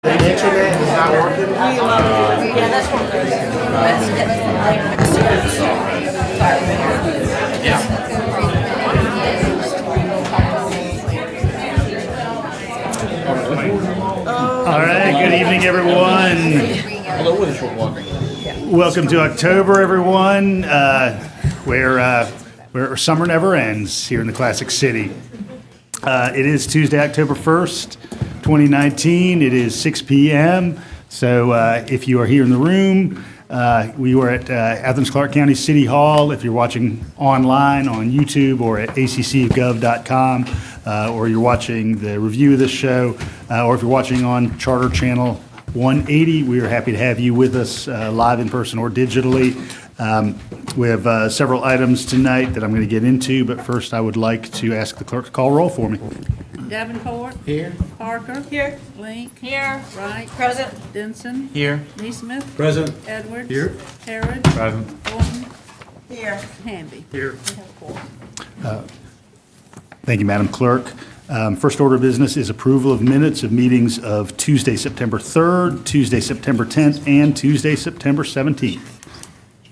The internet is not working. Yeah, that's what it All right, good evening, everyone. Welcome to October, everyone, where summer never ends here in the Classic City. It is Tuesday, October 1st, 2019. It is 6 p.m. So if you are here in the room, we were at Athens-Clarke County City Hall. If you're watching online on YouTube or at accgov.com, or you're watching the review of this show, or if you're watching on Charter Channel 180, we are happy to have you with us live in person or digitally. We have several items tonight that I'm going to get into, but first I would like to ask the clerk to call roll for me. Davenport. Here. Parker. Here. Link. Here. Wright. Present. Denson. Here. Neesmith. Present. Edwards. Here. Harrod. Present. Thornton. Here. Hamby. Here. Thank you, Madam Clerk. First order of business is approval of minutes of meetings of Tuesday, September 3rd, Tuesday, September 10th, and Tuesday, September 17th.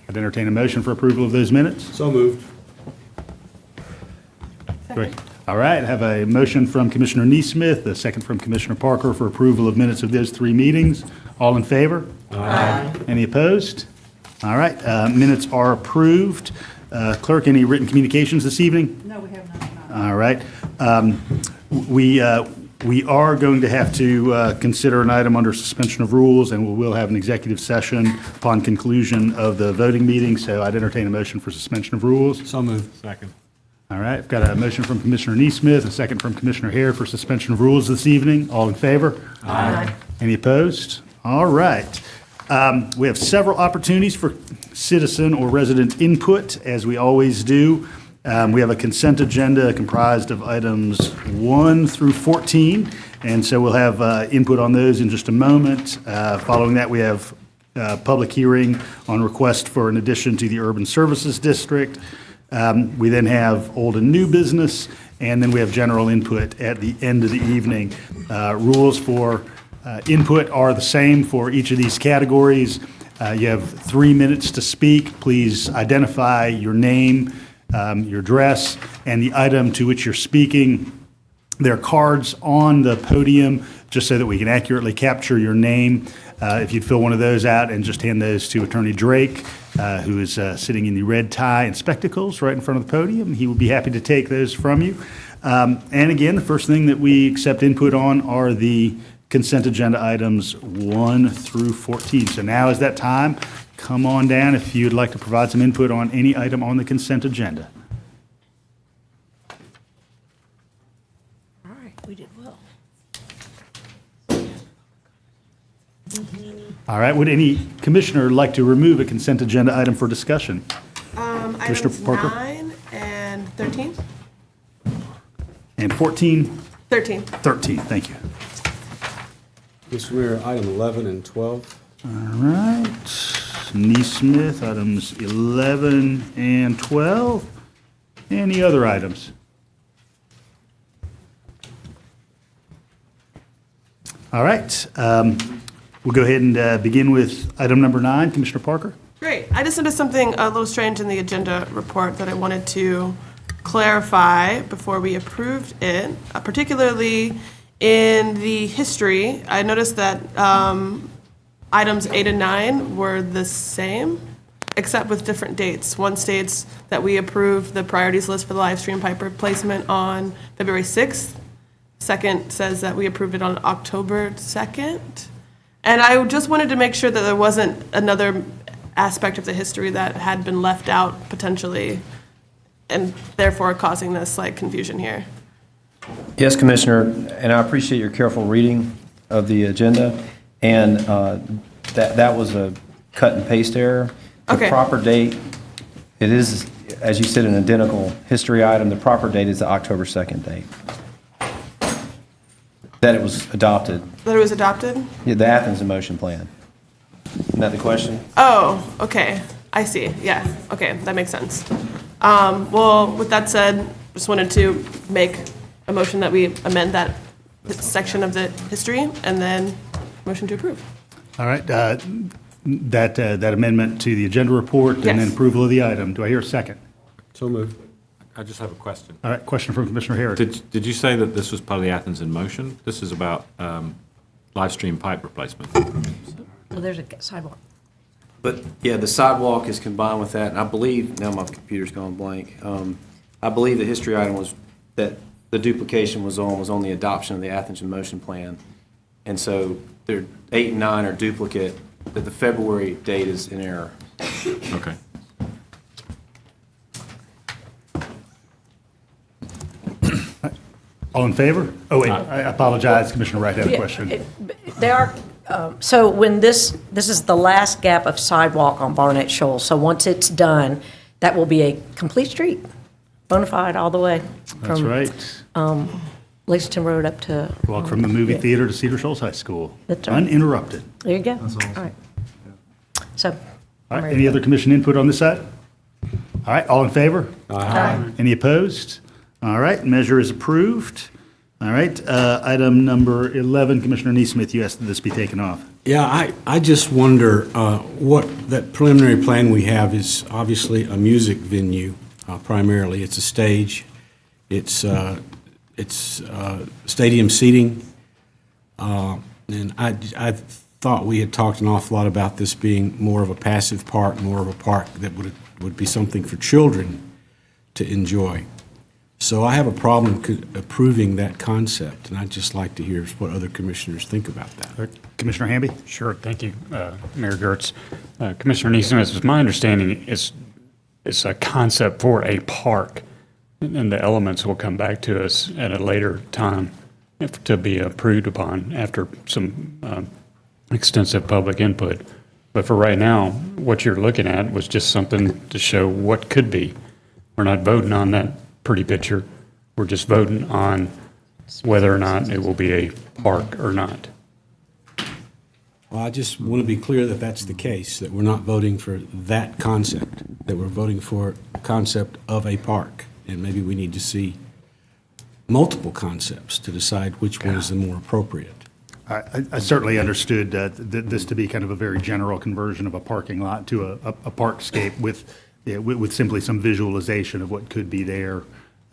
I'd entertain a motion for approval of those minutes. So moved. Great. All right, I have a motion from Commissioner Neesmith, a second from Commissioner Parker for approval of minutes of those three meetings. All in favor? Aye. Any opposed? All right, minutes are approved. Clerk, any written communications this evening? No, we have none. All right. We are going to have to consider an item under suspension of rules, and we will have an executive session upon conclusion of the voting meeting, so I'd entertain a motion for suspension of rules. So moved. Second. All right, I've got a motion from Commissioner Neesmith, a second from Commissioner Hare for suspension of rules this evening. All in favor? Aye. Any opposed? All right. We have several opportunities for citizen or resident input, as we always do. We have a consent agenda comprised of items 1 through 14, and so we'll have input on those in just a moment. Following that, we have public hearing on request for an addition to the Urban Services District. We then have old and new business, and then we have general input at the end of the evening. Rules for input are the same for each of these categories. You have 3 minutes to speak. Please identify your name, your address, and the item to which you're speaking. There are cards on the podium just so that we can accurately capture your name. If you'd fill one of those out and just hand those to Attorney Drake, who is sitting in the red tie and spectacles right in front of the podium, he would be happy to take those from you. And again, the first thing that we accept input on are the consent agenda items 1 through 14. So now is that time. Come on down if you'd like to provide some input on any item on the consent agenda. All right, we did well. All right, would any commissioner like to remove a consent agenda item for discussion? Commissioner Items Parker? 9 and 13? And 14? 13. 13, thank you. Mr. Mayor, item 11 and 12. All right, Neesmith, items 11 and 12. Any other items? All right, we'll go ahead and begin with item number 9. Commissioner Parker? Great. I just noticed something a little strange in the agenda report that I wanted to clarify before we approved it, particularly in the history. I noticed that items 8 and 9 were the same, except with different dates. One states that we approved the priorities list for the live stream pipe replacement on February 6th. Second says that we approved it on October 2nd. And I just wanted to make sure that there wasn't another aspect of the history that had been left out potentially, and therefore causing this confusion here. Yes, Commissioner, and I appreciate your careful reading of the agenda, and that was a cut and paste error. Okay. The proper date, it is, as you said, an identical history item. The proper date is the October 2nd date that it was adopted. That it was adopted? Yeah, the Athens in Motion Plan. Isn't that the question? Oh, okay. I see. Yeah. Okay, that makes sense. Well, with that said, just wanted to make a motion that we amend that section of the history and then Motion to approve. All right, that amendment to the agenda report and then Yes. approval of the item. Do I hear a second? So moved. I just have a question. All right, question from Commissioner Harris. Did you say that this was part of the Athens in Motion? This is about live stream pipe replacement. Well, there's a sidewalk. But, yeah, the sidewalk is combined with that, and I believe, now my computer's gone blank, I believe the history item was that the duplication was on the adoption of the Athens in Motion plan. And so there, 8 and 9 are duplicate, that the February date is in error. Okay. All in favor? Oh, wait, I apologize, Commissioner Wright had a question. There are, so when this is the last gap of sidewalk on Barnett Shoals, so once it's done, that will be a complete street, bona fide all the way. That's from, right. Lexington Road up to, Walk from the movie theater to Cedar Shoals High School. That's right. Uninterrupted. there you go. All right. So. All right, any other commission input on this side? All right, all in favor? Aye. Any opposed? All right, measure is approved. All right, item number 11, Commissioner Neesmith, you asked that this be taken off. Yeah, I just wonder, what, that preliminary plan we have is obviously a music venue primarily. It's a stage. It's stadium seating. And I thought we had talked an awful lot about this being more of a passive park, more of a park that would be something for children to enjoy. So I have a problem approving that concept, and I'd just like to hear what other commissioners think about that. Commissioner Hamby? Sure, thank you, Mayor Gertz. Commissioner Neesmith, it's my understanding it's a concept for a park, and the elements will come back to us at a later time to be approved upon after some extensive public input. But for right now, what you're looking at was just something to show what could be. We're not voting on that pretty picture. We're just voting on whether or not it will be a park or not. Well, I just want to be clear that that's the case, that we're not voting for that concept, that we're voting for a concept of a park. And maybe we need to see multiple concepts to decide which one is the more appropriate. I certainly understood this to be kind of a very general conversion of a parking lot to a parkscape with simply some visualization of what could be there,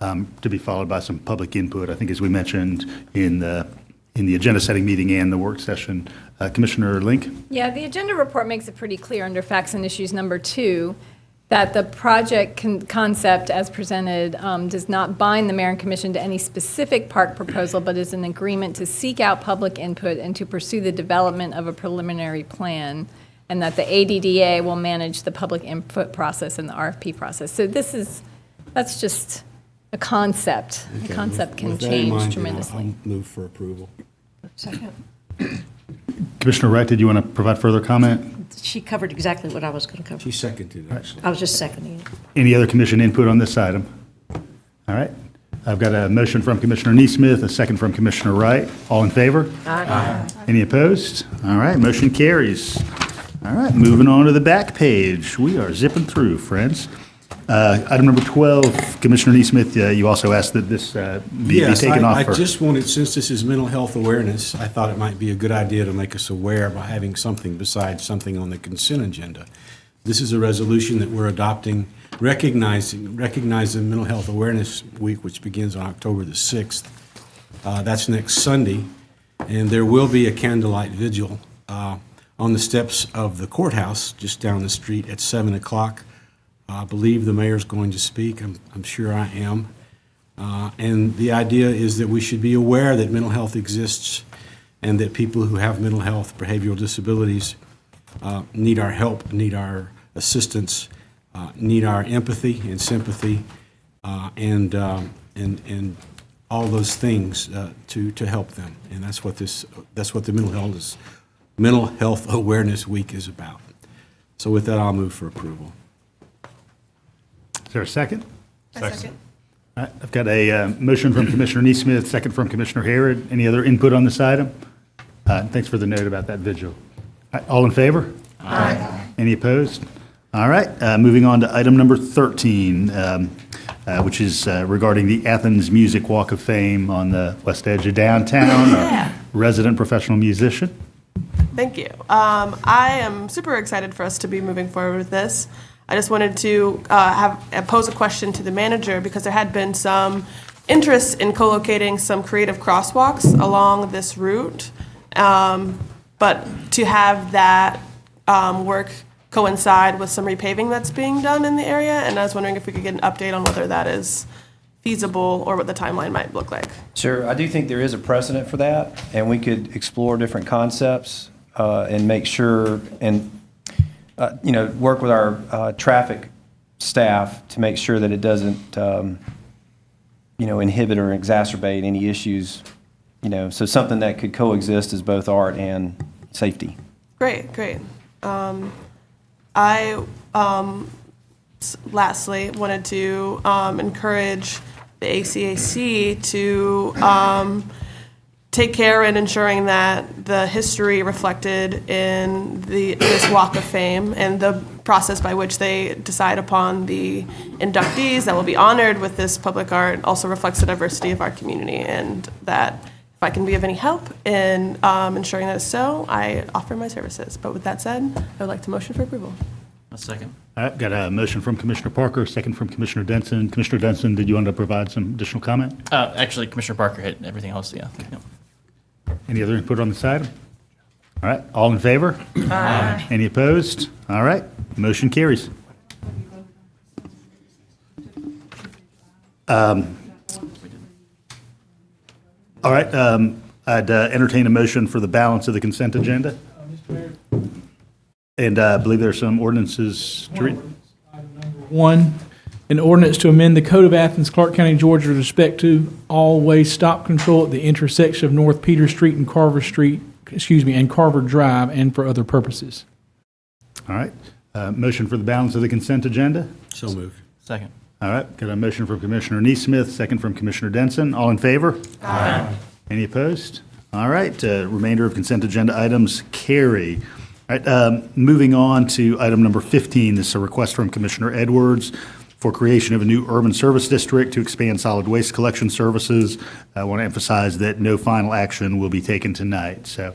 to be followed by some public input, I think, as we mentioned in the agenda setting meeting and the work session. Commissioner Link? Yeah, the agenda report makes it pretty clear under facts and issues number 2 that the project concept as presented does not bind the mayor and commission to any specific park proposal, but is an agreement to seek out public input and to pursue the development of a preliminary plan, and that the ADDA will manage the public input process and the RFP process. So that's just a concept. Okay, The concept with can that in change mind, then tremendously. I'll move for approval. Second. Commissioner Wright, did you want to provide further comment? She covered exactly what I was going to cover. She seconded, actually. I was just seconding it. Any other commission input on this item? All right. I've got a motion from Commissioner Neesmith, a second from Commissioner Wright. All in favor? Aye. Any opposed? All right, motion carries. All right, moving on to the back page. We are zipping through, friends. Item number 12, Commissioner Neesmith, you also asked that this be Yes, taken off I for... just wanted, since this is mental health awareness, I thought it might be a good idea to make us aware by having something besides something on the consent agenda. This is a resolution that we're adopting, recognizing Mental Health Awareness Week, which begins on October the 6th. That's next Sunday, and there will be a candlelight vigil on the steps of the courthouse just down the street at 7 o'clock. I believe the mayor's going to speak. I'm sure I am. And the idea is that we should be aware that mental health exists and that people who have mental health, behavioral disabilities, need our help, need our assistance, need our empathy and sympathy, and all those things to help them. And that's what the Mental Health Awareness Week is about. So with that, I'll move for approval. Is there a second? Second. All right, I've got a motion from Commissioner Neesmith, second from Commissioner Harrod. Any other input on this item? Thanks for the note about that vigil. All right, all in favor? Aye. Any opposed? All right, moving on to item number 13, which is regarding the AthensMusic Walkof Fame on the west edge of downtown. A resident professional musician. Thank you. I am super excited for us to be moving forward with this. I just wanted to pose a question to the manager because there had been some interest in co-locating some creative crosswalks along this route. But to have that work coincide with some repaving that's being done in the area, and I was wondering if we could get an update on whether that is feasible or what the timeline might look like. Sure, I do think there is a precedent for that, and we could explore different concepts and make sure, and, work with our traffic staff to make sure that it doesn't, inhibit or exacerbate any issues, so something that could coexist as both art and safety. Great. I lastly wanted to encourage the ACAC to take care in ensuring that the history reflected in this Walk of Fame and the process by which they decide upon the inductees that will be honored with this public art also reflects the diversity of our community, and that if I can be of any help in ensuring that is so, I offer my services. But with that said, I would like to motion for approval. A second. All right, got a motion from Commissioner Parker, second from Commissioner Denson. Commissioner Denson, did you want to provide some additional comment? Actually, Commissioner Parker hit everything else, yeah. Yep. Any other input on this item? All right, all in favor? Aye. Any opposed? All right, motion carries. All right, I'd entertain a motion for the balance of the consent agenda. And I believe there are some ordinances to read. One, an ordinance to amend the Code of Athens-Clarke County, Georgia with respect to all-way stop control at the intersection of North Peter Street and Carver Drive, and for other purposes. All right, motion for the balance of the consent agenda. So moved. Second. All right, got a motion from Commissioner Neesmith, second from Commissioner Denson. All in favor? Aye. Any opposed? All right, remainder of consent agenda items carry. All right, moving on to item number 15. This is a request from Commissioner Edwards for creation of a new urban service district to expand solid waste collection services. I want to emphasize that no final action will be taken tonight. So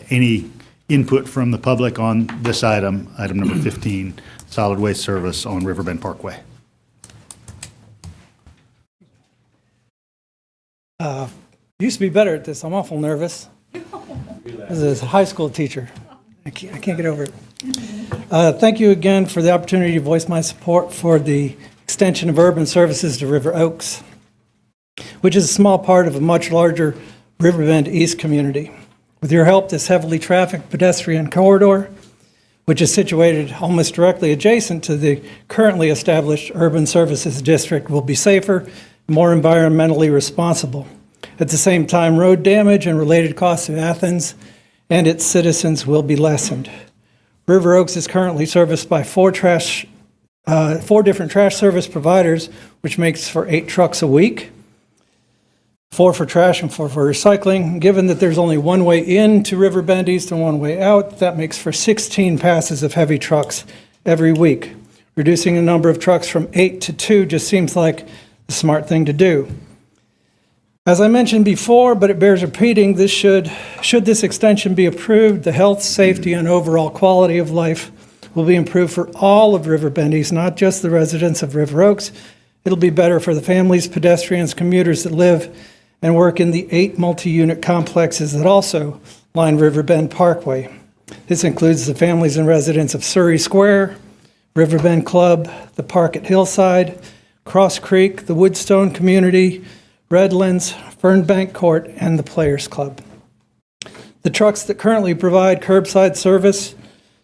any input from the public on this item, item number 15, solid waste service on Riverbend Parkway? Used to be better at this. I'm awful nervous. As a high school teacher, I can't get over it. Thank you again for the opportunity to voice my support for the extension of urban services to River Oaks, which is a small part of a much larger Riverbend East community. With your help, this heavily trafficked pedestrian corridor, which is situated almost directly adjacent to the currently established urban services district, will be safer, more environmentally responsible. At the same time, road damage and related costs to Athens and its citizens will be lessened. River Oaks is currently serviced by four different trash service providers, which makes for 8 trucks a week, 4 for trash and 4 for recycling. Given that there's only one way in to Riverbend East and one way out, that makes for 16 passes of heavy trucks every week. Reducing the number of trucks from 8 to 2 just seems like the smart thing to do. As I mentioned before, but it bears repeating, should this extension be approved, the health, safety, and overall quality of life will be improved for all of Riverbend East, not just the residents of River Oaks. It'll be better for the families, pedestrians, commuters that live and work in the 8 multi-unit complexes that also line Riverbend Parkway. This includes the families and residents of Surrey Square, Riverbend Club, the Park at Hillside, Cross Creek, the Woodstone Community, Redlands, Fernbank Court, and the Players Club. The trucks that currently provide curbside service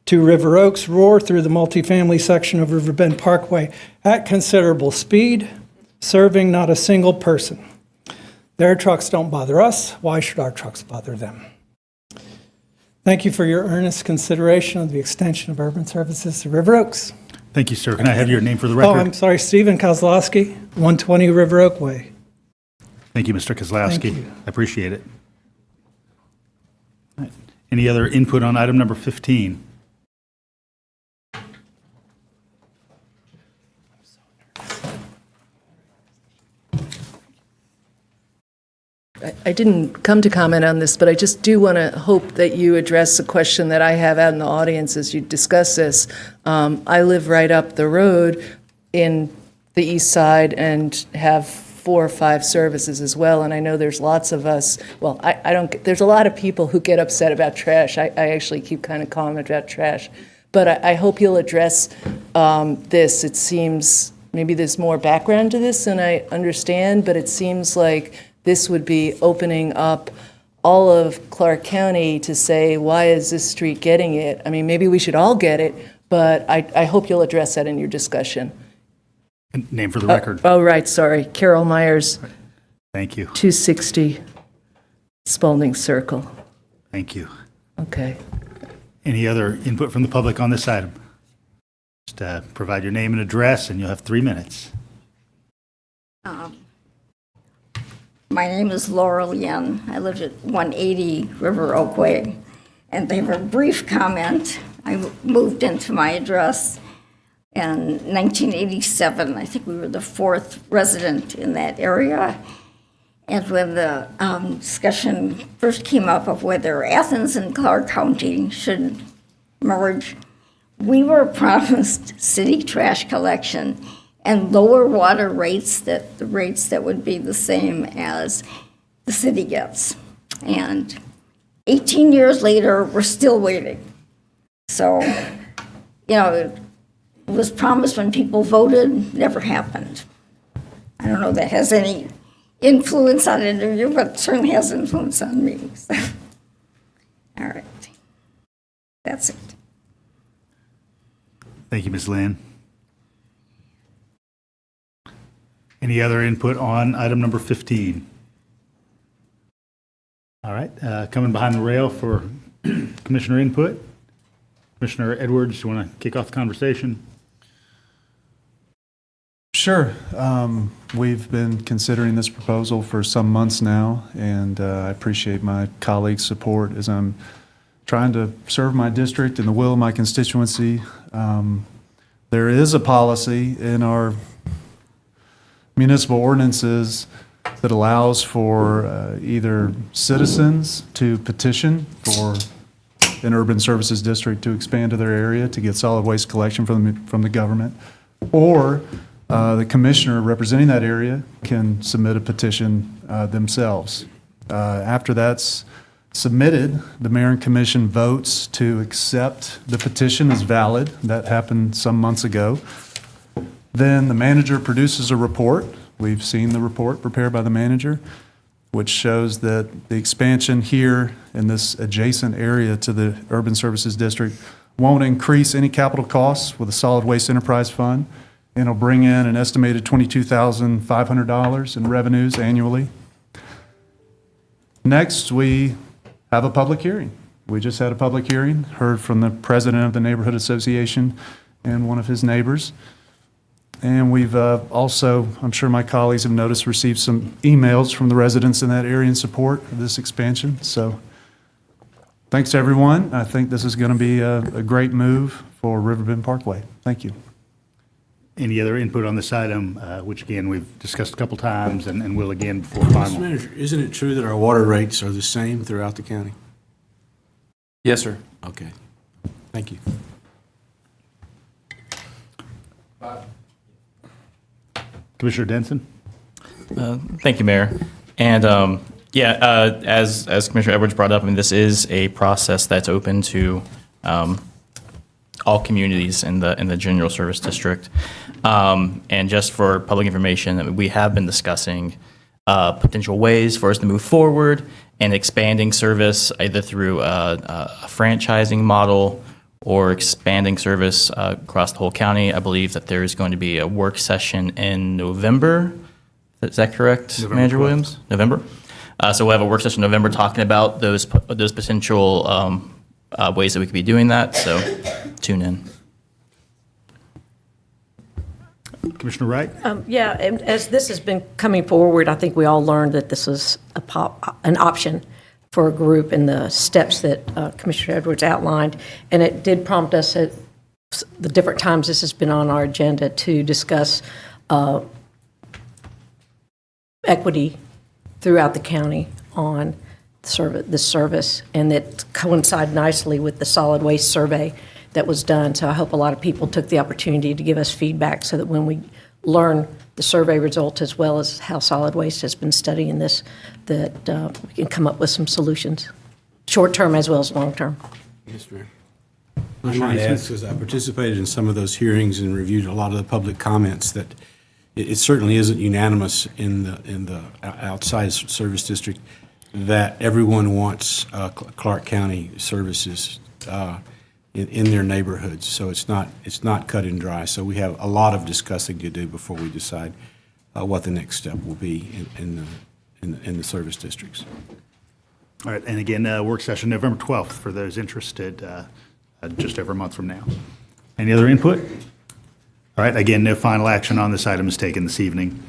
to River Oaks roar through the multifamily section of Riverbend Parkway at considerable speed, serving not a single person. Their trucks don't bother us. Why should our trucks bother them? Thank you for your earnest consideration of the extension of urban services to River Oaks. Thank you, sir. Can I have your name for the record? Oh, I'm sorry, Stephen Kozlowski, 120 River Oak Way. Thank you, Mr. Kozlowski. Thank you. I appreciate it. All right. Any other input on item number 15? I didn't come to comment on this, but I just do want to hope that you address a question that I have out in the audience as you discuss this. I live right up the road in the east side and have 4 or 5 services as well, and I know there's lots of us, well, I don't, there's a lot of people who get upset about trash. I actually keep kind of calm about trash. But I hope you'll address this. It seems, maybe there's more background to this than I understand, but it seems like this would be opening up all of Clarke County to say, why is this street getting it? I mean, maybe we should all get it, but I hope you'll address that in your discussion. Name for the record. Oh, right, sorry. Carol Myers, Thank you. 260 Spalding Circle. Thank you. Okay. Any other input from the public on this item? Just provide your name and address, and you'll have 3 minutes. My name is Laurel Yen. I live at 180 River Oakway. And they have a brief comment. I moved into my address in 1987. I think we were the 4th resident in that area. And when the discussion first came up of whether Athens and Clarke County should merge, we were promised city trash collection and lower water rates, that the rates that would be the same as the city gets. And 18 years later, we're still waiting. So, you know, it was promised when people voted, never happened. I don't know if that has any influence on it or you, but it certainly has influence on me. So. All right. That's it. Thank you, Ms. Lynn. Any other input on item number 15? All right, coming behind the rail for commissioner input. Commissioner Edwards, you want to kick off the conversation? Sure. We've been considering this proposal for some months now, and I appreciate my colleagues' support as I'm trying to serve my district and the will of my constituency. There is a policy in our municipal ordinances that allows for either citizens to petition for an urban services district to expand to their area to get solid waste collection from the government, or the commissioner representing that area can submit a petition themselves. After that's submitted, the mayor and commission votes to accept the petition as valid. That happened some months ago. Then the manager produces a report. We've seen the report prepared by the manager, which shows that the expansion here in this adjacent area to the Urban Services District won't increase any capital costs with a solid waste enterprise fund, and it'll bring in an estimated $22,500 in revenues annually. Next, we have a public hearing. We just had a public hearing, heard from the president of the neighborhood association and one of his neighbors. And we've also, I'm sure my colleagues have noticed, received some emails from the residents in that area in support of this expansion. So thanks to everyone. I think this is going to be a great move for Riverbend Parkway. Thank you. Any other input on this item, which again, we've discussed a couple times and will again before final? Mr. Manager, isn't it true that our water rates are the same throughout the county? Yes, sir. Okay. Thank you. Commissioner Denson? Thank you, Mayor. And as Commissioner Edwards brought up, I mean, this is a process that's open to all communities in the general service district. And just for public information, we have been discussing potential ways for us to move forward and expanding service either through a franchising model or expanding service across the whole county. I believe that there is going to be a work session in November. Is that correct, November Manager 12th. Williams? November? So we'll have a work session in November talking about those potential ways that we could be doing that. So tune in. Commissioner Wright? Yeah, and as this has been coming forward, I think we all learned that this was an option for a group in the steps that Commissioner Edwards outlined. And it did prompt us at the different times this has been on our agenda to discuss equity throughout the county on this service, and that coincide nicely with the solid waste survey that was done. So I hope a lot of people took the opportunity to give us feedback so that when we learn the survey results as well as how solid waste has been studying this, that we can come up with some solutions, short-term as well as long-term. Yes, Mayor. I might add, because I participated in some of those hearings and reviewed a lot of the public comments, that it certainly isn't unanimous in the outside service district that everyone wants Clarke County services in their neighborhoods. So it's not cut and dry. So we have a lot of discussing to do before we decide what the next step will be in the service districts. All right, and again, work session November 12th for those interested, just over a month from now. Any other input? All right, again, no final action on this item is taken this evening.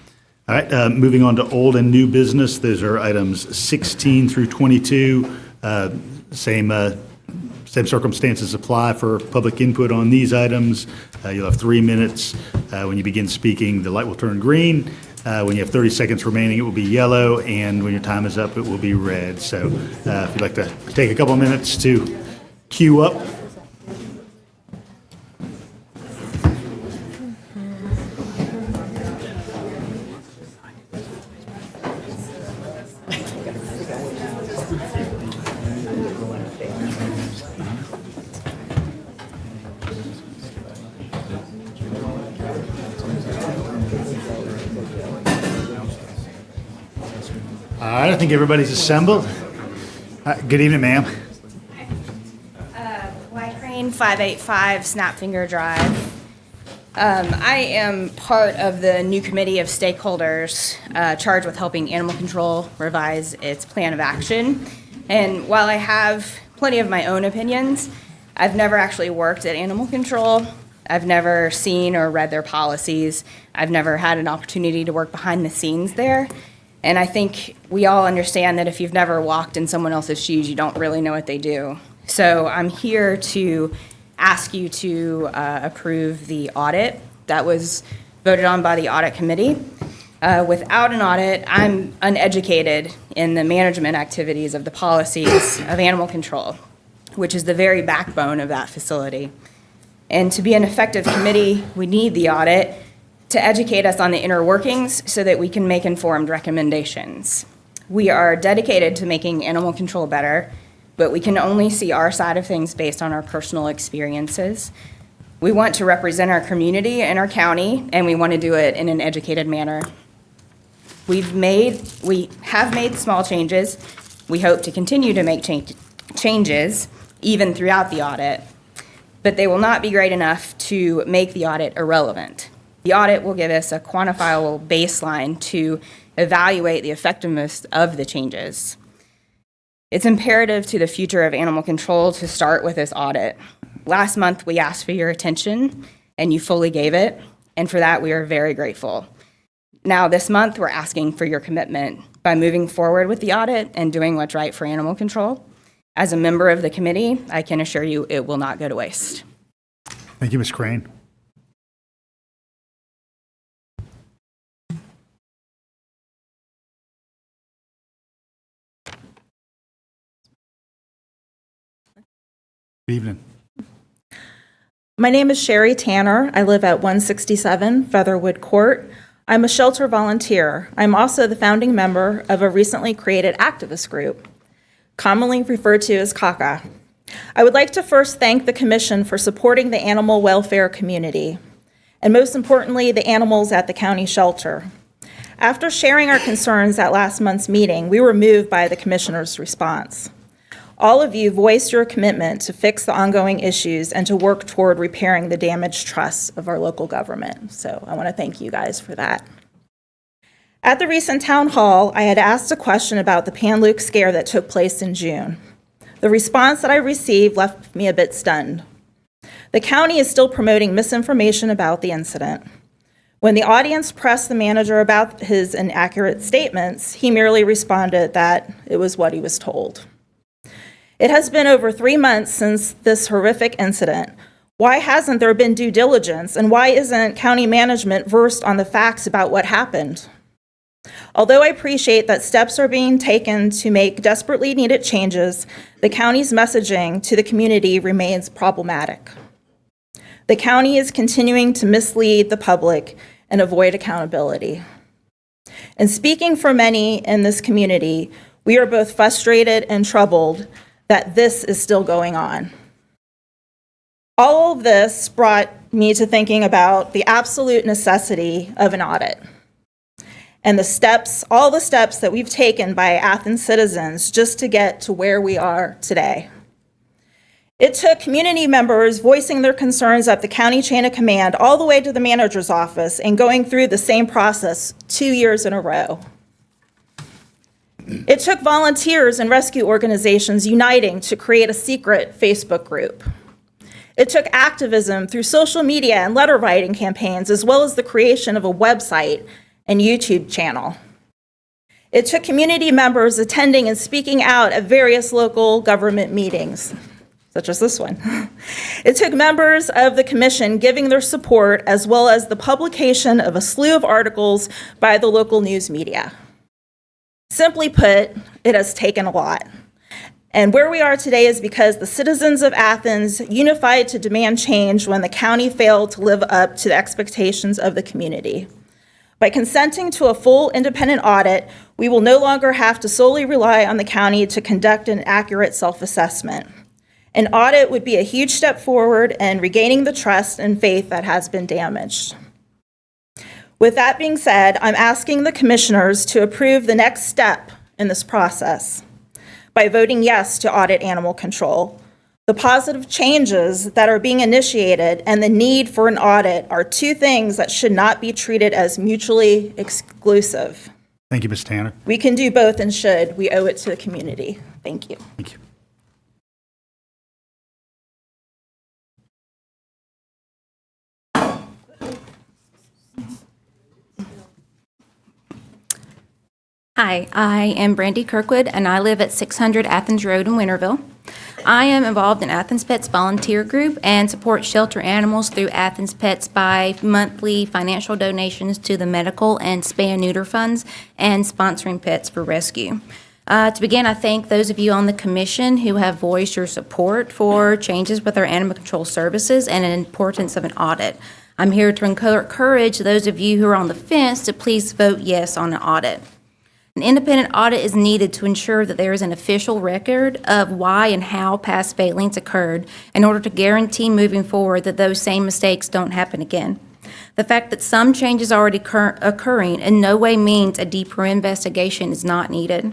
All right, moving on to old and new business. Those are items 16 through 22. Same circumstances apply for public input on these items. You'll have 3 minutes. When you begin speaking, the light will turn green. When you have 30 seconds remaining, it will be yellow, and when your time is up, it will be red. So if you'd like to take a couple of minutes to queue up. All right, I think everybody's assembled. Good evening, ma'am. White Crane, 585 Snapfinger Drive. I am part of the new committee of stakeholders charged with helping animal control revise its plan of action. And while I have plenty of my own opinions, I've never actually worked at animal control. I've never seen or read their policies. I've never had an opportunity to work behind the scenes there. And I think we all understand that if you've never walked in someone else's shoes, you don't really know what they do. So I'm here to ask you to approve the audit that was voted on by the audit committee. Without an audit, I'm uneducated in the management activities of the policies of animal control, which is the very backbone of that facility. And to be an effective committee, we need the audit to educate us on the inner workings so that we can make informed recommendations. We are dedicated to making animal control better, but we can only see our side of things based on our personal experiences. We want to represent our community and our county, and we want to do it in an educated manner. We have made small changes. We hope to continue to make changes, even throughout the audit, but they will not be great enough to make the audit irrelevant. The audit will give us a quantifiable baseline to evaluate the effectiveness of the changes. It's imperative to the future of animal control to start with this audit. Last month, we asked for your attention, and you fully gave it, and for that, we are very grateful. Now, this month, we're asking for your commitment by moving forward with the audit and doing what's right for animal control. As a member of the committee, I can assure you it will not go to waste. Thank you, Ms. Crane. Good evening. My name is Sherry Tanner. I live at 167 Featherwood Court. I'm a shelter volunteer. I'm also the founding member of a recently created activist group, commonly referred to as CACA. I would like to first thank the Commission for supporting the animal welfare community, and most importantly, the animals at the county shelter. After sharing our concerns at last month's meeting, we were moved by the Commissioner's response. All of you voiced your commitment to fix the ongoing issues and to work toward repairing the damaged trust of our local government. So I want to thank you guys for that. At the recent town hall, I had asked a question about the Pan-Luke scare that took place in June. The response that I received left me a bit stunned. The county is still promoting misinformation about the incident. When the audience pressed the manager about his inaccurate statements, he merely responded that it was what he was told. It has been over 3 months since this horrific incident. Why hasn't there been due diligence, and why isn't county management versed on the facts about what happened? Although I appreciate that steps are being taken to make desperately needed changes, the county's messaging to the community remains problematic. The county is continuing to mislead the public and avoid accountability. And speaking for many in this community, we are both frustrated and troubled that this is still going on. All of this brought me to thinking about the absolute necessity of an audit and all the steps that we've taken by Athens citizens just to get to where we are today. It took community members voicing their concerns up the county chain of command all the way to the manager's office and going through the same process 2 years in a row. It took volunteers and rescue organizations uniting to create a secret Facebook group. It took activism through social media and letter writing campaigns, as well as the creation of a website and YouTube channel. It took community members attending and speaking out at various local government meetings, such as this one. It took members of the commission giving their support, as well as the publication of a slew of articles by the local news media. Simply put, it has taken a lot. And where we are today is because the citizens of Athens unified to demand change when the county failed to live up to the expectations of the community. By consenting to a full independent audit, we will no longer have to solely rely on the county to conduct an accurate self-assessment. An audit would be a huge step forward in regaining the trust and faith that has been damaged. With that being said, I'm asking the commissioners to approve the next step in this process by voting yes to audit animal control. The positive changes that are being initiated and the need for an audit are two things that should not be treated as mutually exclusive. Thank you, Ms. Tanner. We can do both and should. We owe it to the community. Thank you. Thank you. Hi, I am Brandy Kirkwood, and I live at 600 Athens Road in Winterville. I am involved in Athens Pets Volunteer Group and support shelter animals through Athens Pets by monthly financial donations to the medical and spay-and-neuter funds and sponsoring pets for rescue. To begin, I thank those of you on the commission who have voiced your support for changes with our animal control services and the importance of an audit. I'm here to encourage those of you who are on the fence to please vote yes on an audit. An independent audit is needed to ensure that there is an official record of why and how past failings occurred in order to guarantee moving forward that those same mistakes don't happen again. The fact that some changes are already occurring in no way means a deeper investigation is not needed.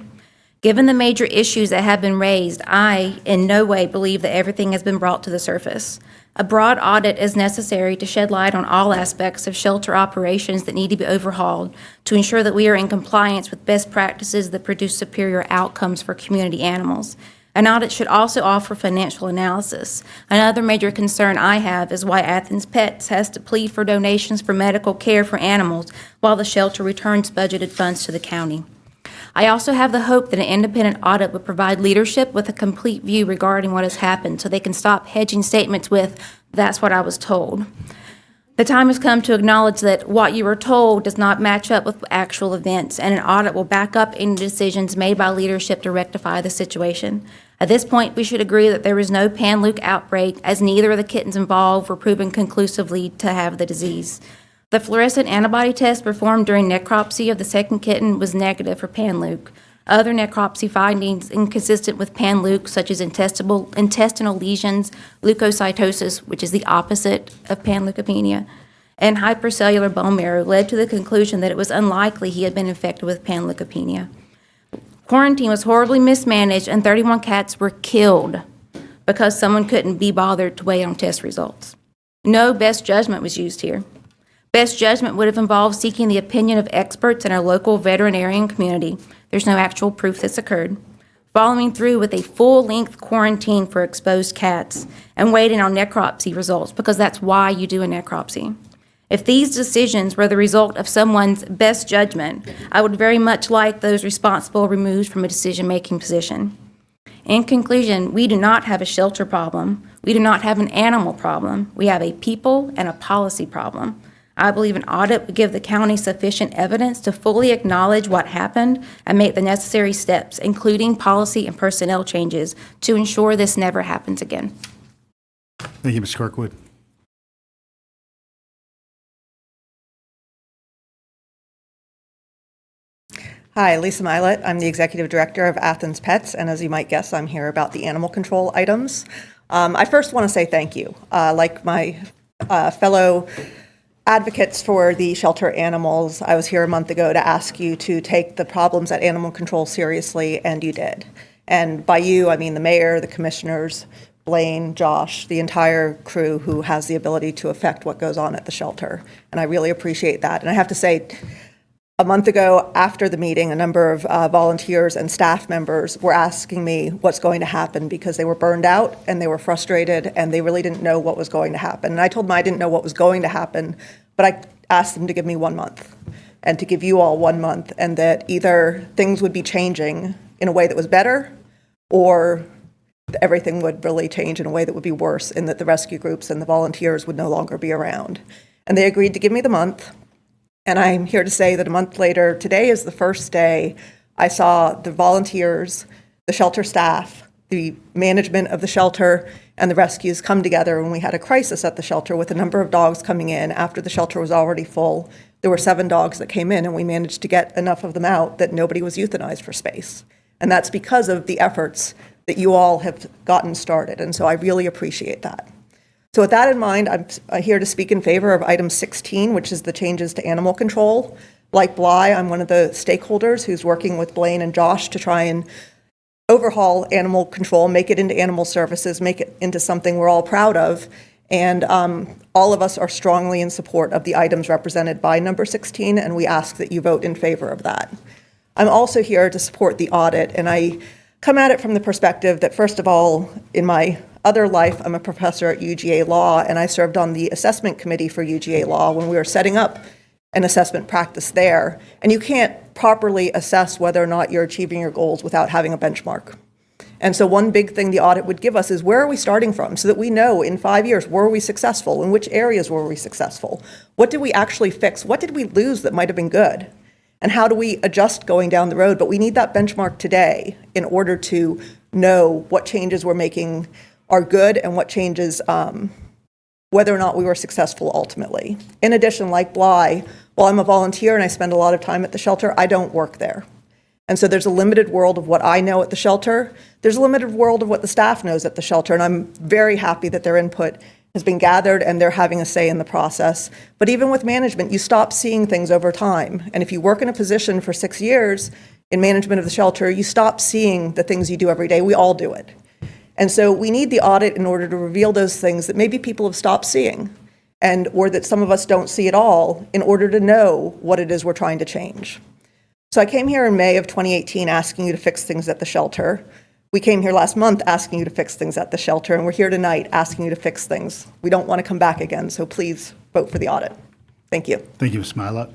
Given the major issues that have been raised, I in no way believe that everything has been brought to the surface. A broad audit is necessary to shed light on all aspects of shelter operations that need to be overhauled to ensure that we are in compliance with best practices that produce superior outcomes for community animals. An audit should also offer financial analysis. Another major concern I have is why Athens Pets has to plead for donations for medical care for animals while the shelter returns budgeted funds to the county. I also have the hope that an independent audit would provide leadership with a complete view regarding what has happened so they can stop hedging statements with, "That's what I was told." The time has come to acknowledge that what you were told does not match up with actual events, and an audit will back up any decisions made by leadership to rectify the situation. At this point, we should agree that there is no pan-Luke outbreak, as neither of the kittens involved were proven conclusively to have the disease. The fluorescent antibody test performed during necropsy of the second kitten was negative for pan-Luke. Other necropsy findings inconsistent with pan-Luke, such as intestinal lesions, leukocytosis, which is the opposite of panleukopenia, and hypercellular bone marrow, led to the conclusion that it was unlikely he had been infected with panleukopenia. Quarantine was horribly mismanaged, and 31 cats were killed because someone couldn't be bothered to wait on test results. No best judgment was used here. Best judgment would have involved seeking the opinion of experts in our local veterinarian community. There's no actual proof this occurred. Following through with a full-length quarantine for exposed cats and waiting on necropsy results, because that's why you do a necropsy. If these decisions were the result of someone's best judgment, I would very much like those responsible removed from a decision-making position. In conclusion, we do not have a shelter problem. We do not have an animal problem. We have a people and a policy problem. I believe an audit would give the county sufficient evidence to fully acknowledge what happened and make the necessary steps, including policy and personnel changes, to ensure this never happens again. Thank you, Ms. Kirkwood. Hi, Lisa Milet. I'm the Executive Director of Athens Pets, and as you might guess, I'm here about the animal control items. I first want to say thank you. Like my fellow advocates for the shelter animals, I was here a month ago to ask you to take the problems at animal control seriously, and you did. And by you, I mean the mayor, the commissioners, Blaine, Josh, the entire crew who has the ability to affect what goes on at the shelter. And I really appreciate that. And I have to say, a month ago, after the meeting, a number of volunteers and staff members were asking me what's going to happen because they were burned out and they were frustrated and they really didn't know what was going to happen. And I told them I didn't know what was going to happen, but I asked them to give me 1 month and to give you all 1 month, and that either things would be changing in a way that was better or everything would really change in a way that would be worse, and that the rescue groups and the volunteers would no longer be around. And they agreed to give me the month. And I'm here to say that a month later, today is the first day I saw the volunteers, the shelter staff, the management of the shelter, and the rescues come together when we had a crisis at the shelter with a number of dogs coming in after the shelter was already full. There were 7 dogs that came in, and we managed to get enough of them out that nobody was euthanized for space. And that's because of the efforts that you all have gotten started. And so I really appreciate that. So with that in mind, I'm here to speak in favor of item 16, which is the changes to animal control. Like Bly, I'm one of the stakeholders who's working with Blaine and Josh to try and overhaul animal control, make it into animal services, make it into something we're all proud of. And all of us are strongly in support of the items represented by number 16, and we ask that you vote in favor of that. I'm also here to support the audit, and I come at it from the perspective that, first of all, in my other life, I'm a professor at UGA Law, and I served on the assessment committee for UGA Law when we were setting up an assessment practice there. And you can't properly assess whether or not you're achieving your goals without having a benchmark. And so one big thing the audit would give us is, where are we starting from, so that we know in 5 years, were we successful? In which areas were we successful? What did we actually fix? What did we lose that might have been good? And how do we adjust going down the road? But we need that benchmark today in order to know what changes we're making are good and what changes, whether or not we were successful ultimately. In addition, like Bly, while I'm a volunteer and I spend a lot of time at the shelter, I don't work there. And so there's a limited world of what I know at the shelter. There's a limited world of what the staff knows at the shelter. And I'm very happy that their input has been gathered and they're having a say in the process. But even with management, you stop seeing things over time. And if you work in a position for 6 years in management of the shelter, you stop seeing the things you do every day. We all do it. And so we need the audit in order to reveal those things that maybe people have stopped seeing, and or that some of us don't see at all, in order to know what it is we're trying to change. So I came here in May of 2018 asking you to fix things at the shelter. We came here last month asking you to fix things at the shelter, and we're here tonight asking you to fix things. We don't want to come back again, so please vote for the audit. Thank you. Thank you, Ms. Milet.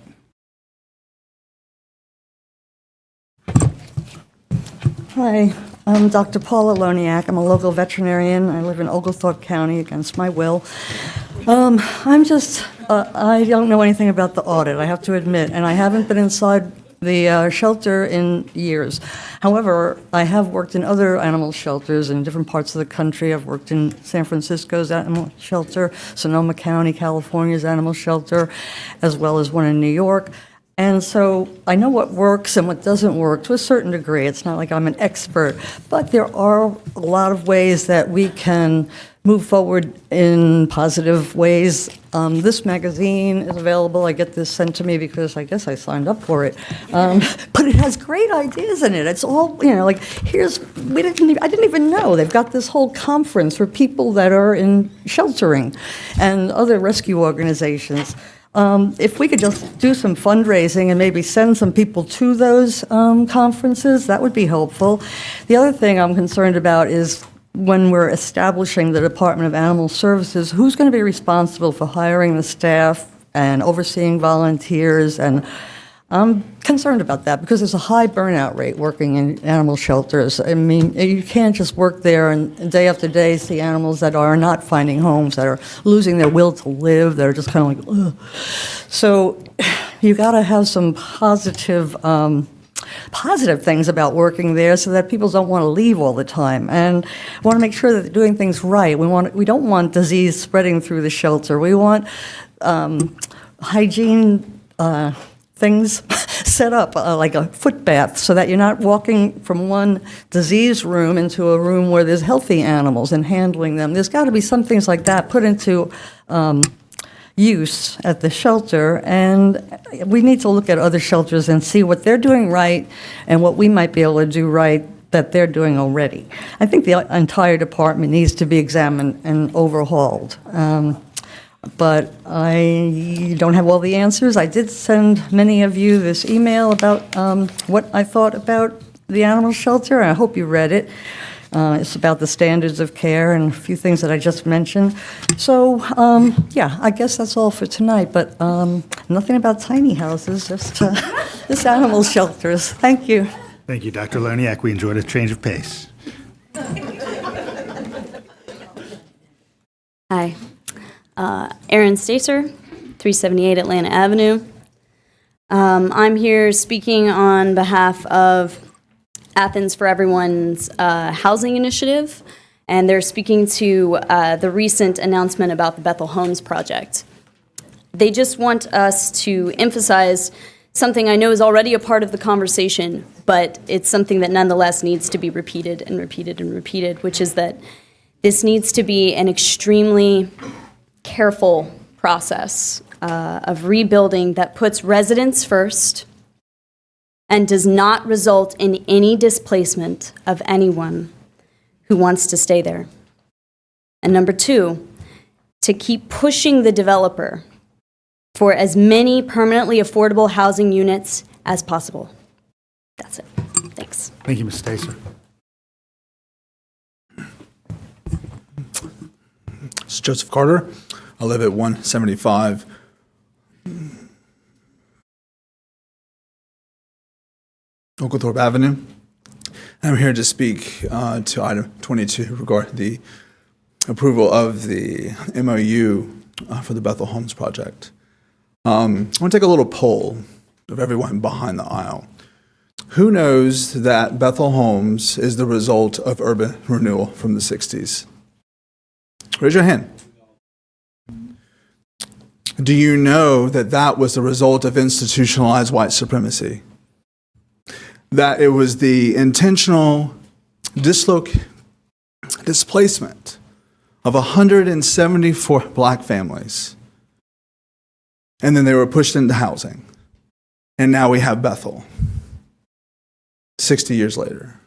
Hi, I'm Dr. Paula Loniak. I'm a local veterinarian. I live in Oglethorpe County against my will. I don't know anything about the audit, I have to admit, and I haven't been inside the shelter in years. However, I have worked in other animal shelters in different parts of the country. I've worked in San Francisco's animal shelter, Sonoma County, California's animal shelter, as well as one in New York. And so I know what works and what doesn't work to a certain degree. It's not like I'm an expert, but there are a lot of ways that we can move forward in positive ways. This magazine is available. I get this sent to me because I guess I signed up for it. But it has great ideas in it. It's all, like I didn't even know. They've got this whole conference for people that are in sheltering and other rescue organizations. If we could just do some fundraising and maybe send some people to those conferences, that would be helpful. The other thing I'm concerned about is when we're establishing the Department of Animal Services, who's going to be responsible for hiring the staff and overseeing volunteers? And I'm concerned about that because there's a high burnout rate working in animal shelters. I mean, you can't just work there and day after day see animals that are not finding homes, that are losing their will to live, that are just kind of like, ugh. So you got to have some positive things about working there so that people don't want to leave all the time. And want to make sure that they're doing things right. We don't want disease spreading through the shelter. We want hygiene things set up, like a foot bath, so that you're not walking from one disease room into a room where there's healthy animals and handling them. There's got to be some things like that put into use at the shelter, and we need to look at other shelters and see what they're doing right and what we might be able to do right that they're doing already. I think the entire department needs to be examined and overhauled. But I don't have all the answers. I did send many of you this email about what I thought about the animal shelter, and I hope you read it. It's about the standards of care and a few things that I just mentioned. So, yeah, I guess that's all for tonight, but nothing about tiny houses, just animal shelters. Thank you. Thank you, Dr. Loniak. We enjoyed a change of pace. Hi. Erin Stacer, 378 Atlanta Avenue. I'm here speaking on behalf of Athens for Everyone's housing initiative, and they're speaking to the recent announcement about the Bethel Homes project. They just want us to emphasize something I know is already a part of the conversation, but it's something that nonetheless needs to be repeated and repeated and repeated, which is that this needs to be an extremely careful process of rebuilding that puts residents first and does not result in any displacement of anyone who wants to stay there. And number two, to keep pushing the developer for as many permanently affordable housing units as possible. That's it. Thanks. Thank you, Ms. Stacer. It's Joseph Carter. I live at 175 Oglethorpe Avenue. I'm here to speak to item 22 regarding the approval of the MOU for the Bethel Homes project. I want to take a little poll of everyone behind the aisle. Who knows that Bethel Homes is the result of urban renewal from the 60s? Raise your hand. Do you know that that was the result of institutionalized white supremacy? That it was the intentional displacement of 174 black families, and then they were pushed into housing. And now we have Bethel, 60 years later.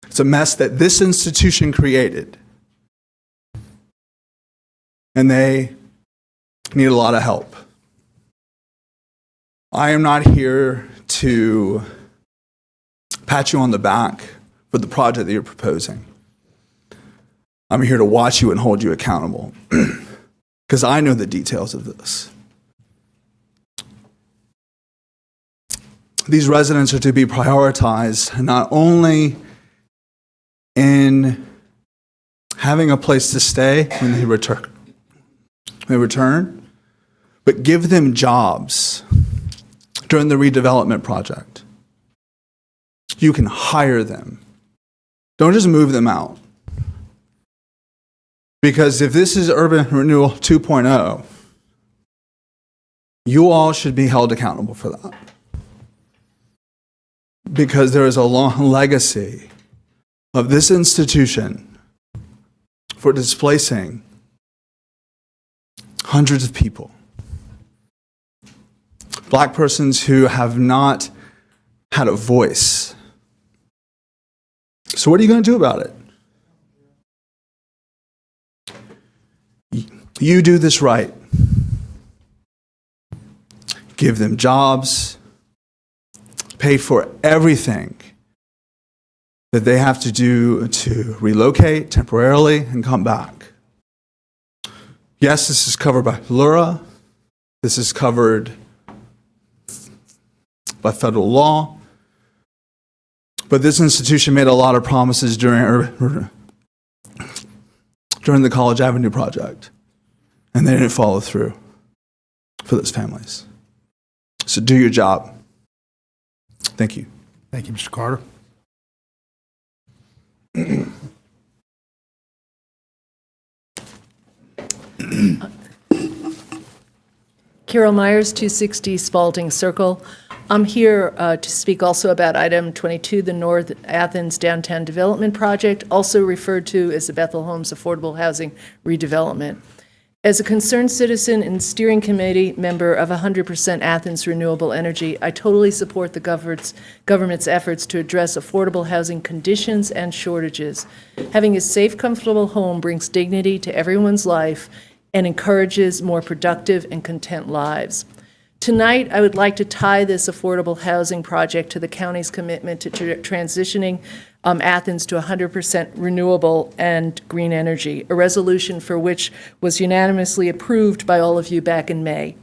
It's a mess that this institution created, and they need a lot of help. I am not here to pat you on the back for the project that you're proposing. I'm here to watch you and hold you accountable because I know the details of this. These residents are to be prioritized not only in having a place to stay when they return, but give them jobs during the redevelopment project. You can hire them. Don't just move them out. Because if this is Urban Renewal 2.0, you all should be held accountable for that. Because there is a long legacy of this institution for displacing hundreds of people. Black persons who have not had a voice. So what are you going to do about it? You do this right. Give them jobs. Pay for everything that they have to do to relocate temporarily and come back. Yes, this is covered by LURA. This is covered by federal law. But this institution made a lot of promises during the College Avenue project, and they didn't follow through for those families. So do your job. Thank you. Thank you, Mr. Carter. Carol Myers, 260 Spalding Circle. I'm here to speak also about item 22, the North Athens Downtown Development Project, also referred to as the Bethel Homes Affordable Housing Redevelopment. As a concerned citizen and steering committee member of 100% Athens Renewable Energy, I totally support the government's efforts to address affordable housing conditions and shortages. Having a safe, comfortable home brings dignity to everyone's life and encourages more productive and content lives. Tonight, I would like to tie this affordable housing project to the county's commitment to transitioning Athens to 100% renewable and green energy, a resolution for which was unanimously approved by all of you back in May.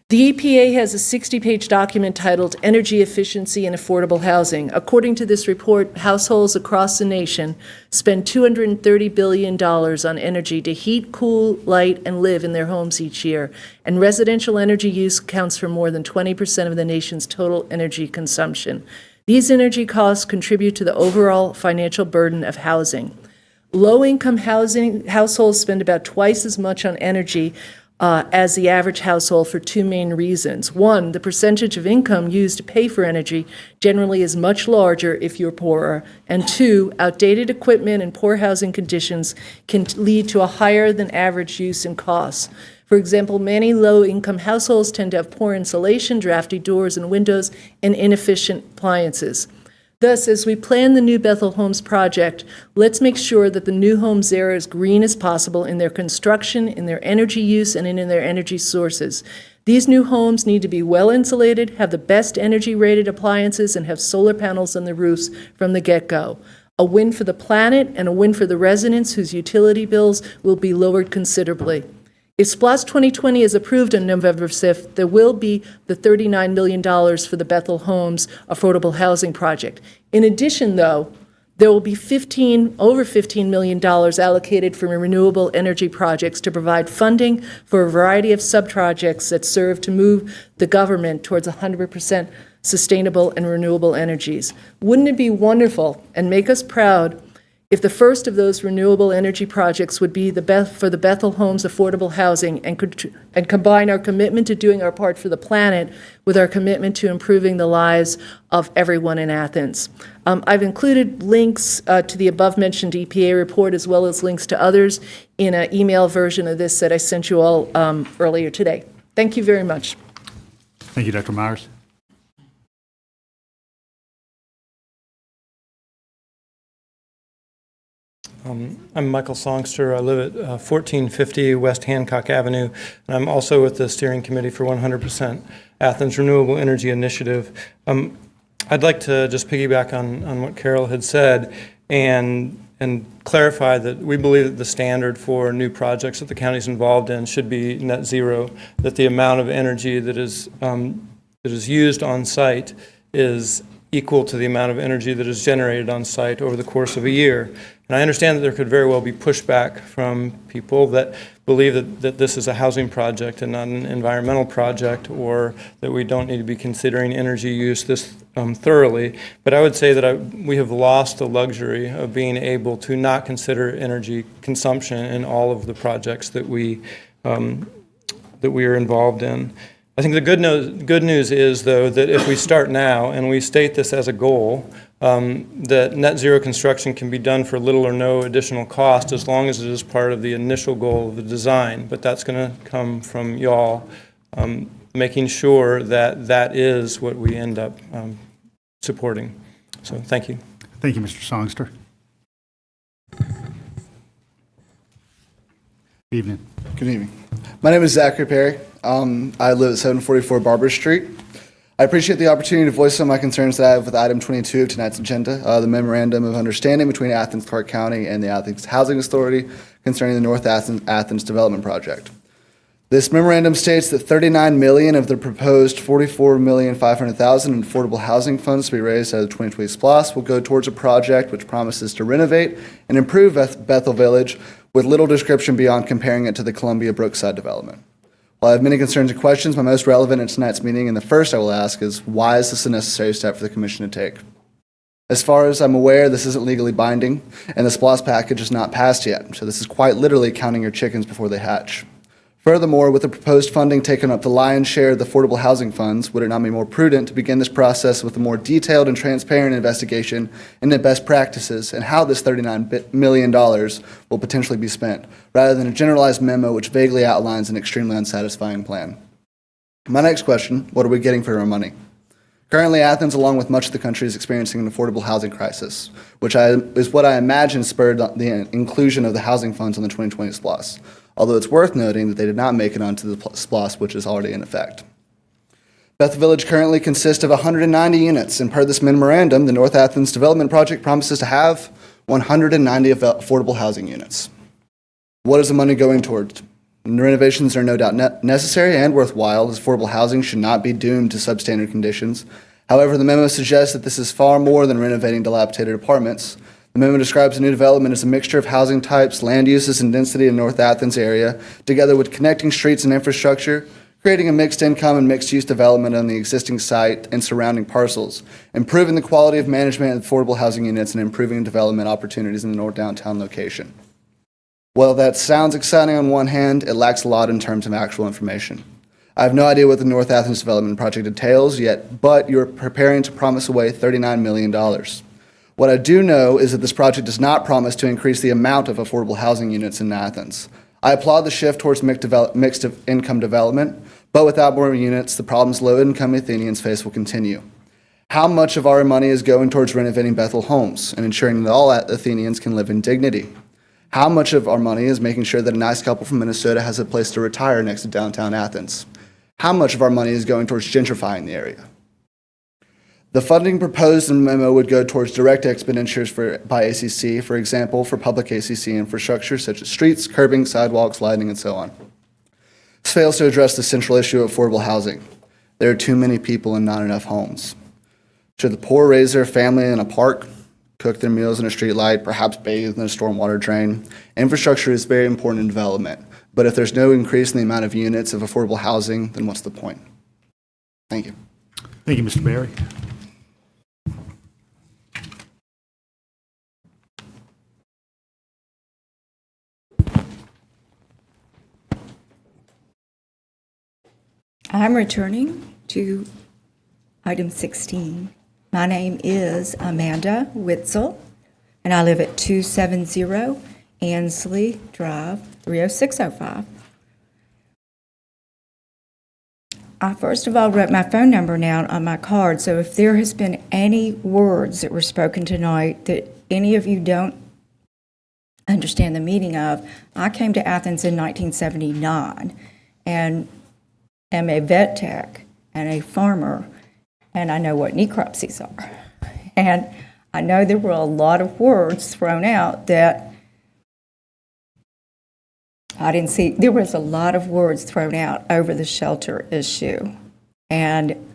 The EPA has a 60-page document titled Energy Efficiency and Affordable Housing. According to this report, households across the nation spend $230 billion on energy to heat, cool, light, and live in their homes each year, and residential energy use accounts for more than 20% of the nation's total energy consumption. These energy costs contribute to the overall financial burden of housing. Low-income households spend about twice as much on energy as the average household for two main reasons. One, the percentage of income used to pay for energy generally is much larger if you're poorer. And two, outdated equipment and poor housing conditions can lead to a higher than average use and costs. For example, many low-income households tend to have poor insulation, drafty doors and windows, and inefficient appliances. Thus, as we plan the new Bethel Homes project, let's make sure that the new homes there are as green as possible in their construction, in their energy use, and in their energy sources. These new homes need to be well insulated, have the best energy-rated appliances, and have solar panels on the roofs from the get-go. A win for the planet and a win for the residents whose utility bills will be lowered considerably. If SPLOST 2020 is approved on November 5th, there will be the $39 million for the Bethel Homes Affordable Housing Project. In addition, though, there will be over $15 million allocated for renewable energy projects to provide funding for a variety of sub-projects that serve to move the government towards 100% sustainable and renewable energies. Wouldn't it be wonderful and make us proud if the first of those renewable energy projects would be for the Bethel Homes Affordable Housing and combine our commitment to doing our part for the planet with our commitment to improving the lives of everyone in Athens. I've included links to the above-mentioned EPA report as well as links to others in an email version of this that I sent you all earlier today. Thank you very much. Thank you, Dr. Myers. I'm Michael Songster. I live at 1450 West Hancock Avenue, and I'm also with the steering committee for 100% Athens Renewable Energy Initiative. I'd like to just piggyback on what Carol had said and clarify that we believe that the standard for new projects that the county's involved in should be net zero, that the amount of energy that is used on site is equal to the amount of energy that is generated on site over the course of a year. And I understand that there could very well be pushback from people that believe that this is a housing project and not an environmental project, or that we don't need to be considering energy use this thoroughly. But I would say that we have lost the luxury of being able to not consider energy consumption in all of the projects that we are involved in. I think the good news is, though, that if we start now and we state this as a goal, that net zero construction can be done for little or no additional cost as long as it is part of the initial goal of the design. But that's going to come from y'all making sure that that is what we end up supporting. So thank you. Thank you, Mr. Songster. Good evening. Good evening. My name is Zachary Perry. I live at 744 Barber Street. I appreciate the opportunity to voice some of my concerns that I have with item 22 of tonight's agenda, the Memorandum of Understanding between Athens-Clarke County and the Athens Housing Authority concerning the North Athens Development Project. This memorandum states that $39 million of the proposed $44,500,000 in affordable housing funds to be raised out of the 2020 SPLOST will go towards a project which promises to renovate and improve Bethel Village with little description beyond comparing it to the Columbia Brookside development. While I have many concerns and questions, my most relevant in tonight's meeting, and the first I will ask is, why is this a necessary step for the Commission to take? As far as I'm aware, this isn't legally binding, and the SPLOST package is not passed yet, so this is quite literally counting your chickens before they hatch. Furthermore, with the proposed funding taking up the lion's share of the affordable housing funds, would it not be more prudent to begin this process with a more detailed and transparent investigation into best practices and how this $39 million will potentially be spent, rather than a generalized memo which vaguely outlines an extremely unsatisfying plan? My next question, what are we getting for our money? Currently, Athens, along with much of the country, is experiencing an affordable housing crisis, which is what I imagine spurred the inclusion of the housing funds on the 2020 SPLOST, although it's worth noting that they did not make it onto the SPLOST, which is already in effect. Bethel Village currently consists of 190 units, and per this memorandum, the North Athens Development Project promises to have 190 affordable housing units. What is the money going towards? Renovations are no doubt necessary and worthwhile, as affordable housing should not be doomed to substandard conditions. However, the memo suggests that this is far more than renovating dilapidated apartments. The memo describes a new development as a mixture of housing types, land uses, and density in North Athens area, together with connecting streets and infrastructure, creating a mixed income and mixed use development on the existing site and surrounding parcels, improving the quality of management of affordable housing units, and improving development opportunities in the North Downtown location. While that sounds exciting on one hand, it lacks a lot in terms of actual information. I have no idea what the North Athens Development Project entails yet, but you're preparing to promise away $39 million. What I do know is that this project does not promise to increase the amount of affordable housing units in Athens. I applaud the shift towards mixed income development, but without more units, the problems low-income Athenians face will continue. How much of our money is going towards renovating Bethel homes and ensuring that all Athenians can live in dignity? How much of our money is making sure that a nice couple from Minnesota has a place to retire next to downtown Athens? How much of our money is going towards gentrifying the area? The funding proposed in the memo would go towards direct expenditures by ACC, for example, for public ACC infrastructure such as streets, curbing, sidewalks, lighting, and so on. This fails to address the central issue of affordable housing. There are too many people and not enough homes. Should the poor raise their family in a park, cook their meals in a street light, perhaps bathe in a stormwater drain? Infrastructure is very important in development, but if there's no increase in the amount of units of affordable housing, then what's the point? Thank you. Thank you, Mr. Berry. I'm returning to item 16. My name is Amanda Witzel, and I live at 270 Ansley Drive, 30605. I first of all wrote my phone number down on my card, so if there has been any words that were spoken tonight that any of you don't understand the meaning of, I came to Athens in 1979 and am a vet tech and a farmer, and I know what necropsies are. And I know there were a lot of words thrown out that I didn't see. There was a lot of words thrown out over the shelter issue. And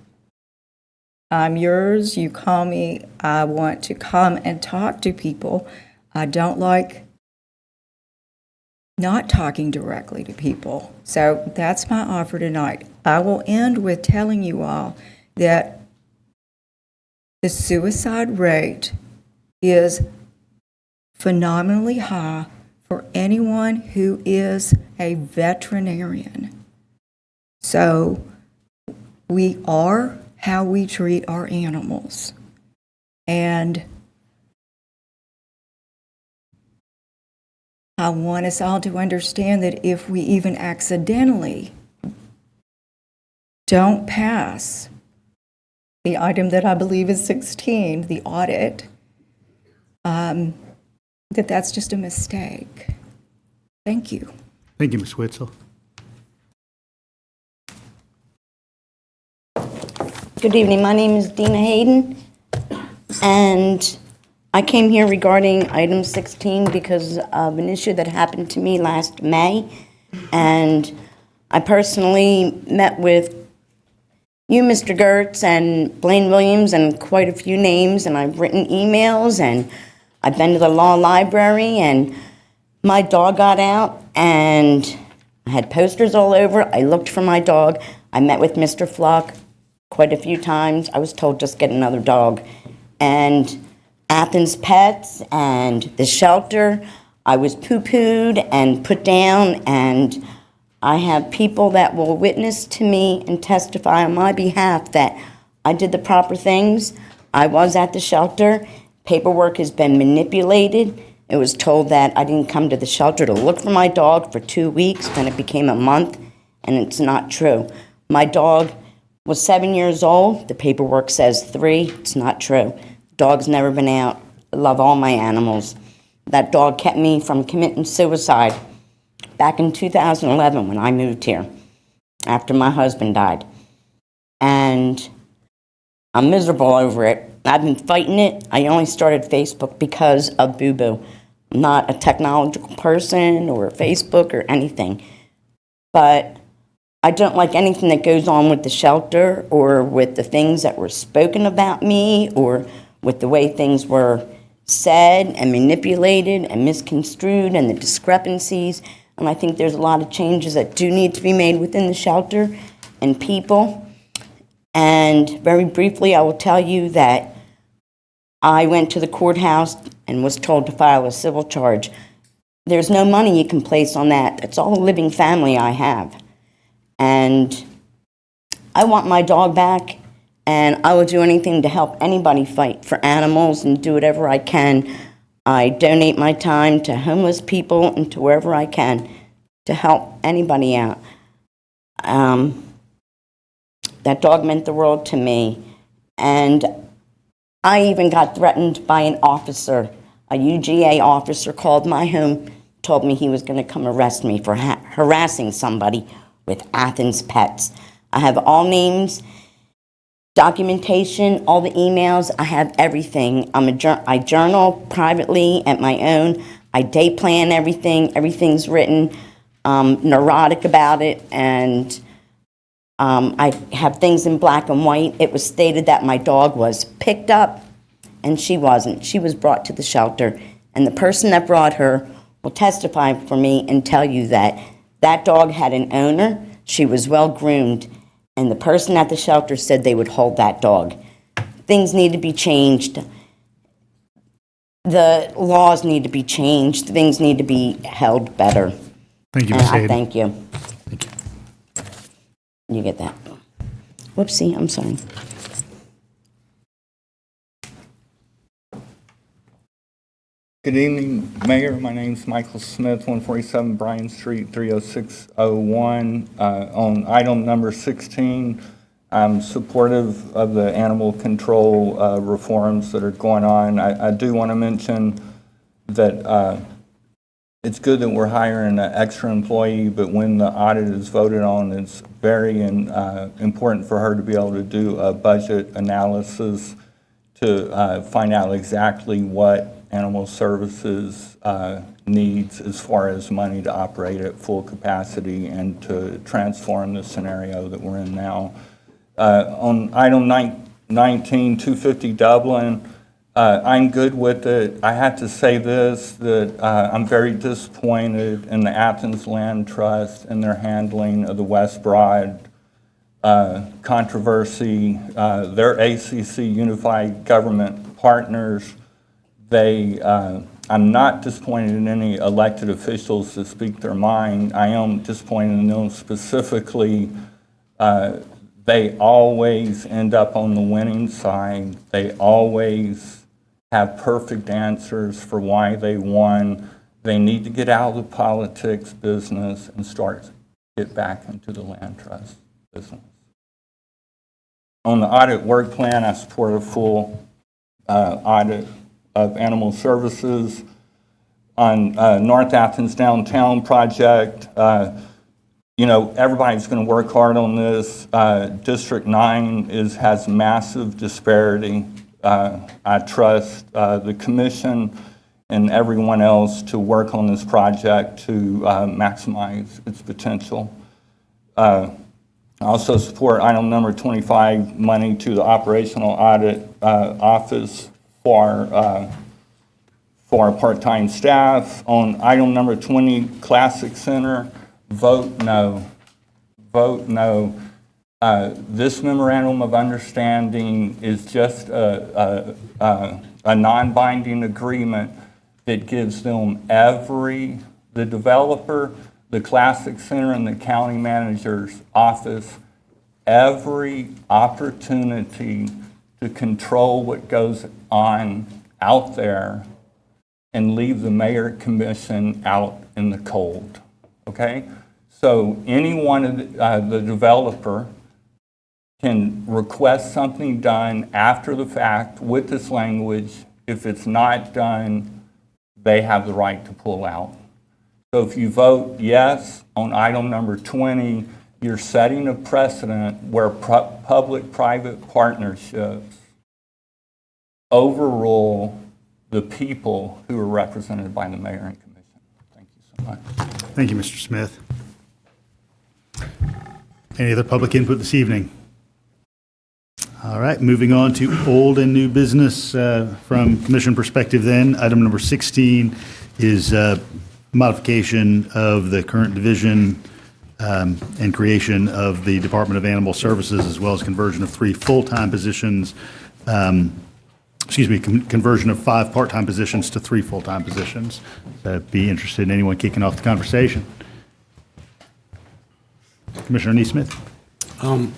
I'm yours, you call me, I want to come and talk to people. I don't like not talking directly to people. So that's my offer tonight. I will end with telling you all that the suicide rate is phenomenally high for anyone who is a veterinarian. So we are how we treat our animals. And I want us all to understand that if we even accidentally don't pass the item that I believe is 16, the audit, that's just a mistake. Thank you. Thank you, Ms. Witzel. Good evening. My name is Dina Hayden, and I came here regarding item 16 because of an issue that happened to me last May, and I personally met with you, Mr. Gertz, and Blaine Williams, and quite a few names, and I've written emails, and I've been to the law library, and my dog got out, and I had posters all over. I looked for my dog. I met with Mr. Flock quite a few times. I was told just get another dog. And Athens Pets and the shelter, I was poo-pooed and put down, and I have people that will witness to me and testify on my behalf that I did the proper things. I was at the shelter. Paperwork has been manipulated. It was told that I didn't come to the shelter to look for my dog for 2 weeks, then it became a month, and it's not true. My dog was 7 years old. The paperwork says 3. It's not true. Dog's never been out. I love all my animals. That dog kept me from committing suicide back in 2011 when I moved here after my husband died. And I'm miserable over it. I've been fighting it. I only started Facebook because of Boo Boo. I'm not a technological person or Facebook or anything. But I don't like anything that goes on with the shelter or with the things that were spoken about me or with the way things were said and manipulated and misconstrued and the discrepancies. And I think there's a lot of changes that do need to be made within the shelter and people. And very briefly, I will tell you that I went to the courthouse and was told to file a civil charge. There's no money you can place on that. That's all a living family I have. And I want my dog back, and I will do anything to help anybody fight for animals and do whatever I can. I donate my time to homeless people and to wherever I can to help anybody out. That dog meant the world to me. And I even got threatened by an officer. A UGA officer called my home, told me he was going to come arrest me for harassing somebody with Athens Pets. I have all names, documentation, all the emails. I have everything. I journal privately at my own. I day plan everything. Everything's written. Neurotic about it, and I have things in black and white. It was stated that my dog was picked up, and she wasn't. She was brought to the shelter, and the person that brought her will testify for me and tell you that that dog had an owner. She was well groomed, and the person at the shelter said they would hold that dog. Things need to be changed. The laws need to be changed. Things need to be held better. Thank you, And Ms. I Hayden. thank you. You get that. Whoopsie, I'm sorry. Good evening, Mayor. My name's Michael Smith, 147 Bryan Street, 30601. On item number 16, I'm supportive of the animal control reforms that are going on. I do want to mention that it's good that we're hiring an extra employee, but when the audit is voted on, it's very important for her to be able to do a budget analysis to find out exactly what animal services needs as far as money to operate at full capacity and to transform the scenario that we're in now. On item 19, 250 Dublin, I'm good with it. I have to say this, that I'm very disappointed in the Athens Land Trust and their handling of the West Broad controversy. Their ACC Unified Government Partners, I'm not disappointed in any elected officials to speak their mind. I am disappointed in them specifically. They always end up on the winning side. They always have perfect answers for why they won. They need to get out of the politics business and get back into the land trust business. On the audit work plan, I support a full audit of animal services. On North Athens Downtown project, everybody's going to work hard on this. District 9 has massive disparity. I trust the commission and everyone else to work on this project to maximize its potential. Also support item number 25, money to the operational audit office for our part-time staff. On item number 20, Classic Center, vote no. Vote no. This memorandum of understanding is just a non-binding agreement that gives them the developer, the Classic Center, and the county manager's office every opportunity to control what goes on out there and leave the mayor commission out in the cold, okay? So anyone of the developer can request something done after the fact with this language. If it's not done, they have the right to pull out. So if you vote yes on item number 20, you're setting a precedent where public-private partnerships overrule the people who are represented by the mayor and commission. Thank you so much. Thank you, Mr. Smith. Any other public input this evening? All right, moving on to old and new business from commission perspective then. Item number 16 is modification of the current division and creation of the Department of Animal Services, as well as conversion of 3 full-time positions, conversion of 5 part-time positions to 3 full-time positions. Be interested in anyone kicking off the conversation. Commissioner Neesmith. I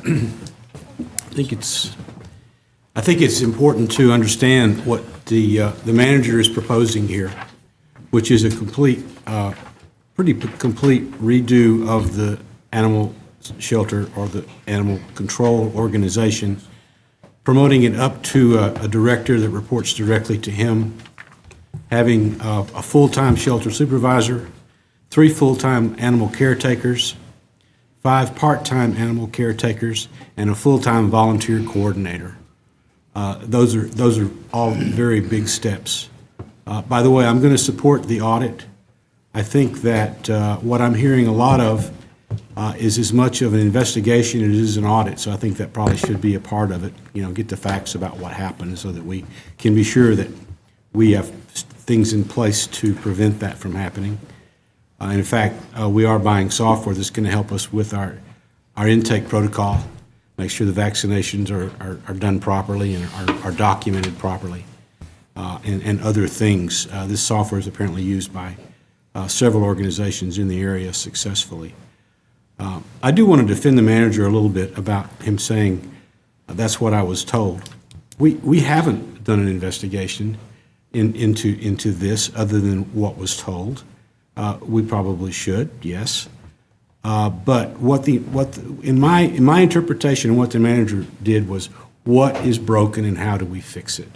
think it's important to understand what the manager is proposing here, which is a pretty complete redo of the animal shelter or the animal control organization, promoting it up to a director that reports directly to him, having a full-time shelter supervisor, 3 full-time animal caretakers, 5 part-time animal caretakers, and a full-time volunteer coordinator. Those are all very big steps. By the way, I'm going to support the audit. I think that what I'm hearing a lot of is as much of an investigation as it is an audit, so I think that probably should be a part of it, get the facts about what happened so that we can be sure that we have things in place to prevent that from happening. In fact, we are buying software that's going to help us with our intake protocol, make sure the vaccinations are done properly and are documented properly, and other things. This software is apparently used by several organizations in the area successfully. I do want to defend the manager a little bit about him saying, that's what I was told. We haven't done an investigation into this other than what was told. We probably should, yes. But in my interpretation, what the manager did was, what is broken and how do we fix it?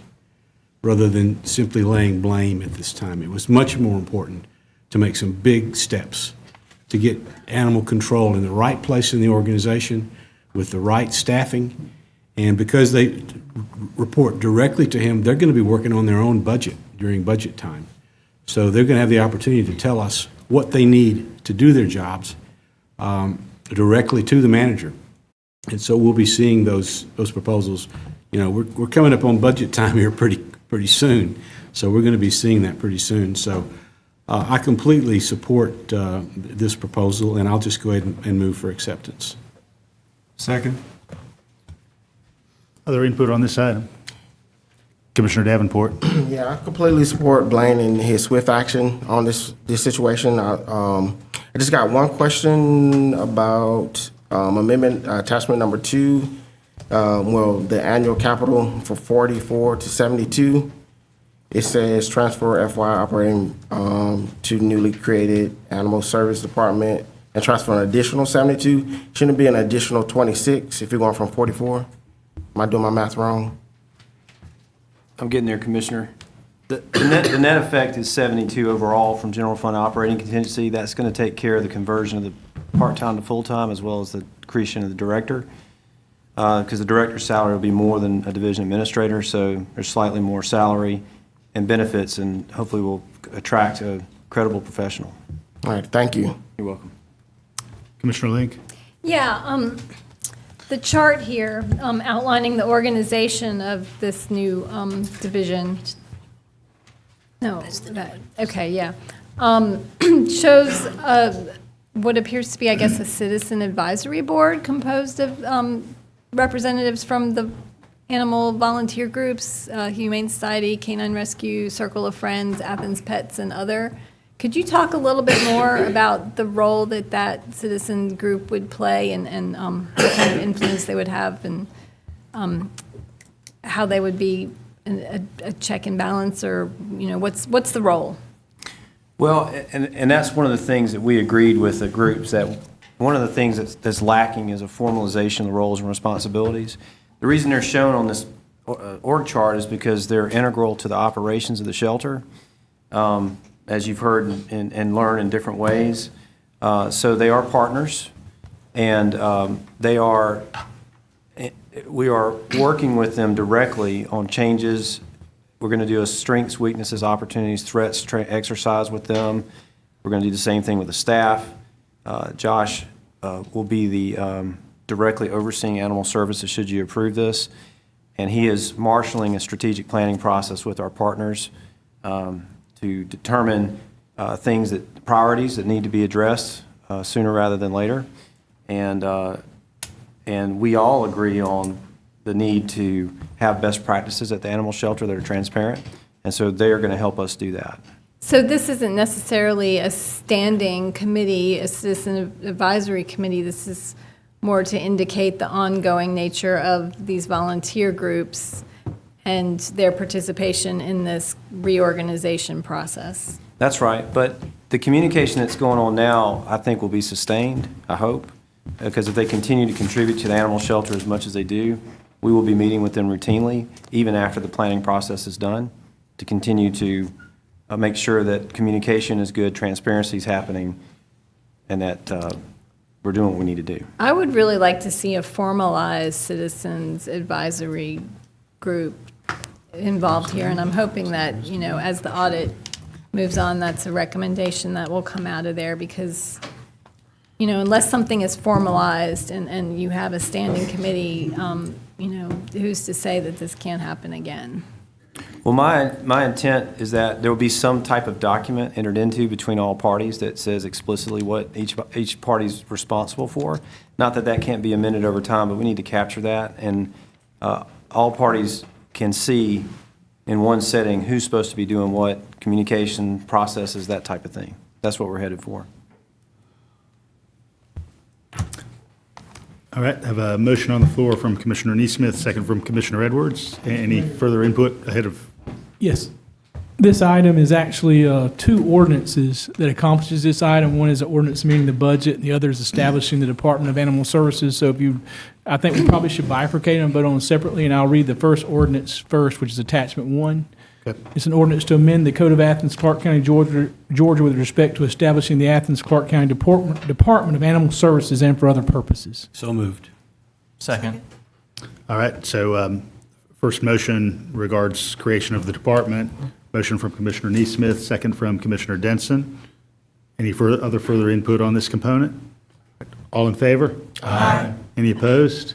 Rather than simply laying blame at this time. It was much more important to make some big steps to get animal control in the right place in the organization with the right staffing. And because they report directly to him, they're going to be working on their own budget during budget time. So they're going to have the opportunity to tell us what they need to do their jobs directly to the manager. And so we'll be seeing those proposals. We're coming up on budget time here pretty soon. So we're going to be seeing that pretty soon. So I completely support this proposal, and I'll just go ahead and move for acceptance. Second. Other input on this item? Commissioner Davenport. Yeah, I completely support Blaine and his swift action on this situation. I just got one question about amendment attachment number 2. The annual capital for 44 to 72. It says transfer FY operating to newly created animal service department and transfer an additional 72. Shouldn't it be an additional 26 if you're going from 44? Am I doing my math wrong? I'm getting there, Commissioner. The net effect is 72 overall from general fund operating contingency. That's going to take care of the conversion of the part-time to full-time as well as the creation of the director. Because the director's salary will be more than a division administrator, so there's slightly more salary and benefits, and hopefully we'll attract a credible professional. All right, thank you. You're welcome. Commissioner Link. Yeah, the chart here outlining the organization of this new division. No, okay, yeah. Shows what appears to be, I guess, a citizen advisory board composed of representatives from the animal volunteer groups, Humane Society, Canine Rescue, Circle of Friends, Athens Pets, and other. Could you talk a little bit more about the role that that citizen group would play and what kind of influence they would have and how they would be a check and balance, or, you know, what's the role? Well, and that's one of the things that we agreed with the groups, that one of the things that's lacking is a formalization of the roles and responsibilities. The reason they're shown on this org chart is because they're integral to the operations of the shelter, as you've heard and learned in different ways. So they are partners, and we are working with them directly on changes. We're going to do a strengths, weaknesses, opportunities, threats exercise with them. We're going to do the same thing with the staff. Josh will be the directly overseeing animal services should you approve this. And he is marshaling a strategic planning process with our partners to determine priorities that need to be addressed sooner rather than later. And we all agree on the need to have best practices at the animal shelter that are transparent. And so they are going to help us do that. So this isn't necessarily a standing committee, a citizen advisory committee. This is more to indicate the ongoing nature of these volunteer groups and their participation in this reorganization process. That's right. But the communication that's going on now, I think, will be sustained, I hope, because if they continue to contribute to the animal shelter as much as they do, we will be meeting with them routinely, even after the planning process is done, to continue to make sure that communication is good, transparency is happening, and that we're doing what we need to do. I would really like to see a formalized citizens advisory group involved here, and I'm hoping that, you know, as the audit moves on, that's a recommendation that will come out of there, because, you know, unless something is formalized and you have a standing committee, you know, who's to say that this can't happen again? Well, my intent is that there will be some type of document entered into between all parties that says explicitly what each party's responsible for. Not that that can't be amended over time, but we need to capture that, and all parties can see in one setting who's supposed to be doing what, communication, processes, that type of thing. That's what we're headed for. All right, I have a motion on the floor from Commissioner Neesmith, second from Commissioner Edwards. Any further input ahead of? Yes. This item is actually two ordinances that accomplishes this item. One is an ordinance amending the budget, and the other is establishing the Department of Animal Services. So I think we probably should bifurcate them, but on them separately, and I'll read the first ordinance first, which is attachment 1. Okay. It's an ordinance to amend the Code of Athens-Clarke County, Georgia with respect to establishing the Athens-Clarke County Department of Animal Services and for other purposes. So moved. Second. All right, so first motion regards creation of the department. Motion from Commissioner Neesmith, second from Commissioner Denson. Any further input on this component? All in favor? Aye. Any opposed?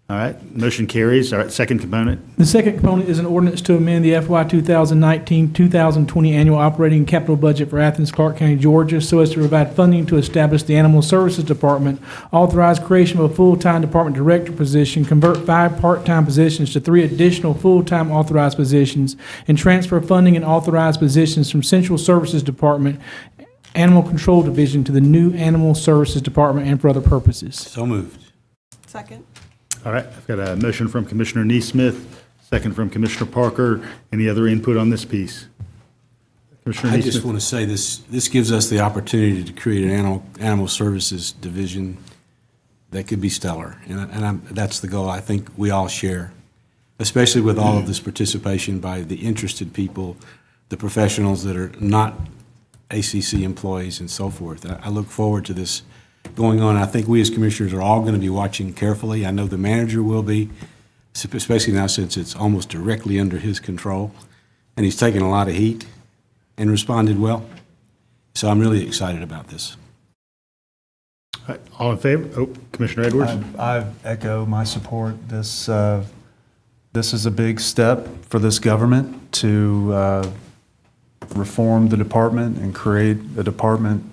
All right, motion carries. All right, second component. The second component is an ordinance to amend the FY 2019-2020 annual operating capital budget for Athens-Clarke County, Georgia, so as to provide funding to establish the Animal Services Department, authorize creation of a full-time department director position, convert 5 part-time positions to 3 additional full-time authorized positions, and transfer funding and authorized positions from Central Services Department, Animal Control Division to the new Animal Services Department and for other purposes. So moved. Second. All right, I've got a motion from Commissioner Neesmith, second from Commissioner Parker. Any other input on this piece? Commissioner I Neesmith. just want to say this gives us the opportunity to create an animal services division that could be stellar, and that's the goal I think we all share, especially with all of this participation by the interested people, the professionals that are not ACC employees and so forth. I look forward to this going on. I think we as commissioners are all going to be watching carefully. I know the manager will be, especially now since it's almost directly under his control, and he's taken a lot of heat and responded well. So I'm really excited about this. All right, all in favor? Oh, Commissioner Edwards? I echo my support. This is a big step for this government to reform the department and create a department.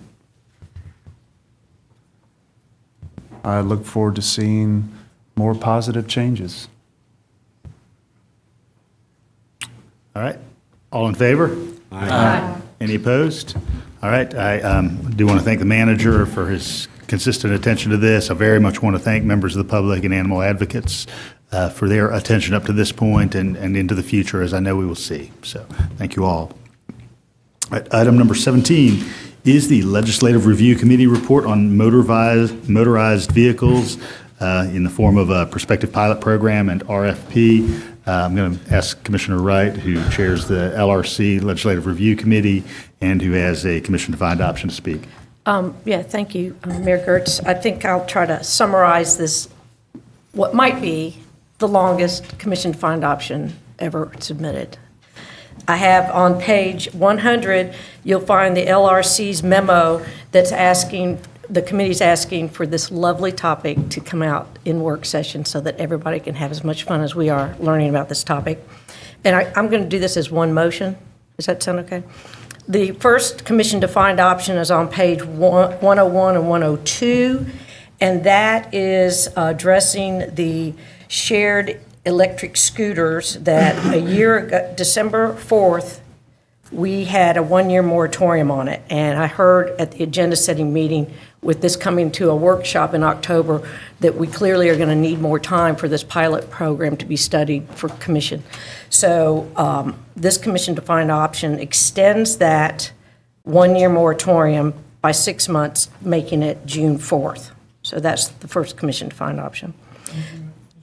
I look forward to seeing more positive changes. All right, all in favor? Aye. Any opposed? All right, I do want to thank the manager for his consistent attention to this. I very much want to thank members of the public and animal advocates for their attention up to this point and into the future, as I know we will see. So thank you all. All right, item number 17 is the Legislative Review Committee report on motorized vehicles in the form of a prospective pilot program and RFP. I'm going to ask Commissioner Wright, who chairs the LRC Legislative Review Committee and who has a commission-defined option, to speak. Yeah, thank you, Mayor Gertz. I think I'll try to summarize this, what might be the longest commission-defined option ever submitted. I have on page 100, you'll find the LRC's memo that's asking, the committee's asking for this lovely topic to come out in work session so that everybody can have as much fun as we are learning about this topic. And I'm going to do this as one motion. Does that sound okay? The first commission-defined option is on page 101 and 102, and that is addressing the shared electric scooters that a year ago, December 4th, we had a one-year moratorium on it. And I heard at the agenda-setting meeting, with this coming to a workshop in October, that we clearly are going to need more time for this pilot program to be studied for commission. So this commission-defined option extends that one-year moratorium by 6 months, making it June 4th. So that's the first commission-defined option.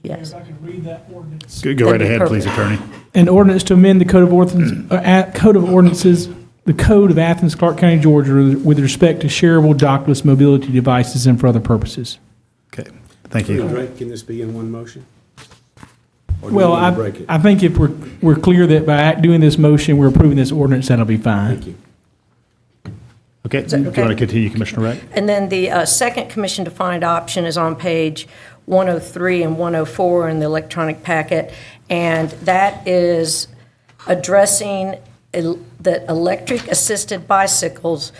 Yes. If I could read that ordinance. Go right ahead, please, Attorney. An ordinance to amend the Code of Ordinances, the Code of Athens-Clarke County, Georgia, with respect to shareable dockless mobility devices and for other purposes. Okay, thank you. Can this be in one motion? Or do Well, we need to break it? I think if we're clear that by doing this motion, we're approving this ordinance, that'll be fine. Thank you. Okay, do you want to continue, Commissioner Wright? And then the second commission-defined option is on page 103 and 104 in the electronic packet, and that is addressing that electric-assisted bicycles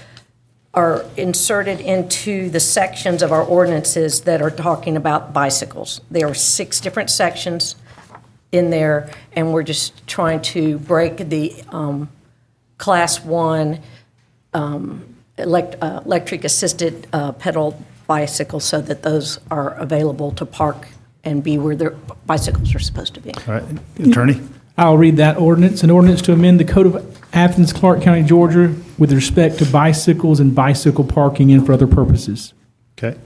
are inserted into the sections of our ordinances that are talking about bicycles. There are 6 different sections in there, and we're just trying to break the Class 1 electric-assisted pedal bicycles so that those are available to park and be where their bicycles are supposed to be. All right, Attorney? I'll read that ordinance. An ordinance to amend the Code of Athens-Clarke County, Georgia, with respect to bicycles and bicycle parking and for other purposes. Okay.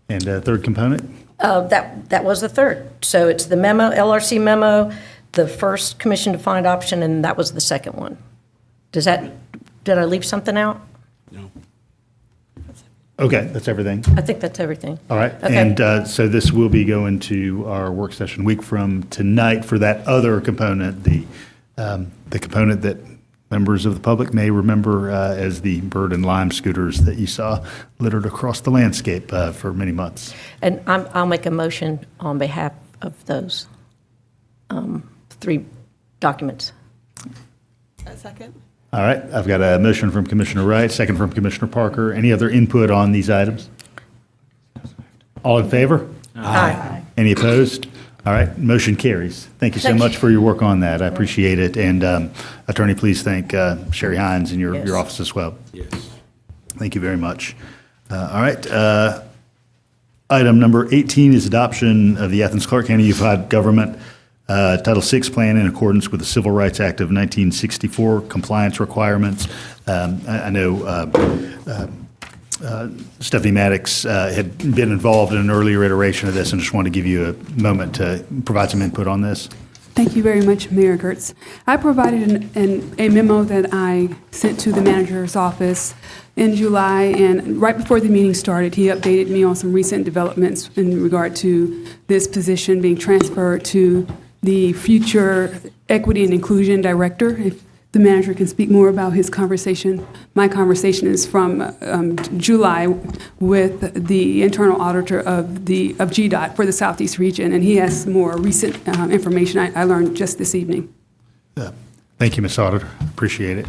And third component? That was the third. So it's the memo, LRC memo, the first commission-defined option, and that was the second one. Did I leave something out? Okay, that's everything. I think that's everything. All right, Okay. and so this will be going to our work session week from tonight for that other component, the component that members of the public may remember as the bird and lime scooters that you saw littered across the landscape for many months. And I'll make a motion on behalf of those 3 documents. A second. All right, I've got a motion from Commissioner Wright, second from Commissioner Parker. Any other input on these items? All in favor? Aye. Any opposed? All right, motion carries. Thank you so much for your work on that. I appreciate it. And Attorney, please thank Sherry Hines and your office as well. Yes. Thank you very much. All right, item number 18 is adoption of the Athens-Clarke County Unified Government Title VI plan in accordance with the Civil Rights Act of 1964 compliance requirements. I know Stephanie Maddox had been involved in an earlier iteration of this and just wanted to give you a moment to provide some input on this. Thank you very much, Mayor Gertz. I provided a memo that I sent to the manager's office in July, and right before the meeting started, he updated me on some recent developments in regard to this position being transferred to the future Equity and Inclusion Director. If the manager can speak more about his conversation. My conversation is from July with the internal auditor of GDOT for the Southeast region, and he has more recent information I learned just this evening. Thank you, Ms. Auditor. Appreciate it.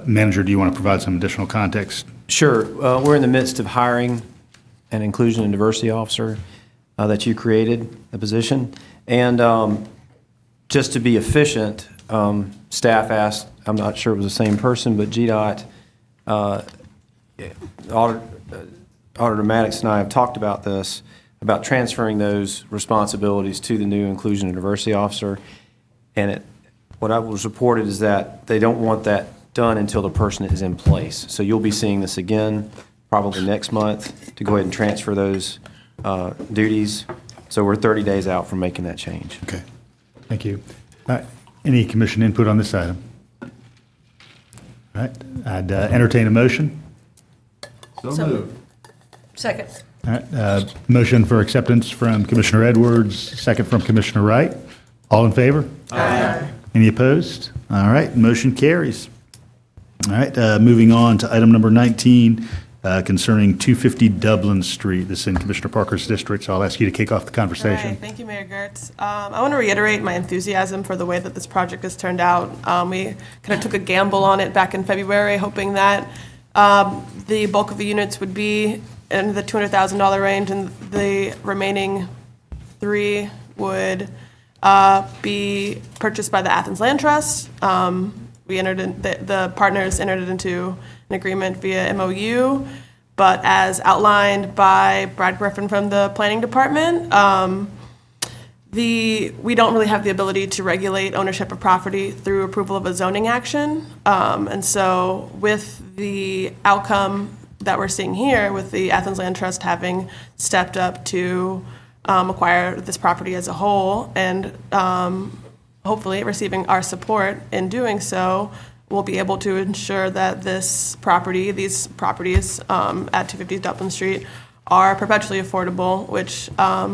Manager, do you want to provide some additional context? Sure. We're in the midst of hiring an inclusion and diversity officer that you created, the position. And just to be efficient, staff asked, I'm not sure it was the same person, but GDOT, Auditor Maddox and I have talked about this, about transferring those responsibilities to the new inclusion and diversity officer. And what I was reported is that they don't want that done until the person is in place. So you'll be seeing this again probably next month to go ahead and transfer those duties. So we're 30 days out from making that change. Okay. Thank you. Any commission input on this item? All right. I'd entertain a motion. So moved. Second. All right. Motion for acceptance from Commissioner Edwards, second from Commissioner Wright. All in favor? Aye. Any opposed? All right. Motion carries. All right. Moving on to item number 19 concerning 250 Dublin Street. This is in Commissioner Parker's district, so I'll ask you to kick off the conversation. Right. Thank you, Mayor Gertz. I want to reiterate my enthusiasm for the way that this project has turned out. We kind of took a gamble on it back in February, hoping that the bulk of the units would be in the $200,000 range, and the remaining 3 would be purchased by the Athens Land Trust. We entered in, the partners entered into an agreement via MOU, but as outlined by Brad Griffin from the Planning Department, we don't really have the ability to regulate ownership of property through approval of a zoning action. And so with the outcome that we're seeing here, with the Athens Land Trust having stepped up to acquire this property as a whole, and hopefully receiving our support in doing so, we'll be able to ensure that these properties at 250 Dublin Street are perpetually affordable, which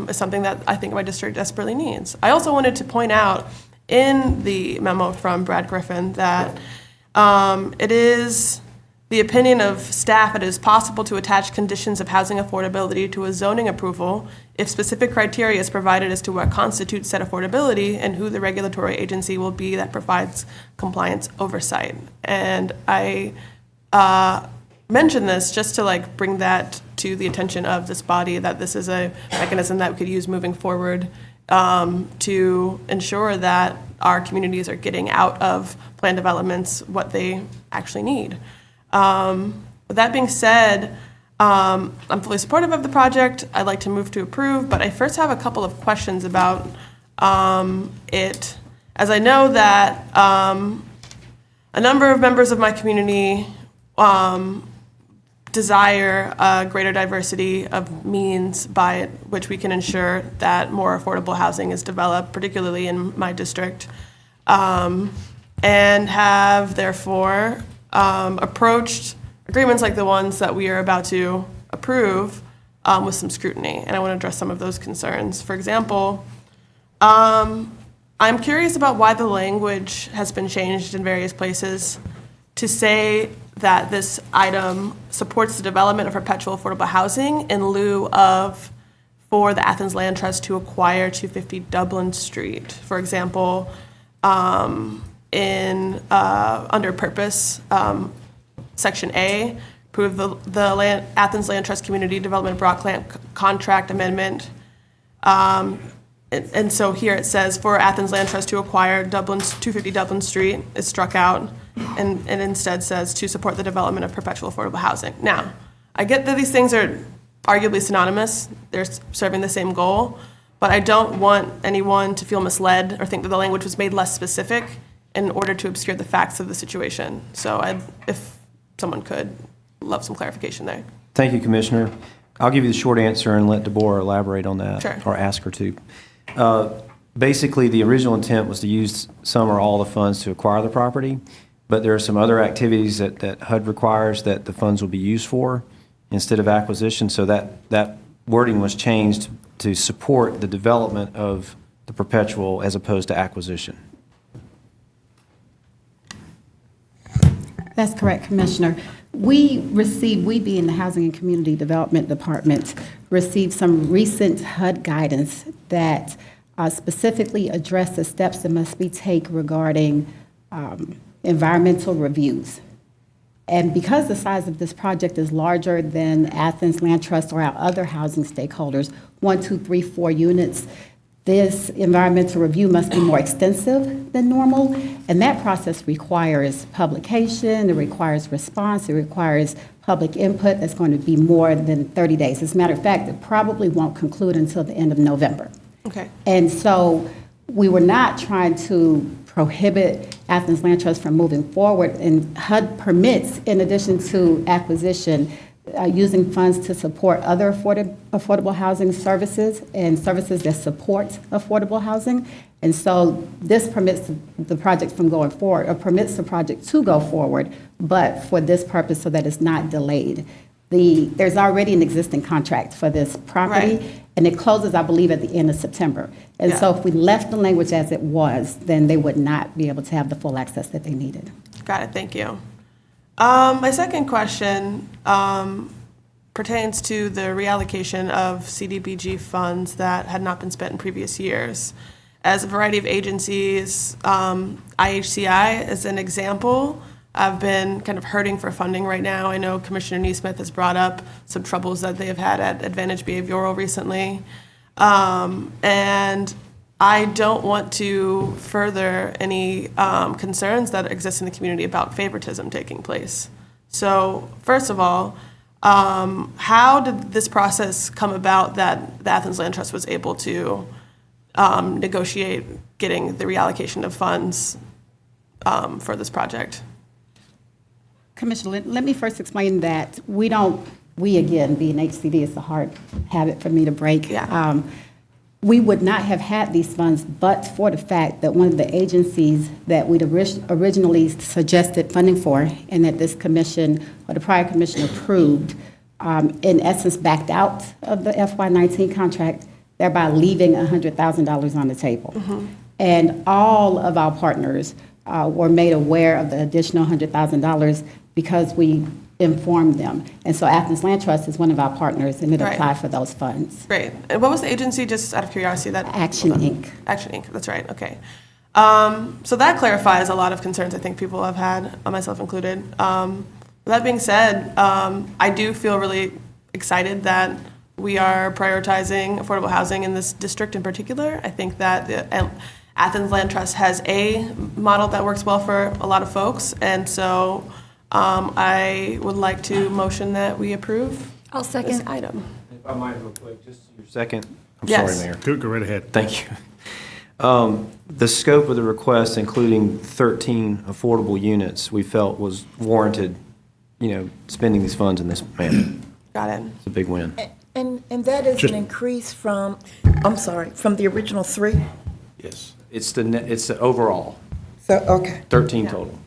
is something that I think my district desperately needs. I also wanted to point out in the memo from Brad Griffin that it is the opinion of staff it is possible to attach conditions of housing affordability to a zoning approval if specific criteria is provided as to what constitutes said affordability and who the regulatory agency will be that provides compliance oversight. And I mention this just to bring that to the attention of this body, that this is a mechanism that we could use moving forward to ensure that our communities are getting out of plan developments what they actually need. With that being said, I'm fully supportive of the project. I'd like to move to approve, but I first have a couple of questions about it, as I know that a number of members of my community desire a greater diversity of means by which we can ensure that more affordable housing is developed, particularly in my district, and have therefore approached agreements like the ones that we are about to approve with some scrutiny, and I want to address some of those concerns. For example, I'm curious about why the language has been changed in various places to say that this item supports the development of perpetual affordable housing in lieu of for the Athens Land Trust to acquire 250 Dublin Street. For example, under purpose, section A, approve the Athens Land Trust Community Development Block Contract Amendment. And so here it says, for Athens Land Trust to acquire 250 Dublin Street is struck out, and instead says to support the development of perpetual affordable housing. Now, I get that these things are arguably synonymous. They're serving the same goal, but I don't want anyone to feel misled or think that the language was made less specific in order to obscure the facts of the situation. So if someone could, love some clarification there. Thank you, Commissioner. I'll give you the short answer and let Deborah elaborate on that. Sure. Or ask her to. Basically, the original intent was to use some or all the funds to acquire the property, but there are some other activities that HUD requires that the funds will be used for instead of acquisition, so that wording was changed to support the development of the perpetual as opposed to acquisition. That's correct, Commissioner. We being the Housing and Community Development Department, received some recent HUD guidance that specifically address the steps that must be taken regarding environmental reviews. And because the size of this project is larger than Athens Land Trust or our other housing stakeholders, 1, 2, 3, 4 units, this environmental review must be more extensive than normal, and that process requires publication, it requires response, it requires public input that's going to be more than 30 days. As a matter of fact, it probably won't conclude until the end of November. Okay. And so we were not trying to prohibit Athens Land Trust from moving forward, and HUD permits, in addition to acquisition, using funds to support other affordable housing services and services that support affordable housing. And so this permits the project from going forward, or permits the project to go forward, but for this purpose so that it's not delayed. There's already an existing contract for this property, Right. and it closes, I believe, at the end of September. And so if we left the language as it was, then they would not be able to have the full access that they needed. Got it, thank you. My second question pertains to the reallocation of CDBG funds that had not been spent in previous years. As a variety of agencies, IHCI as an example, I've been kind of hurting for funding right now. I know Commissioner Neesmith has brought up some troubles that they have had at Advantage Behavioral recently. And I don't want to further any concerns that exist in the community about favoritism taking place. So first of all, how did this process come about that the Athens Land Trust was able to negotiate getting the reallocation of funds for this project? Commissioner, let me first explain that we again, being HCD, it's a hard habit for me to break. Yeah. We would not have had these funds but for the fact that one of the agencies that we'd originally suggested funding for and that this commission or the prior commission approved, in essence backed out of the FY19 contract, thereby leaving $100,000 on the table. Mm-hmm. And all of our partners were made aware of the additional $100,000 because we informed them. And so Athens Land Trust is one of our partners, and it Right. applied for those funds. Great. And what was the agency, just out of curiosity? Action Inc. Action Inc., that's right, okay. So that clarifies a lot of concerns I think people have had, myself included. With that being said, I do feel really excited that we are prioritizing affordable housing in this district in particular. I think that the Athens Land Trust has a model that works well for a lot of folks, and so I would like to motion that we approve I'll second. this item. If I might real quick, just your second. I'm Yes. sorry, Mayor. Go right ahead. Thank you. The scope of the request, including 13 affordable units, we felt was warranted, spending these funds in this manner. Got it. It's a big win. And that is an increase from the original 3? Yes. It's the overall, So, okay. 13 total.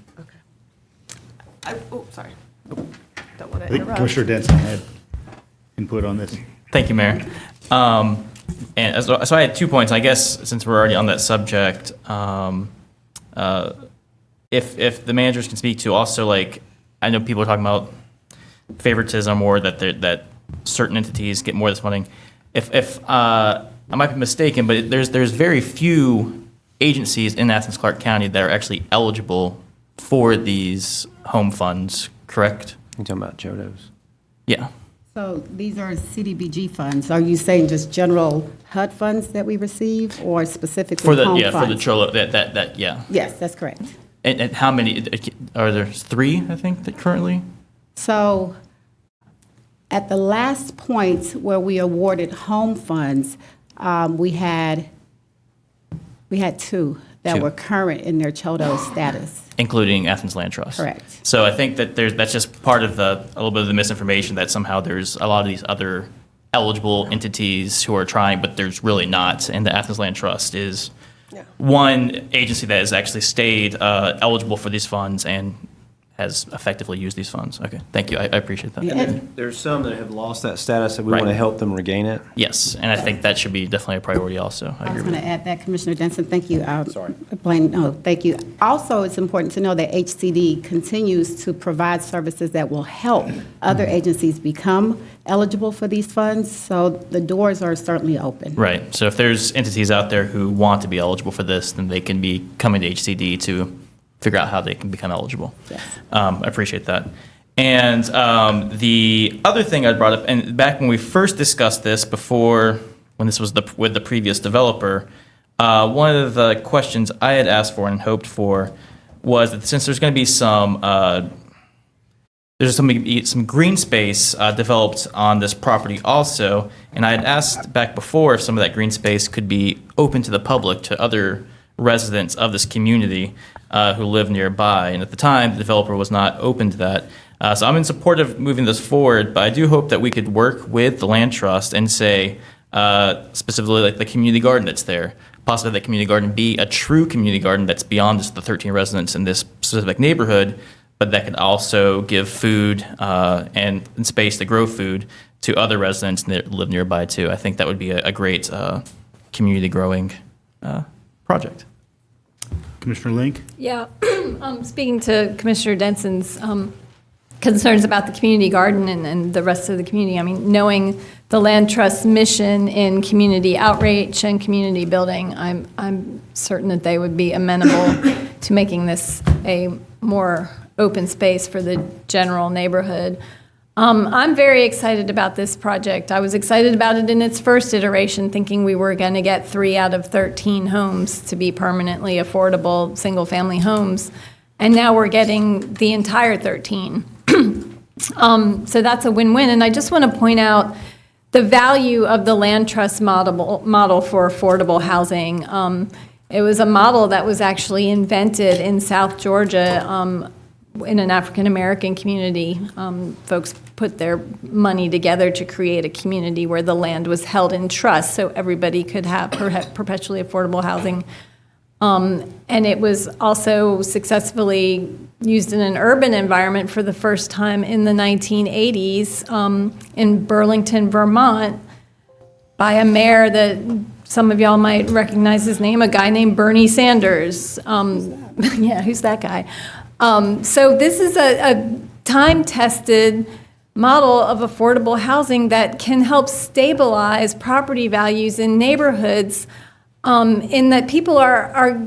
Sorry. Don't want I to think interrupt. Commissioner Denson had input on this. Thank you, Mayor. And so I had 2 points. I guess since we're already on that subject, if the managers can speak to also, like, I know people are talking about favoritism or that certain entities get more of this funding. If I might be mistaken, but there's very few agencies in Athens-Clarke County that are actually eligible for these home funds, correct? You're talking about JODOs? Yeah. So these are CDBG funds. Are you saying just general HUD funds that we receive, or specifically For the home for the funds? Cholo, that yeah. Yes, that's correct. And how many are there? 3, I think, that currently. So at the last point where we awarded home funds, we had 2 that 2. were current in their CHODO status. Including Athens Land Trust. Correct. So I think that that's just part of a little bit of the misinformation that somehow there's a lot of these other eligible entities who are trying, but there's really not. And the Athens Land Trust is one agency that has actually stayed eligible for these funds and has effectively used these funds. Okay, thank you. I appreciate that. And there's some that have lost that status that we Right. want to help them regain it. Yes, and I think that should be definitely a priority also. I I was agree going with to that. add that, Commissioner Denson. Thank you. Sorry. Blaine, no, thank you. Also, it's important to know that HCD continues to provide services that will help other agencies become eligible for these funds, so the doors are certainly open. Right, so if there's entities out there who want to be eligible for this, then they can be coming to HCD to figure out how they can become eligible. Yes. I appreciate that. And the other thing I brought up, and back when we first discussed this before, when this was with the previous developer, one of the questions I had asked for and hoped for was that since there's going to be some green space developed on this property also, and I had asked back before if some of that green space could be open to the public, to other residents of this community who live nearby. And at the time, the developer was not open to that. So I'm in support of moving this forward, but I do hope that we could work with the land trust and say, specifically like the community garden that's there, possibly that community garden be a true community garden that's beyond just the 13 residents in this specific neighborhood, but that could also give food and space to grow food to other residents that live nearby too. I think that would be a great community growing project. Commissioner Link? Yeah, speaking to Commissioner Denson's concerns about the community garden and the rest of the community, I mean, knowing the Land Trust's mission in community outreach and community building, I'm certain that they would be amenable to making this a more open space for the general neighborhood. I'm very excited about this project. I was excited about it in its first iteration, thinking we were going to get 3 out of 13 homes to be permanently affordable single-family homes, and now we're getting the entire 13. So that's a win-win, and I just want to point out the value of the Land Trust model for affordable housing. It was a model that was actually invented in South Georgia in an African-American community. Folks put their money together to create a community where the land was held in trust so everybody could have perpetually affordable housing. And it was also successfully used in an urban environment for the first time in the 1980s in Burlington, Vermont, by a mayor that some of y'all might recognize his name, a guy named Bernie Sanders. Yeah, who's that guy? So this is a time-tested model of affordable housing that can help stabilize property values in neighborhoods in that people are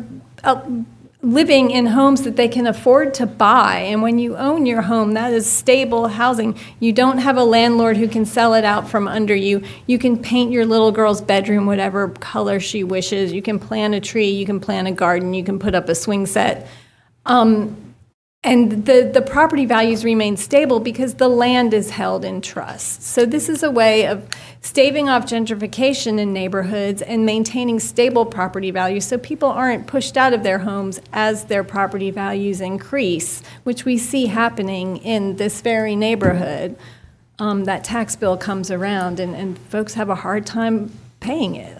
living in homes that they can afford to buy. And when you own your home, that is stable housing. You don't have a landlord who can sell it out from under you. You can paint your little girl's bedroom whatever color she wishes. You can plant a tree. You can plant a garden. You can put up a swing set. And the property values remain stable because the land is held in trust. So this is a way of staving off gentrification in neighborhoods and maintaining stable property values so people aren't pushed out of their homes as their property values increase, which we see happening in this very neighborhood. That tax bill comes around and folks have a hard time paying it.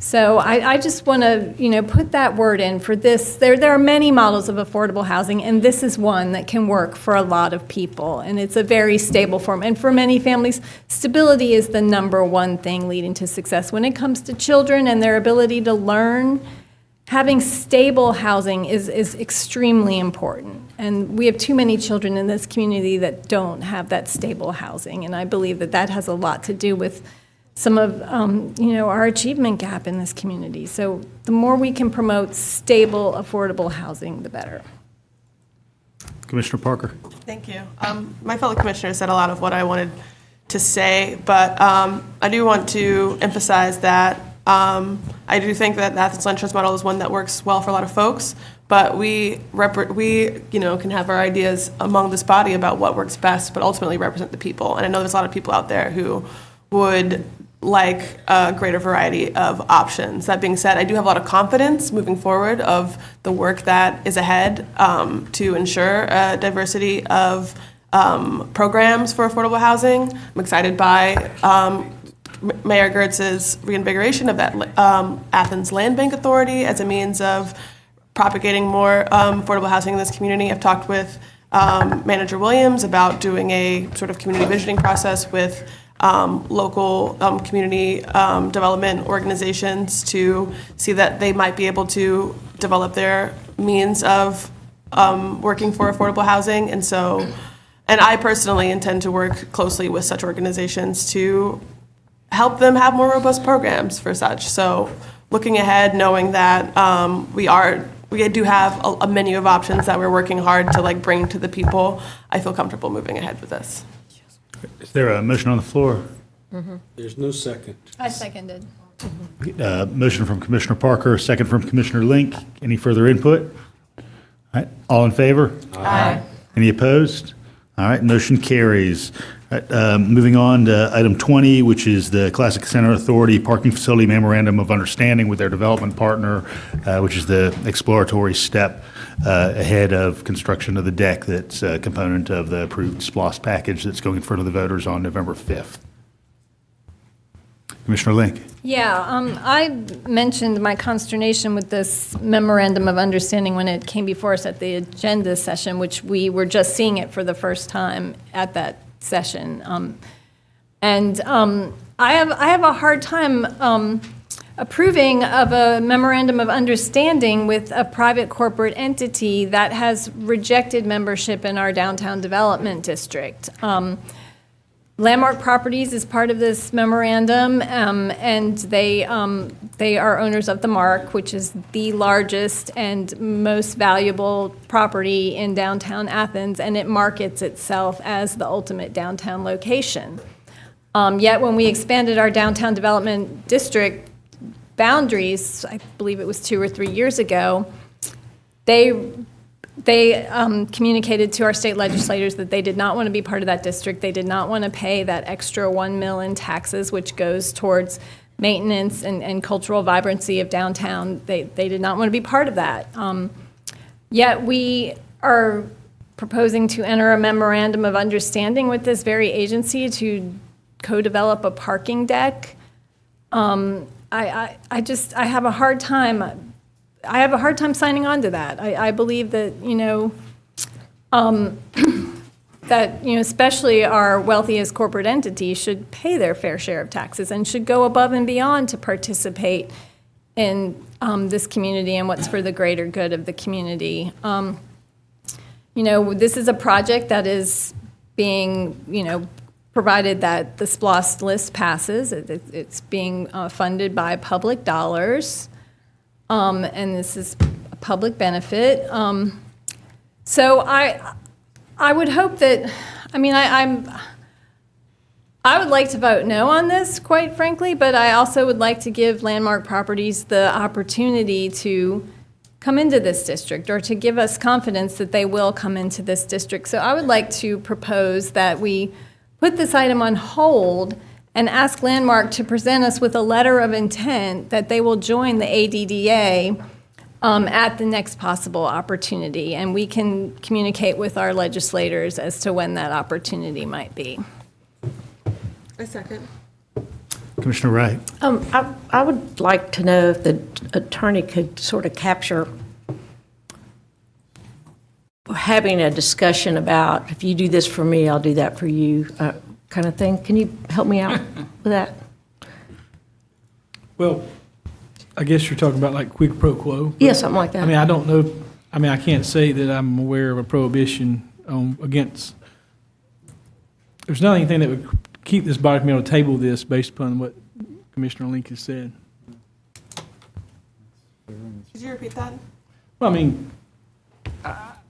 So I just want to, put that word in for this. There are many models of affordable housing, and this is one that can work for a lot of people, and it's a very stable form. And for many families, stability is the number one thing leading to success. When it comes to children and their ability to learn, having stable housing is extremely important. And we have too many children in this community that don't have that stable housing, and I believe that has a lot to do with some of our achievement gap in this community. So the more we can promote stable, affordable housing, the better. Commissioner Parker. Thank you. My fellow commissioner said a lot of what I wanted to say, but I do want to emphasize that I do think that the Athens Land Trust model is one that works well for a lot of folks, but we can have our ideas among this body about what works best, but ultimately represent the people. And I know there's a lot of people out there who would like a greater variety of options. That being said, I do have a lot of confidence moving forward of the work that is ahead to ensure a diversity of programs for affordable housing. I'm excited by Mayor Gertz's reinvigoration of that Athens Land Bank Authority as a means of propagating more affordable housing in this community. I've talked with Manager Williams about doing a sort of community visioning process with local community development organizations to see that they might be able to develop their means of working for affordable housing. And I personally intend to work closely with such organizations to help them have more robust programs for such. So looking ahead, knowing that we do have a menu of options that we're working hard to bring to the people, I feel comfortable moving ahead with this. Is there a motion on the floor? There's no second. I seconded. Motion from Commissioner Parker, second from Commissioner Link. Any further input? All right, all in favor? Aye. Any opposed? All right, motion carries. All right, moving on to item 20, which is the Classic Center Authority Parking Facility Memorandum of Understanding with their development partner, which is the exploratory step ahead of construction of the deck that's a component of the approved SPLOST package that's going in front of the voters on November 5th. Commissioner Link. Yeah, I mentioned my consternation with this memorandum of understanding when it came before us at the agenda session, which we were just seeing it for the first time at that session. I have a hard time approving of a memorandum of understanding with a private corporate entity that has rejected membership in our downtown development district. Landmark Properties is part of this memorandum, and they are owners of the Mark, which is the largest and most valuable property in downtown Athens, and it markets itself as the ultimate downtown location. Yet when we expanded our downtown development district boundaries, I believe it was 2 or 3 years ago, they communicated to our state legislators that they did not want to be part of that district. They did not want to pay that extra $1 million in taxes, which goes towards maintenance and cultural vibrancy of downtown. They did not want to be part of that. Yet we are proposing to enter a memorandum of understanding with this very agency to co-develop a parking deck. I have a hard time. I have a hard time signing on to that. I believe that, especially our wealthiest corporate entities should pay their fair share of taxes and should go above and beyond to participate in this community and what's for the greater good of the community. This is a project that is being, provided that the SPLOST list passes. It's being funded by public dollars. And this is a public benefit. So I would hope that, I would like to vote no on this, quite frankly, but I also would like to give Landmark Properties the opportunity to come into this district or to give us confidence that they will come into this district. So I would like to propose that we put this item on hold and ask Landmark to present us with a letter of intent that they will join the ADDA at the next possible opportunity. And we can communicate with our legislators as to when that opportunity might be. A second. Commissioner Wright. I would like to know if the attorney could sort of capture having a discussion about, if you do this for me, I'll do that for you, kind of thing. Can you help me out with that? Well, I guess you're talking about like quid pro quo. Yeah, something like that. I don't know, I can't say that I'm aware of a prohibition against, there's not anything that would keep this body from being able to table this based upon what Commissioner Link has said. Could you repeat that? Well,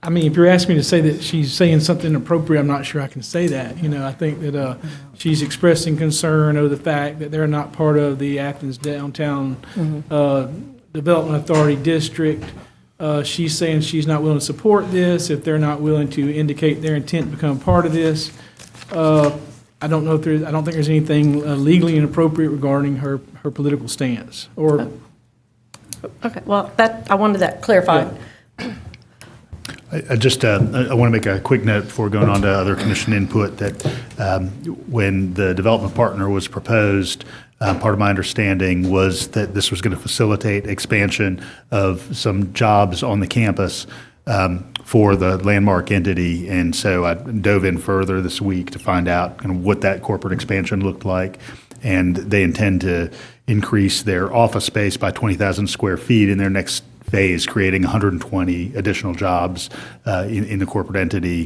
if you're asking me to say that she's saying something appropriate, I'm not sure I can say that. I think that she's expressing concern over the fact that they're not part of the Athens Downtown Development Authority District. She's saying she's not willing to support this if they're not willing to indicate their intent to become part of this. I don't think there's anything legally inappropriate regarding her political stance. Okay. Well, I wanted that clarified. Yeah. I want to make a quick note before going on to other commission input that when the development partner was proposed, part of my understanding was that this was going to facilitate expansion of some jobs on the campus for the landmark entity. And so I dove in further this week to find out kind of what that corporate expansion looked like. And they intend to increase their office space by 20,000 square feet in their next phase, creating 120 additional jobs in the corporate entity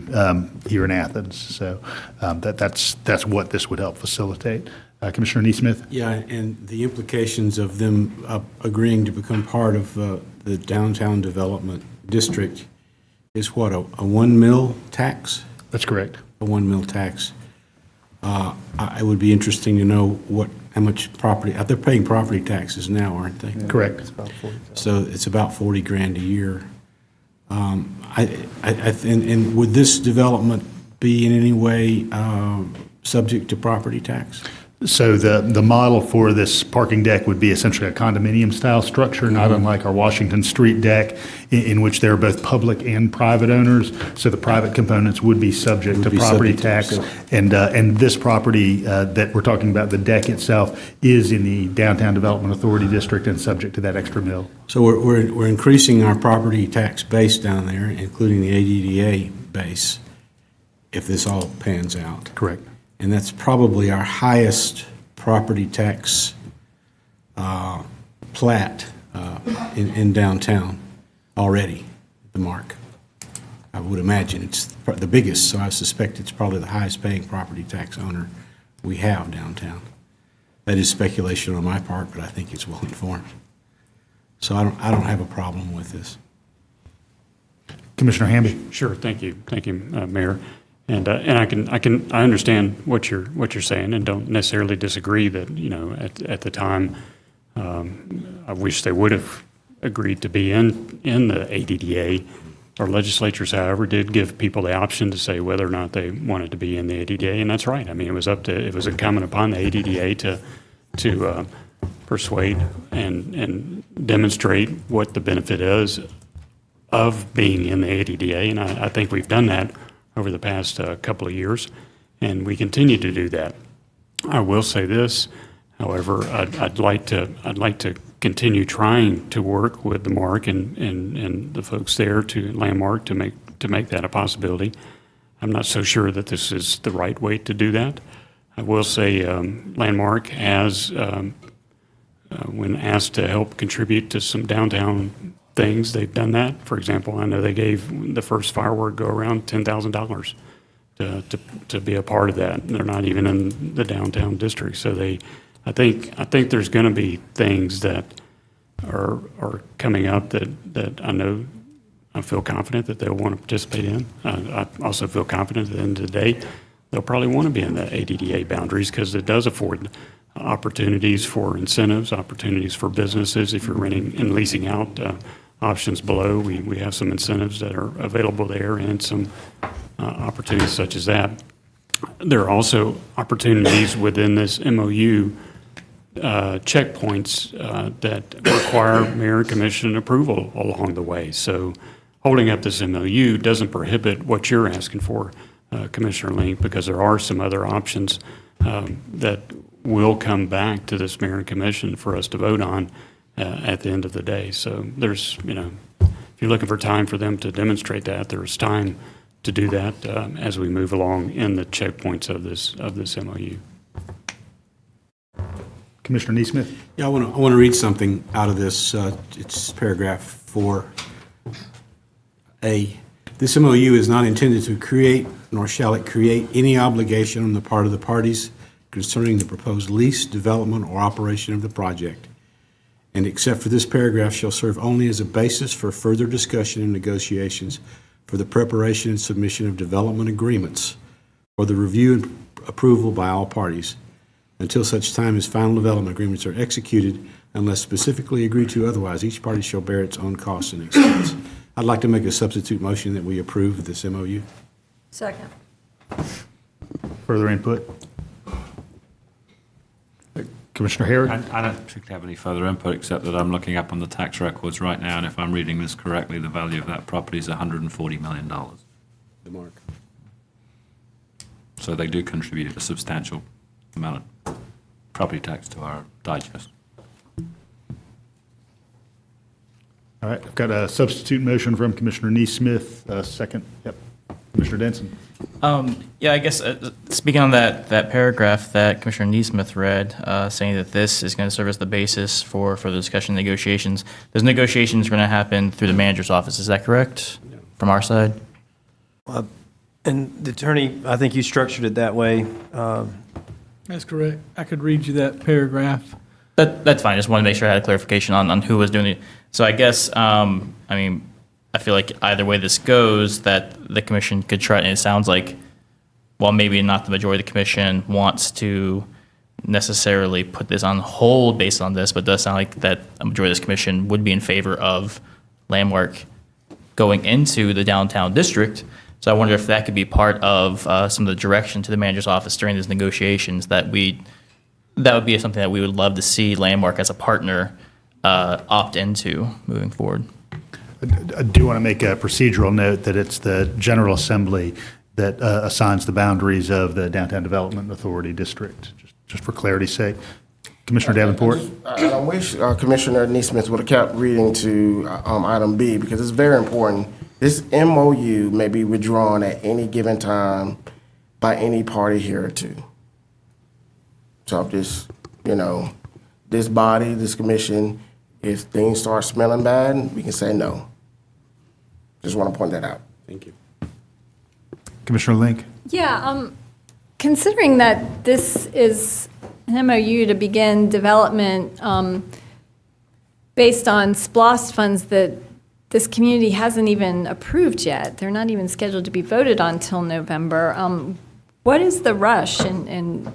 here in Athens. So that's what this would help facilitate. Commissioner Neesmith? Yeah, and the implications of them agreeing to become part of the downtown development district is what, a 1 mil tax? That's correct. A 1 mil tax. It would be interesting to know how much property, they're paying property taxes now, aren't they? Yeah, correct. It's about 40. So it's about 40 grand a year. And would this development be in any way subject to property tax? So the model for this parking deck would be essentially a condominium-style structure, not unlike our Washington Street deck, in which there are both public and private owners. So the private components would be subject to property tax. And this property that we're talking about, the deck itself, is in the Downtown Development Authority District and subject to that extra mill. So we're increasing our property tax base down there, including the ADDA base, if this all pans out. Correct. And that's probably our highest property tax plat in downtown already, the mark. I would imagine it's the biggest, so I suspect it's probably the highest paying property tax owner we have downtown. That is speculation on my part, but I think it's well informed. So I don't have a problem with this. Commissioner Hamby? Sure, thank you, Mayor. And I understand what you're saying, and don't necessarily disagree that, at the time, I wish they would have agreed to be in the ADDA. Our legislatures, however, did give people the option to say whether or not they wanted to be in the ADDA, and that's right. I mean, it was incumbent upon the ADDA to persuade and demonstrate what the benefit is of being in the ADDA, and I think we've done that over the past couple of years, and we continue to do that. I will say this, however, I'd like to continue trying to work with the MARC and the folks there to Landmark to make that a possibility. I'm not so sure that this is the right way to do that. I will say Landmark has, when asked to help contribute to some downtown things, they've done that. For example, I know they gave the first firework go around $10,000 to be a part of that. They're not even in the downtown district, so I think there's going to be things that are coming up that I feel confident that they'll want to participate in. I also feel confident at the end of the day they'll probably want to be in the ADDA boundaries because it does afford opportunities for incentives, opportunities for businesses. If you're renting and leasing out options below, we have some incentives that are available there and some opportunities such as that. There are also opportunities within this MOU checkpoints that require mayor and commission approval along the way. So holding up this MOU doesn't prohibit what you're asking for, Commissioner Link, because there are some other options that will come back to this mayor and commission for us to vote on at the end of the day. So there's, if you're looking for time for them to demonstrate that, there's time to do that as we move along in the checkpoints of this MOU. Commissioner Neesmith? Yeah, I want to read something out of this. It's paragraph 4A. This MOU is not intended to create, nor shall it create, any obligation on the part of the parties concerning the proposed lease, development, or operation of the project, and except for this paragraph shall serve only as a basis for further discussion and negotiations for the preparation and submission of development agreements for the review and approval by all parties until such time as final development agreements are executed unless specifically agreed to otherwise. Each party shall bear its own costs and expense. I'd like to make a substitute motion that we approve this MOU. Second. Further input? Commissioner Herod? I don't particularly have any further input except that I'm looking up on the tax records right now, and if I'm reading this correctly, the value of that property is $140 million. The mark. So they do contribute a substantial amount of property tax to our digest. All right, I've got a substitute motion from Commissioner Neesmith, second, yep, Commissioner Denson. Yeah, I guess speaking on that paragraph that Commissioner Neesmith read, saying that this is going to serve as the basis for the discussion and negotiations. Those negotiations are going to happen through the manager's office. Is that correct? From our side? And the attorney, I think you structured it that way. That's correct. I could read you that paragraph. That's fine. Just wanted to make sure I had a clarification on who was doing it. So I guess, I feel like either way this goes, that the commission could try, and it sounds like, well, maybe not the majority of the commission wants to necessarily put this on hold based on this, but it does sound like that a majority of this commission would be in favor of Landmark going into the downtown district. So I wonder if that could be part of some of the direction to the manager's office during these negotiations, that would be something that we would love to see Landmark as a partner opt into moving forward. I do want to make a procedural note that it's the General Assembly that assigns the boundaries of the Downtown Development Authority District, just for clarity's sake. Commissioner Davenport? I wish Commissioner Neesmith would have kept reading to item B, because it's very important. This MOU may be withdrawn at any given time by any party hereto. So if this, this body, this commission, if things start smelling bad, we can say no. Just want to point that out. Thank you. Commissioner Link? Yeah, considering that this is an MOU to begin development based on SPLOST funds that this community hasn't even approved yet, they're not even scheduled to be voted on till November, what is the rush in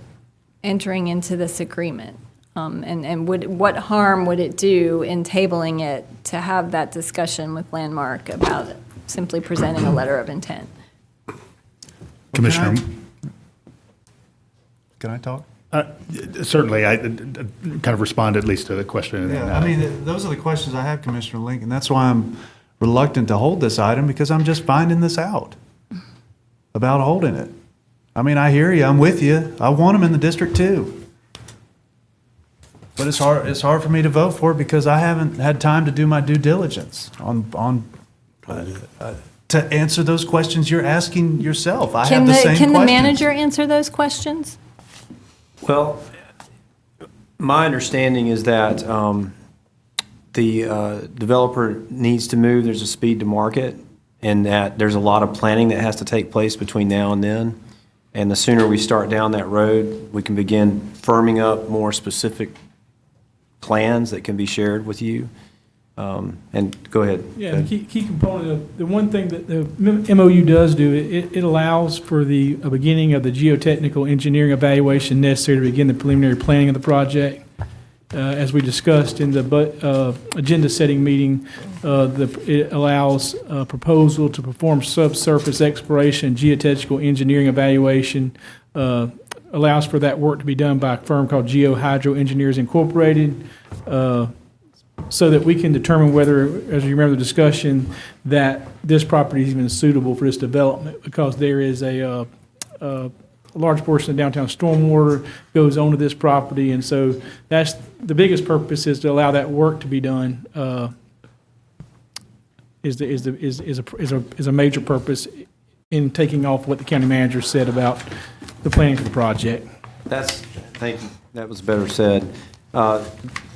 entering into this agreement? And what harm would it do in tabling it to have that discussion with Landmark about simply presenting a letter of intent? Commissioner? Can I talk? Certainly, I kind of respond at least to the question. Yeah, those are the questions I have, Commissioner Lincoln. That's why I'm reluctant to hold this item, because I'm just finding this out about holding it. I hear you. I'm with you. I want them in the district too. But it's hard for me to vote for it because I haven't had time to do my due diligence to answer those questions you're asking yourself. I have the same questions. Can the manager answer those questions? Well, my understanding is that the developer needs to move. There's a speed to market, and that there's a lot of planning that has to take place between now and then. And the sooner we start down that road, we can begin firming up more specific plans that can be shared with you. And go ahead. Yeah, the key component of the one thing that the MOU does do, it allows for the beginning of the geotechnical engineering evaluation necessary to begin the preliminary planning of the project. As we discussed in the agenda setting meeting, it allows a proposal to perform subsurface exploration, geotechnical engineering evaluation, allows for that work to be done by a firm called Geohydro Engineers Incorporated, so that we can determine whether, as you remember the discussion, that this property is even suitable for this development, because there is a large portion of downtown stormwater goes onto this property, and so that's the biggest purpose, is to allow that work to be done. Is a major purpose in taking off what the county manager said about the planning for the project. Thank you. That was better said.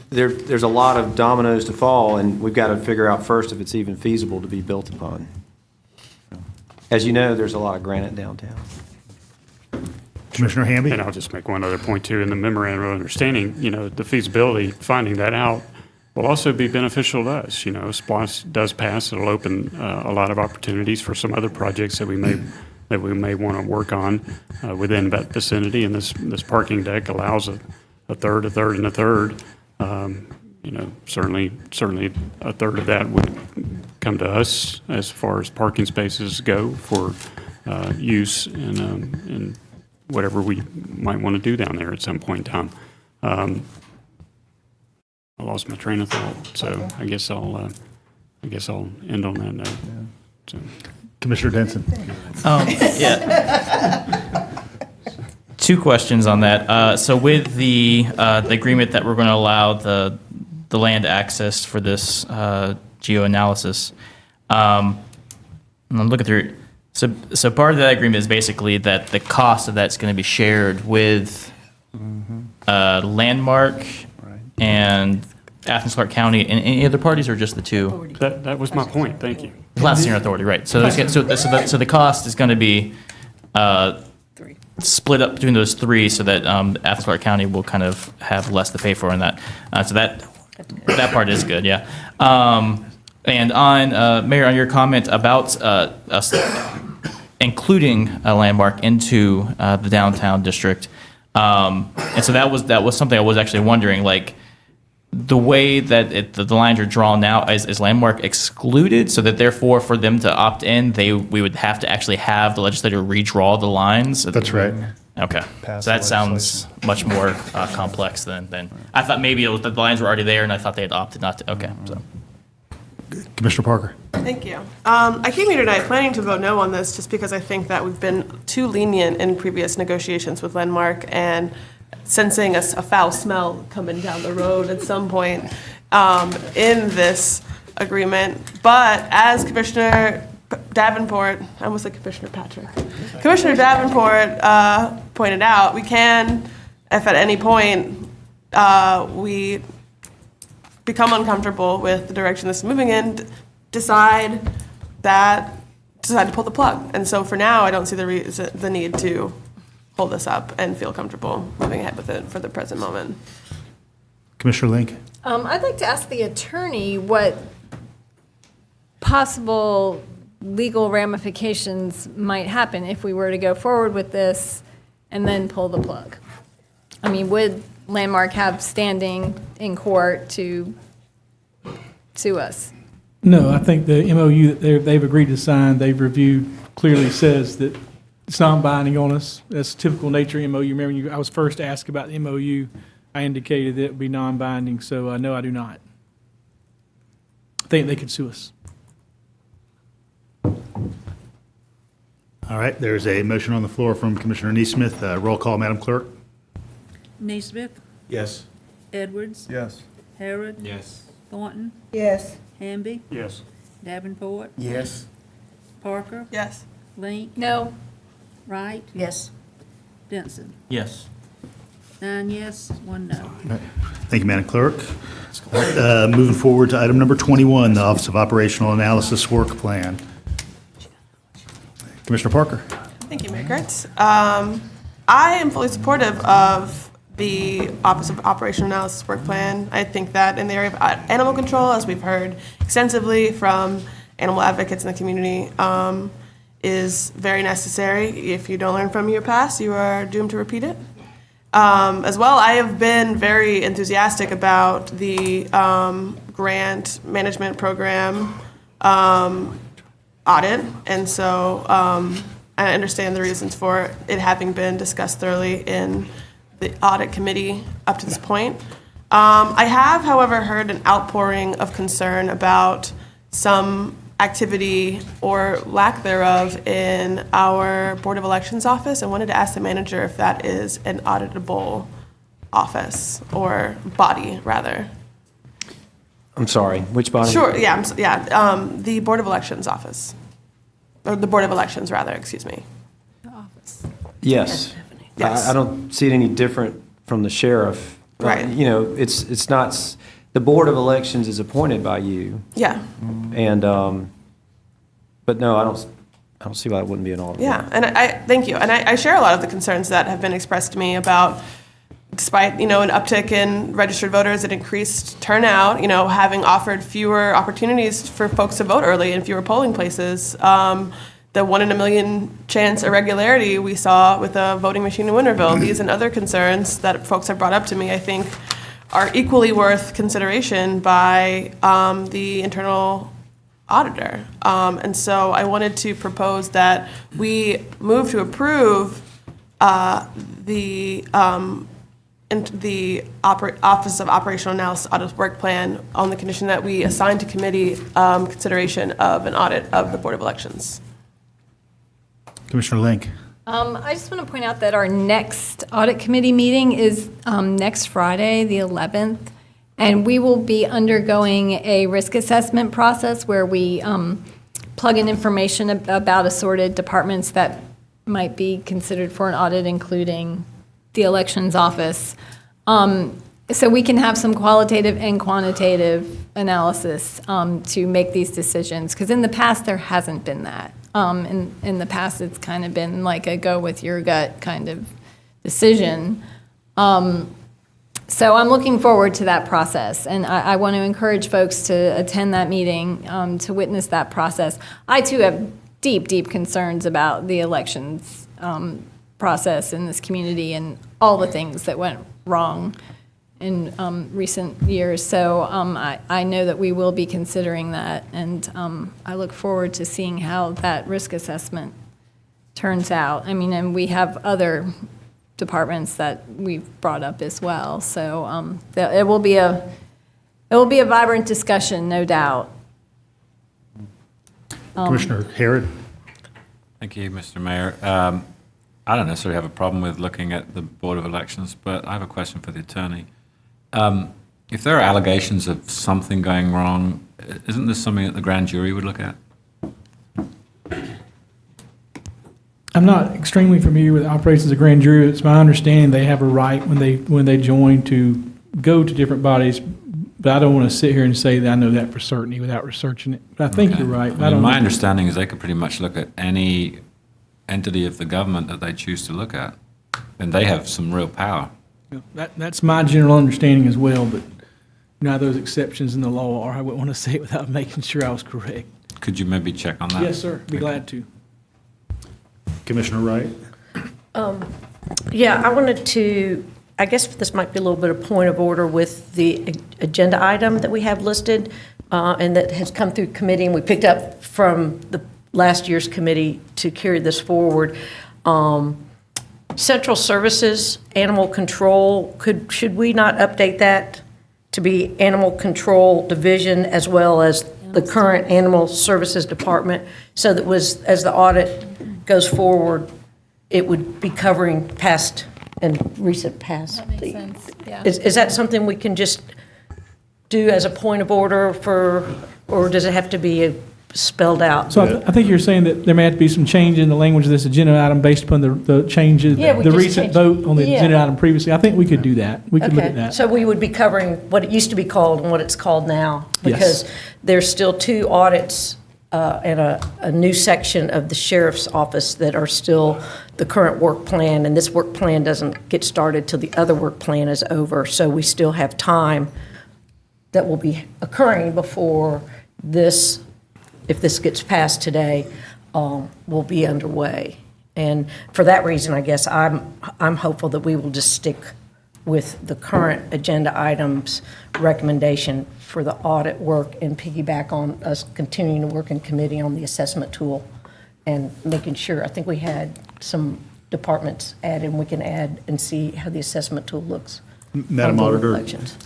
There's a lot of dominoes to fall, and we've got to figure out first if it's even feasible to be built upon. As you know, there's a lot of granite downtown. Commissioner Hamby? And I'll just make one other point too. In the memorandum of understanding, the feasibility, finding that out will also be beneficial to us. SPLOST does pass. It'll open a lot of opportunities for some other projects that we may want to work on within that vicinity. And this parking deck allows a third, and a third. Certainly a third of that would come to us as far as parking spaces go for use in whatever we might want to do down there at some point in time. I lost my train of thought, so I guess I'll end on that note. Yeah. So. Commissioner Denson. Two questions on that. So with the agreement that we're going to allow the land access for this geoanalysis. And I'm looking through it. So part of that agreement is basically that the cost of that's going to be shared with Landmark and Athens-Clarke County and any other parties, or just the two? That was my point, thank you. Licensing authority, right. So the cost is going to be split up between those three so that Athens-Clarke County will kind of have less to pay for in that. So that part is good, yeah. And on, Mayor, on your comment about us including a Landmark into the downtown district, and so that was something I was actually wondering, like, the way that the lines are drawn now, is Landmark excluded, so that therefore for them to opt in, we would have to actually have the legislature redraw the lines? That's right. Okay, so that sounds much more complex than I thought. Maybe it was that the lines were already there, and I thought they had opted not to. Okay, so. Commissioner Parker. Thank you. I came here tonight planning to vote no on this just because I think that we've been too lenient in previous negotiations with Landmark and sensing a foul smell coming down the road at some point in this agreement. But as Commissioner Davenport, I almost said Commissioner Patrick. Commissioner Davenport pointed out, we can, if at any point we become uncomfortable with the direction this is moving in, decide to pull the plug. And so for now, I don't see the need to hold this up and feel comfortable moving ahead with it for the present moment. Commissioner Link. I'd like to ask the attorney what possible legal ramifications might happen if we were to go forward with this and then pull the plug. I mean, would Landmark have standing in court to sue us? No, I think the MOU that they've agreed to sign, they've reviewed, clearly says that it's non-binding on us. That's typical nature of MOU. Remember, I was first asked about the MOU. I indicated that it would be non-binding, so no, I do not. I think they could sue us. All right, there's a motion on the floor from Commissioner Neesmith. Roll call, Madam Clerk. Neesmith, Yes. Edwards, Yes. Harrod, Yes. Thornton, Yes. Hamby, Yes. Davenport, Yes. Parker, Yes. Link, No. Wright, Yes. Denson. Yes. 9 yes, 1 no. Thank you, Madam Clerk. Moving forward to item number 21, the Office of Operational Analysis Work Plan. Commissioner Parker. Thank you, Mayor Kurtz. I am fully supportive of the Office of Operational Analysis Work Plan. I think that in the area of animal control, as we've heard extensively from animal advocates in the community, is very necessary. If you don't learn from your past, you are doomed to repeat it. As well, I have been very enthusiastic about the grant management program audit, and so I understand the reasons for it having been discussed thoroughly in the audit committee up to this point. I have, however, heard an outpouring of concern about some activity or lack thereof in our Board of Elections office. I wanted to ask the manager if that is an auditable office or body, rather. I'm sorry, which body? Sure, yeah, the Board of Elections office, or the Board of Elections, rather, excuse me. Yes. Yes. I don't see it any different from the sheriff. Right. You know, it's not, the Board of Elections is appointed by you. Yeah. And, but no, I don't see why it wouldn't be an audit. Yeah, and I thank you. And I share a lot of the concerns that have been expressed to me about, despite, an uptick in registered voters and increased turnout, having offered fewer opportunities for folks to vote early in fewer polling places, the 1 in a million chance irregularity we saw with a voting machine in Winterville, these and other concerns that folks have brought up to me, I think, are equally worth consideration by the internal auditor. And so I wanted to propose that we move to approve the Office of Operational Analysis Audit Work Plan on the condition that we assign to committee consideration of an audit of the Board of Elections. Commissioner Link. I just want to point out that our next audit committee meeting is next Friday, the 11th, And we will be undergoing a risk assessment process where we plug in information about assorted departments that might be considered for an audit, including the elections office. So we can have some qualitative and quantitative analysis to make these decisions, because in the past, there hasn't been that. In the past, it's kind of been like a go with your gut kind of decision. So I'm looking forward to that process, and I want to encourage folks to attend that meeting, to witness that process. I too have deep, deep concerns about the elections process in this community and all the things that went wrong in recent years. So I know that we will be considering that, and I look forward to seeing how that risk assessment turns out. I mean, and we have other departments that we've brought up as well. So it will be a vibrant discussion, no doubt. Commissioner Harrod. Thank you, Mr. Mayor. I don't necessarily have a problem with looking at the Board of Elections, but I have a question for the attorney. If there are allegations of something going wrong, isn't this something that the grand jury would look at? I'm not extremely familiar with the operations of the grand jury. It's my understanding they have a right when they join to go to different bodies, but I don't want to sit here and say that I know that for certainty without researching it. But I think you're right. I mean, my understanding is they could pretty much look at any entity of the government that they choose to look at, and they have some real power. That's my general understanding as well, but you know, those exceptions in the law are. I wouldn't want to say it without making sure I was correct. Could you maybe check on that? Yes, sir. Be glad to. Commissioner Wright. Yeah, I wanted to, I guess this might be a little bit of point of order with the agenda item that we have listed and that has come through committee, and we picked up from the last year's committee to carry this forward. Central Services, Animal Control, should we not update that to be Animal Control Division as well as the current Animal Services Department, so that as the audit goes forward, it would be covering past and recent past? That makes sense, yeah. Is that something we can just do as a point of order or does it have to be spelled out? So I think you're saying that there may have to be some change in the language of this agenda item based upon the changes, Yeah, we the just recent changed- vote on the yeah. agenda item previously. I think we could do that. We could look at Okay, that. so we would be covering what it used to be called and what it's called now? Yes. Because there's still 2 audits and a new section of the sheriff's office that are still the current work plan, and this work plan doesn't get started till the other work plan is over. So we still have time that will be occurring before this, if this gets passed today, will be underway. And for that reason, I guess I'm hopeful that we will just stick with the current agenda items recommendation for the audit work and piggyback on us continuing to work in committee on the assessment tool and making sure. I think we had some departments added, and we can add and see how the assessment tool looks. Madam on board Auditor. elections.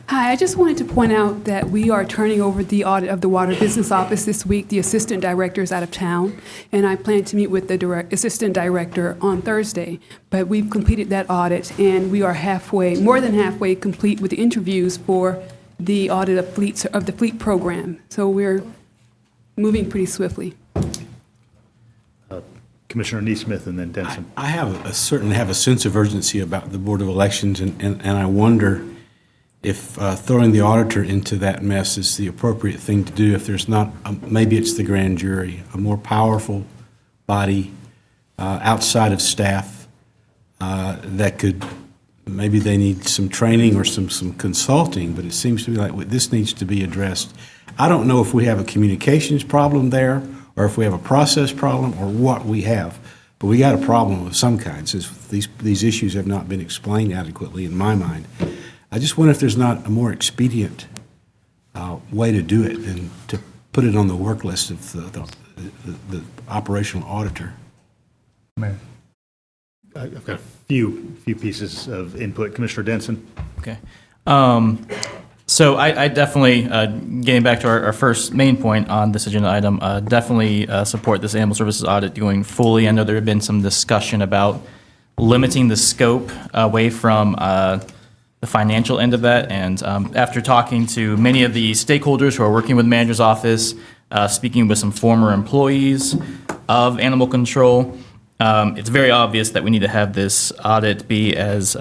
Hi, I just wanted to point out that we are turning over the audit of the Water Business Office this week. The assistant director is out of town, and I plan to meet with the assistant director on Thursday. But we've completed that audit, and we are more than halfway complete with the interviews for the audit of the fleet program. So we're moving pretty swiftly. Commissioner Neesmith and then Denson. I certainly have a sense of urgency about the Board of Elections, and I wonder if throwing the auditor into that mess is the appropriate thing to do. If there's not, maybe it's the grand jury, a more powerful body outside of staff that could, maybe they need some training or some consulting, but it seems to me like this needs to be addressed. I don't know if we have a communications problem there, or if we have a process problem, or what we have, but we got a problem of some kind, since these issues have not been explained adequately in my mind. I just wonder if there's not a more expedient way to do it than to put it on the work list of the operational auditor. Mayor. I've got a few pieces of input. Commissioner Denson. Okay. So I definitely, getting back to our first main point on this agenda item, definitely support this animal services audit going fully. I know there have been some discussion about limiting the scope away from the financial end of that. And after talking to many of the stakeholders who are working with the manager's office, speaking with some former employees of animal control, it's very obvious that we need to have this audit be as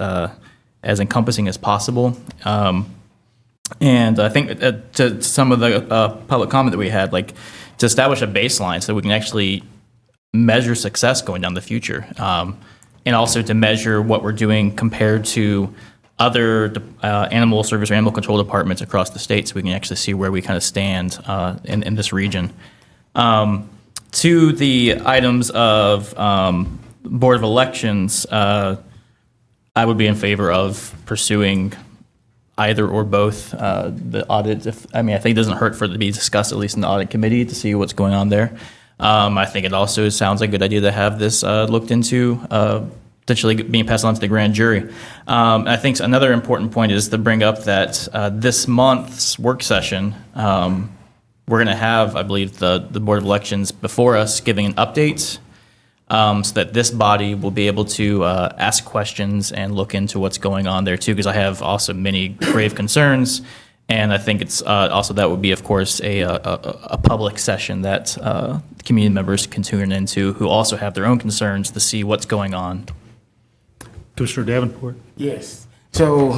encompassing as possible. And I think to some of the public comment that we had, like to establish a baseline so we can actually measure success going down the future, and also to measure what we're doing compared to other animal service or animal control departments across the state, so we can actually see where we kind of stand in this region. To the items of Board of Elections, I would be in favor of pursuing either or both the audit. I think it doesn't hurt for it to be discussed, at least in the audit committee, to see what's going on there. I think it also sounds like a good idea to have this looked into, potentially being passed on to the grand jury. I think another important point is to bring up that this month's work session, we're going to have, I believe, the Board of Elections before us giving an update, so that this body will be able to ask questions and look into what's going on there too, because I have also many grave concerns, and I think it's also that would be, of course, a public session that community members can tune into who also have their own concerns to see what's going on. Commissioner Davenport? Yes. So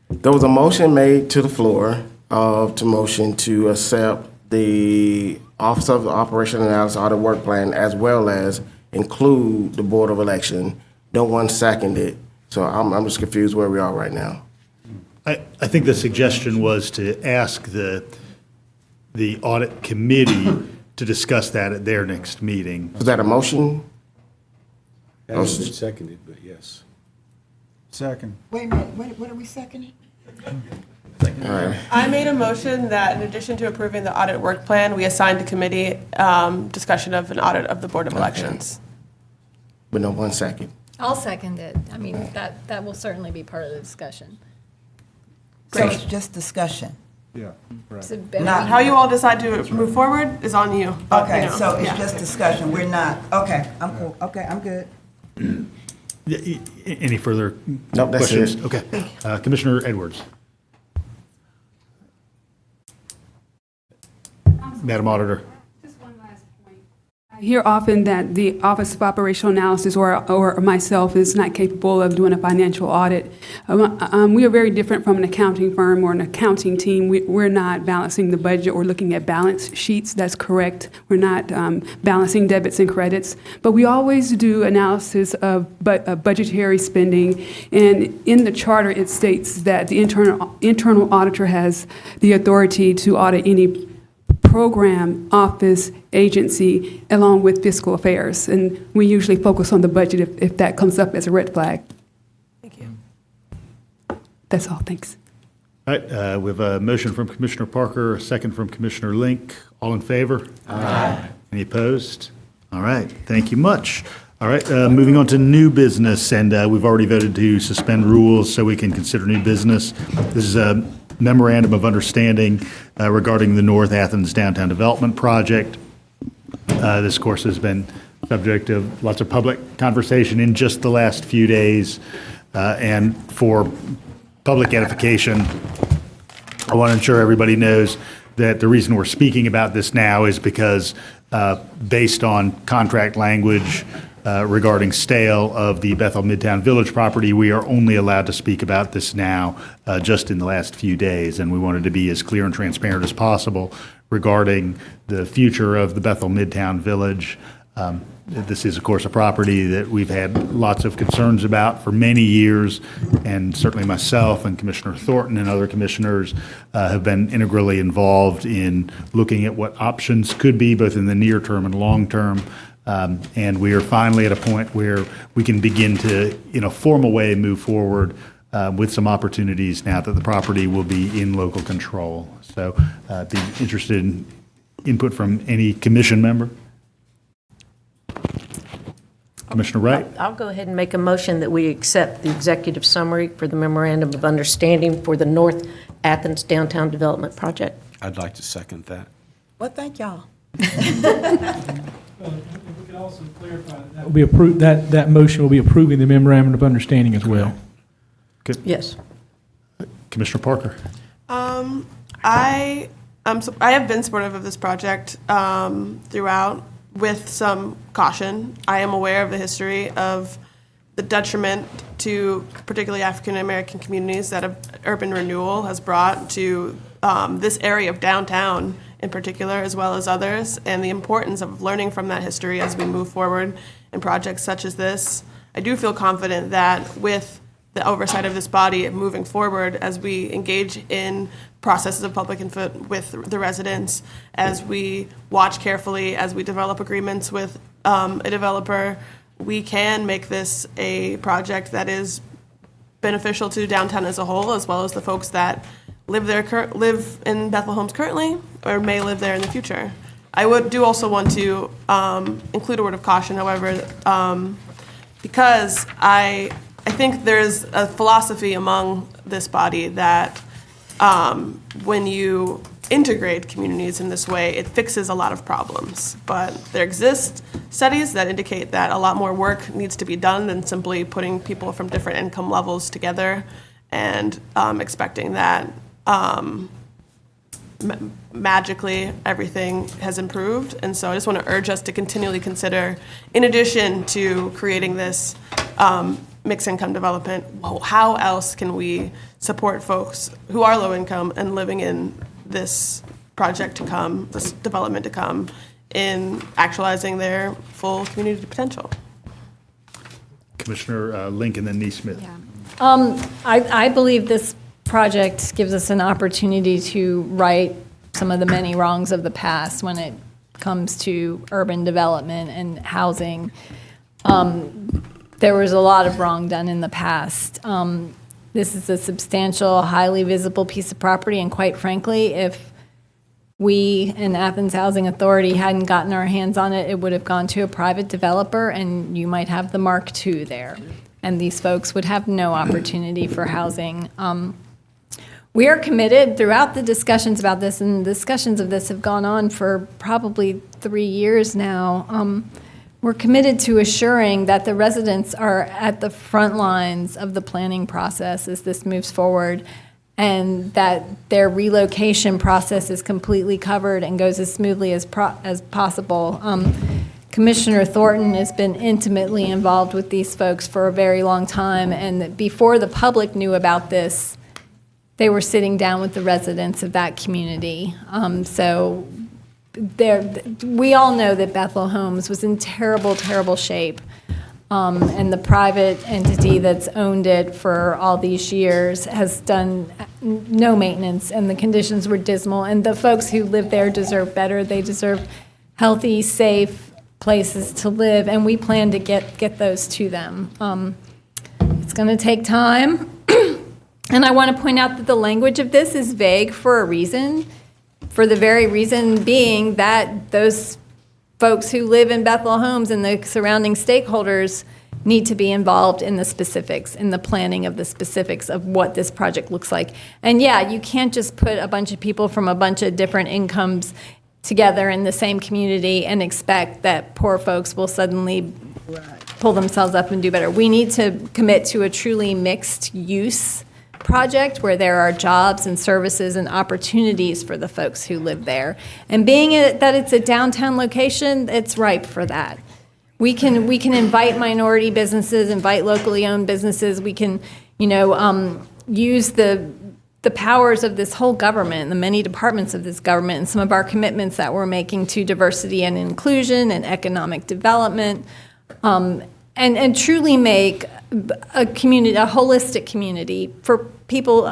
there was a motion made to the floor to motion to accept the Office of Operation Analysis Audit Work Plan as well as include the Board of Election. No one seconded, so I'm just confused where we are right now. I think the suggestion was to ask the audit committee to discuss that at their next meeting. Was that a motion? That has been seconded, but yes. Second. Wait a minute, what are we seconding? I made a motion that in addition to approving the audit work plan, we assigned to committee discussion of an audit of the Board of Elections. But no one second. I'll second it. I mean, that will certainly be part of the discussion. So it's just discussion? Yeah, right. So, Now, how you all decide to move forward is on you. but, Okay, you know, so it's yeah. just discussion, we're not, okay, I'm cool, okay, I'm good. Any further Nope, that's questions? it. Okay. Commissioner Edwards. Madam Auditor. I hear often that the Office of Operational Analysis or myself is not capable of doing a financial audit. We are very different from an accounting firm or an accounting team. We're not balancing the budget or looking at balance sheets. That's correct. We're not balancing debits and credits. But we always do analysis of budgetary spending. And in the charter, it states that the internal auditor has the authority to audit any program, office, agency, along with fiscal affairs. And we usually focus on the budget if that comes up as a red flag. Thank you. That's all, thanks. All right, we have a motion from Commissioner Parker, a second from Commissioner Link. All in favor? Aye. Any opposed? All right, thank you much. All right, moving on to new business, and we've already voted to suspend rules so we can consider new business. This is a memorandum of understanding regarding the North Athens Downtown Development Project. This, of course, has been subject of lots of public conversation in just the last few days. And for public edification, I want to ensure everybody knows that the reason we're speaking about this now is because based on contract language regarding sale of the Bethel Midtown Village property, we are only allowed to speak about this now just in the last few days, and we wanted to be as clear and transparent as possible regarding the future of the Bethel Midtown Village. This is, of course, a property that we've had lots of concerns about for many years, and certainly myself and Commissioner Thornton and other commissioners have been integrally involved in looking at what options could be, both in the near term and long term. And we are finally at a point where we can begin to, in a formal way, move forward with some opportunities now that the property will be in local control. So be interested in input from any commission member. Commissioner Wright? I'll go ahead and make a motion that we accept the executive summary for the memorandum of understanding for the North Athens Downtown Development Project. I'd like to second that. Well, thank y'all. We could also clarify that will be approved, that motion will be approving the memorandum of understanding as well. Yes. Commissioner Parker? I have been supportive of this project throughout, with some caution. I am aware of the history of the detriment to particularly African American communities that urban renewal has brought to this area of downtown in particular, as well as others, and the importance of learning from that history as we move forward in projects such as this. I do feel confident that with the oversight of this body moving forward, as we engage in processes of public input with the residents, as we watch carefully, as we develop agreements with a developer, we can make this a project that is beneficial to downtown as a whole, as well as the folks that live in Bethel Homes currently or may live there in the future. I do also want to include a word of caution, however, because I think there's a philosophy among this body that when you integrate communities in this way, it fixes a lot of problems. But there exist studies that indicate that a lot more work needs to be done than simply putting people from different income levels together and expecting that magically everything has improved. And so I just want to urge us to continually consider, in addition to creating this mixed income development, how else can we support folks who are low income and living in this project to come, this development to come, in actualizing their full community potential. Commissioner Link and then Neesmith. I believe this project gives us an opportunity to right some of the many wrongs of the past when it comes to urban development and housing. There was a lot of wrong done in the past. This is a substantial, highly visible piece of property, and quite frankly, if we in Athens Housing Authority hadn't gotten our hands on it, it would have gone to a private developer, and you might have the Mark II there. And these folks would have no opportunity for housing. We are committed throughout the discussions about this, and discussions of this have gone on for probably 3 years now. We're committed to assuring that the residents are at the front lines of the planning process as this moves forward, and that their relocation process is completely covered and goes as smoothly as possible. Commissioner Thornton has been intimately involved with these folks for a very long time, and before the public knew about this, they were sitting down with the residents of that community. So we all know that Bethel Homes was in terrible, terrible shape. And the private entity that's owned it for all these years has done no maintenance, and the conditions were dismal. And the folks who live there deserve better. They deserve healthy, safe places to live, and we plan to get those to them. It's going to take time. And I want to point out that the language of this is vague for a reason, for the very reason being that those folks who live in Bethel Homes and the surrounding stakeholders need to be involved in the specifics, in the planning of the specifics of what this project looks like. And yeah, you can't just put a bunch of people from a bunch of different incomes together in the same community and expect that poor folks will suddenly pull themselves up and do better. We need to commit to a truly mixed use project where there are jobs and services and opportunities for the folks who live there. And being that it's a downtown location, it's ripe for that. We can invite minority businesses, invite locally owned businesses. We can, use the powers of this whole government, the many departments of this government, and some of our commitments that we're making to diversity and inclusion and economic development, and truly make a community, a holistic community for people,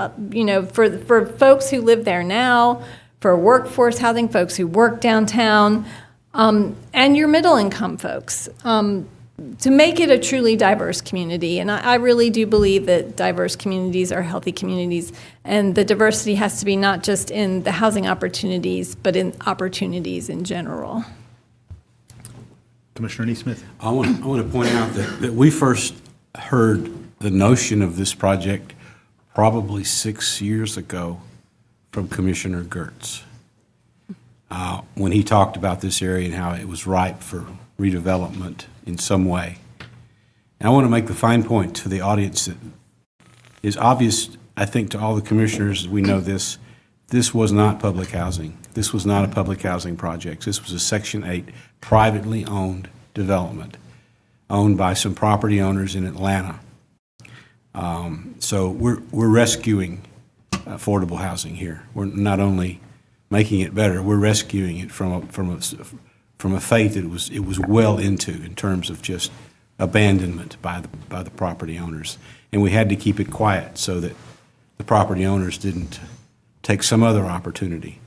for folks who live there now, for workforce housing, folks who work downtown, and your middle income folks, to make it a truly diverse community. And I really do believe that diverse communities are healthy communities, and the diversity has to be not just in the housing opportunities, but in opportunities in general. Commissioner Neesmith. I want to point out that we first heard the notion of this project probably 6 years ago from Commissioner Gertz, when he talked about this area and how it was ripe for redevelopment in some way. And I want to make the fine point to the audience that is obvious, I think, to all the commissioners, we know this. This was not public housing. This was not a public housing project. This was a Section 8 privately owned development, owned by some property owners in Atlanta. So we're rescuing affordable housing here. We're not only making it better, we're rescuing it from a fate that it was well into in terms of just abandonment by the property owners. And we had to keep it quiet so that the property owners didn't take some other opportunity.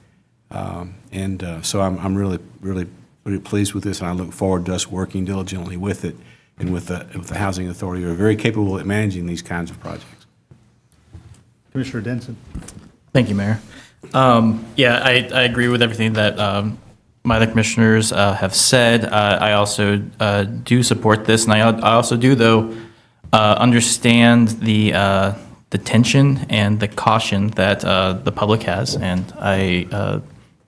So I'm really pleased with this, and I look forward to us working diligently with it and with the Housing Authority. We're very capable at managing these kinds of projects. Commissioner Denson. Thank you, Mayor. I agree with everything that my other commissioners have said. I also do support this, and I also do, though, understand the tension and the caution that the public has, and I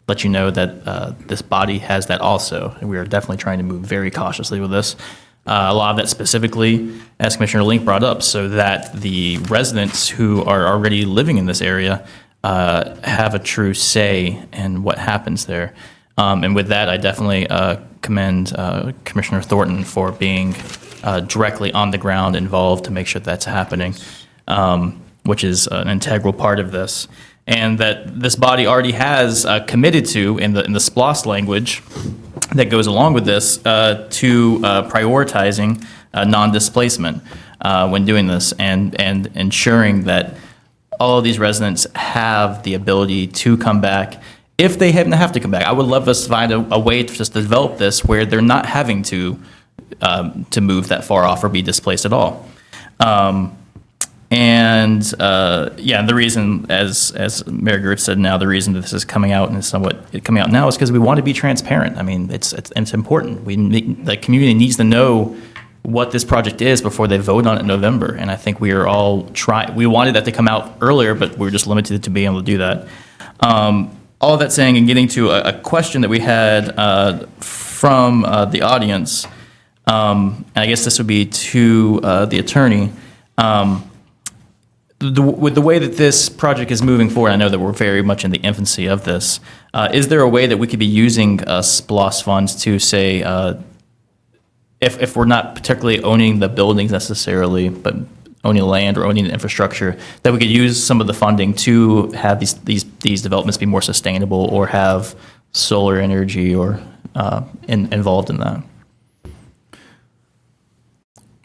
let you know that this body has that also, and we are definitely trying to move very cautiously with this. A lot of that specifically, as Commissioner Link brought up, so that the residents who are already living in this area have a true say in what happens there. And with that, I definitely commend Commissioner Thornton for being directly on the ground involved to make sure that's happening, which is an integral part of this. And that this body already has committed to, in the SPLOST language that goes along with this, to prioritizing non-displacement when doing this, and ensuring that all of these residents have the ability to come back if they have to come back. I would love us to find a way to just develop this where they're not having to move that far off or be displaced at all. The reason, as Mayor Gertz said, now the reason that this is coming out and is somewhat coming out now is because we want to be transparent. I mean, it's important. The community needs to know what this project is before they vote on it in November. And I think we are all trying. We wanted that to come out earlier, but we're just limited to being able to do that. All of that saying, and getting to a question that we had from the audience, and I guess this would be to the attorney. With the way that this project is moving forward, I know that we're very much in the infancy of this. Is there a way that we could be using SPLOST funds to say, if we're not particularly owning the buildings necessarily, but owning land or owning the infrastructure, that we could use some of the funding to have these developments be more sustainable, or have solar energy or involved in that?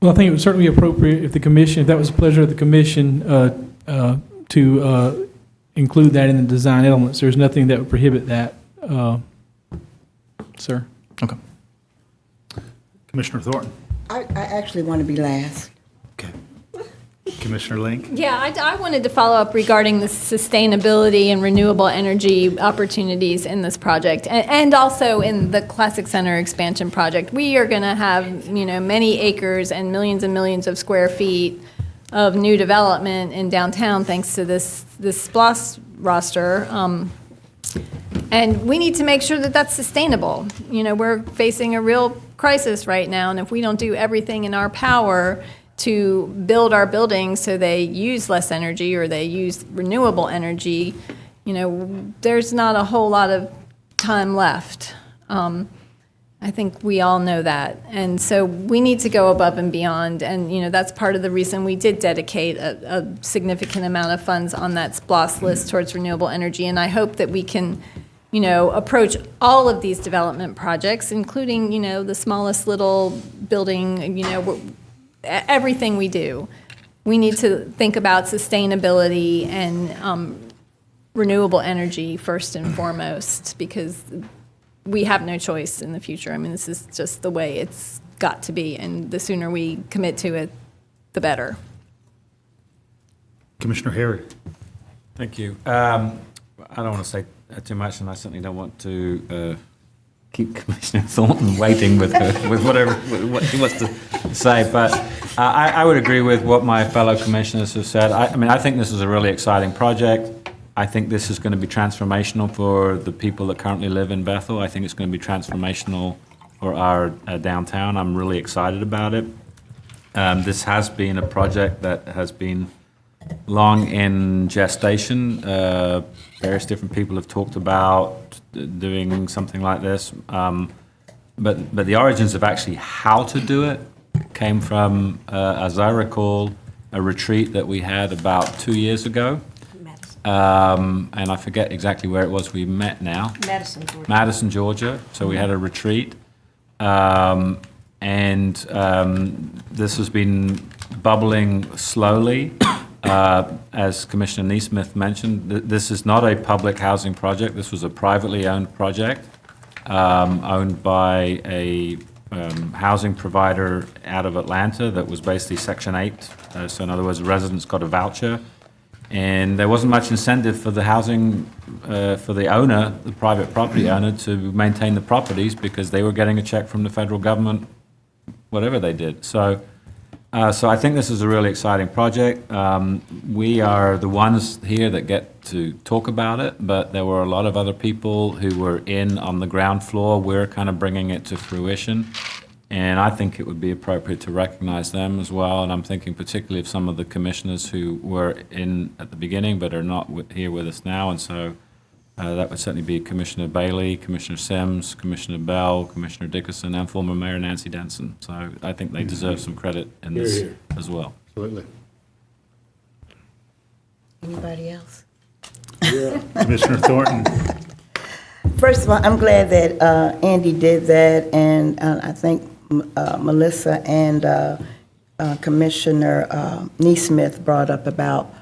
Well, I think it would certainly be appropriate if that was the pleasure of the commission, to include that in the design elements. There's nothing that would prohibit that, sir. Okay. Commissioner Thornton. I actually want to be last. Commissioner Link. Yeah, I wanted to follow up regarding the sustainability and renewable energy opportunities in this project, and also in the Classic Center expansion project. We are going to have, many acres and millions of square feet of new development in downtown thanks to this SPLOST roster. And we need to make sure that that's sustainable. We're facing a real crisis right now, and if we don't do everything in our power to build our buildings so they use less energy or they use renewable energy, there's not a whole lot of time left. I think we all know that. And so we need to go above and beyond. And, that's part of the reason we did dedicate a significant amount of funds on that SPLOST list towards renewable energy. And I hope that we can, approach all of these development projects, including, the smallest little building, everything we do. We need to think about sustainability and renewable energy first and foremost, because we have no choice in the future. I mean, this is just the way it's got to be, and the sooner we commit to it, the better. Commissioner Harry. Thank you. I don't want to say too much, and I certainly don't want to keep Commissioner Thornton waiting with what he wants to say. But I would agree with what my fellow commissioners have said. I think this is a really exciting project. I think this is going to be transformational for the people that currently live in Bethel. I think it's going to be transformational for our downtown. I'm really excited about it. This has been a project that has been long in gestation. Various different people have talked about doing something like this. But the origins of actually how to do it came from, as I recall, a retreat that we had about 2 years ago. And I forget exactly where it was we met now. Madison, Georgia. So we had a retreat. This has been bubbling slowly. As Commissioner Neesmith mentioned, this is not a public housing project. This was a privately owned project owned by a housing provider out of Atlanta that was basically Section 8. So in other words, the residents got a voucher. And there wasn't much incentive for the housing, for the owner, the private property owner, to maintain the properties because they were getting a check from the federal government, whatever they did. So I think this is a really exciting project. We are the ones here that get to talk about it, but there were a lot of other people who were in on the ground floor. We're kind of bringing it to fruition. And I think it would be appropriate to recognize them as well. And I'm thinking particularly of some of the commissioners who were in at the beginning but are not here with us now. And so that would certainly be Commissioner Bailey, Commissioner Sims, Commissioner Bell, Commissioner Dickerson, and former Mayor Nancy Denson. So I think they deserve some credit in this as well. Absolutely. Anybody else? Commissioner Thornton. First of all, I'm glad that Andy did that, and I think Melissa and Commissioner Neesmith brought up about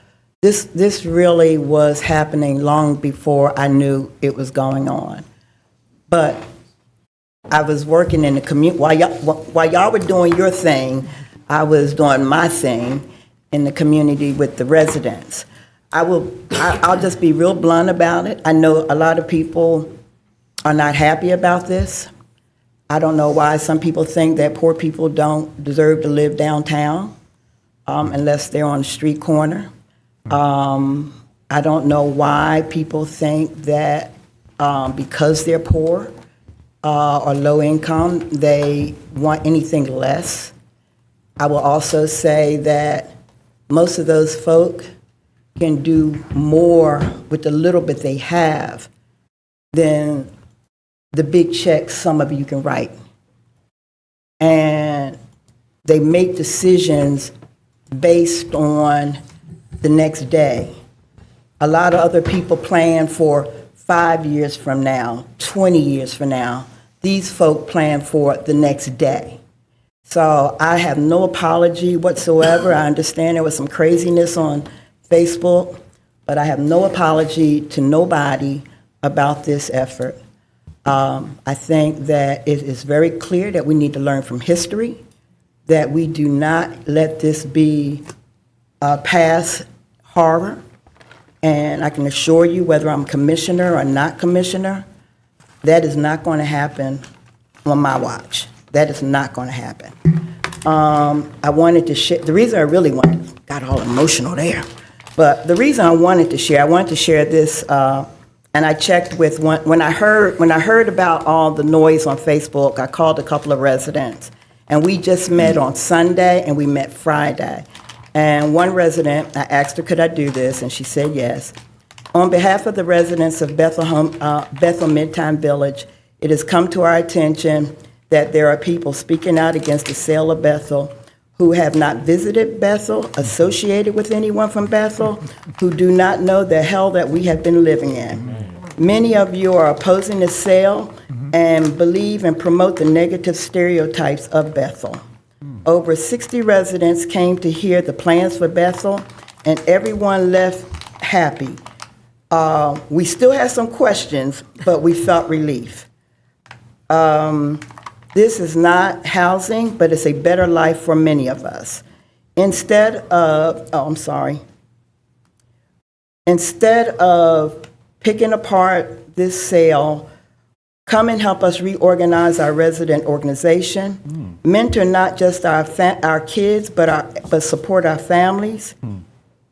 this really was happening long before I knew it was going on. But I was working in the community, while y'all were doing your thing, I was doing my thing in the community with the residents. I'll just be real blunt about it. I know a lot of people are not happy about this. I don't know why some people think that poor people don't deserve to live downtown unless they're on a street corner. I don't know why people think that because they're poor or low income, they want anything less. I will also say that most of those folk can do more with the little bit they have than the big checks some of you can write. And they make decisions based on the next day. A lot of other people plan for 5 years from now, 20 years from now. These folk plan for the next day. So I have no apology whatsoever. I understand there was some craziness on Facebook, but I have no apology to nobody about this effort. I think that it is very clear that we need to learn from history, that we do not let this be past horror. And I can assure you, whether I'm commissioner or not commissioner, that is not going to happen on my watch. That is not going to happen. I wanted to share, the reason I really got all emotional there, but the reason I wanted to share this, and I checked with, when I heard about all the noise on Facebook, I called a couple of residents, and we just met on Sunday, and we met Friday. And one resident, I asked her, could I do this? And she said yes. On behalf of the residents of Bethel Midtown Village, it has come to our attention that there are people speaking out against the sale of Bethel who have not visited Bethel, associated with anyone from Bethel, who do not know the hell that we have been living in. Many of you are opposing the sale and believe and promote the negative stereotypes of Bethel. Over 60 residents came to hear the plans for Bethel, and everyone left happy. We still have some questions, but we felt relief. This is not housing, but it's a better life for many of us. Instead of picking apart this sale, come and help us reorganize our resident organization, mentor not just our kids, but support our families,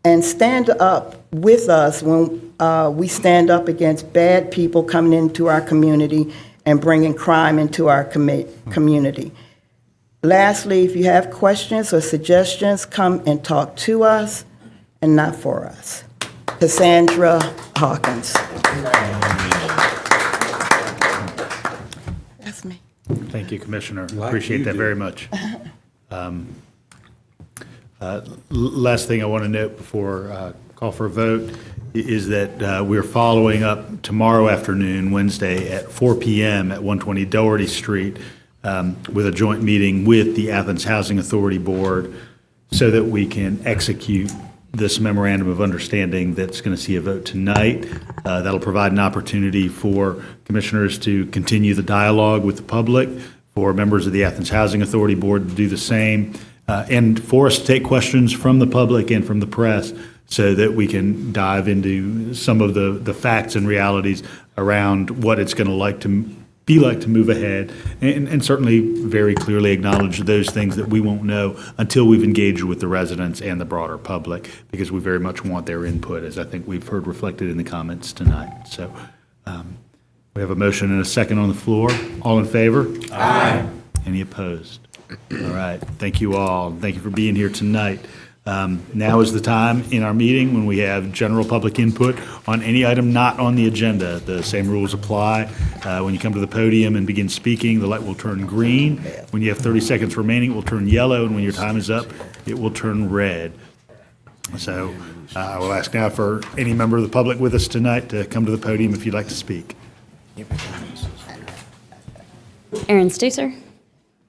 and stand up with us when we stand up against bad people coming into our community and bringing crime into our community. Lastly, if you have questions or suggestions, come and talk to us. and not for us. Cassandra Hawkins. That's me. Thank you, Commissioner. Like Appreciate you that do. very much. Last thing I want to note before call for a vote is that we're following up tomorrow afternoon, Wednesday, at 4 p.m. at 120 Doherty Street with a joint meeting with the Athens Housing Authority Board so that we can execute this memorandum of understanding that's going to see a vote tonight. That'll provide an opportunity for commissioners to continue the dialogue with the public, for members of the Athens Housing Authority Board to do the same, and for us to take questions from the public and from the press so that we can dive into some of the facts and realities around what it's going to be like to move ahead, and certainly very clearly acknowledge those things that we won't know until we've engaged with the residents and the broader public, because we very much want their input, as I think we've heard reflected in the comments tonight. So we have a motion and a second on the floor. All in favor? Aye. Any opposed? All right. Thank you all. Thank you for being here tonight. Now is the time in our meeting when we have general public input on any item not on the agenda. The same rules apply. When you come to the podium and begin speaking, the light will turn green. When you have 30 seconds remaining, it will turn yellow, and when your time is up, it will turn red. So I will ask now for any member of the public with us tonight to come to the podium if you'd like to speak. Aaron Stacer,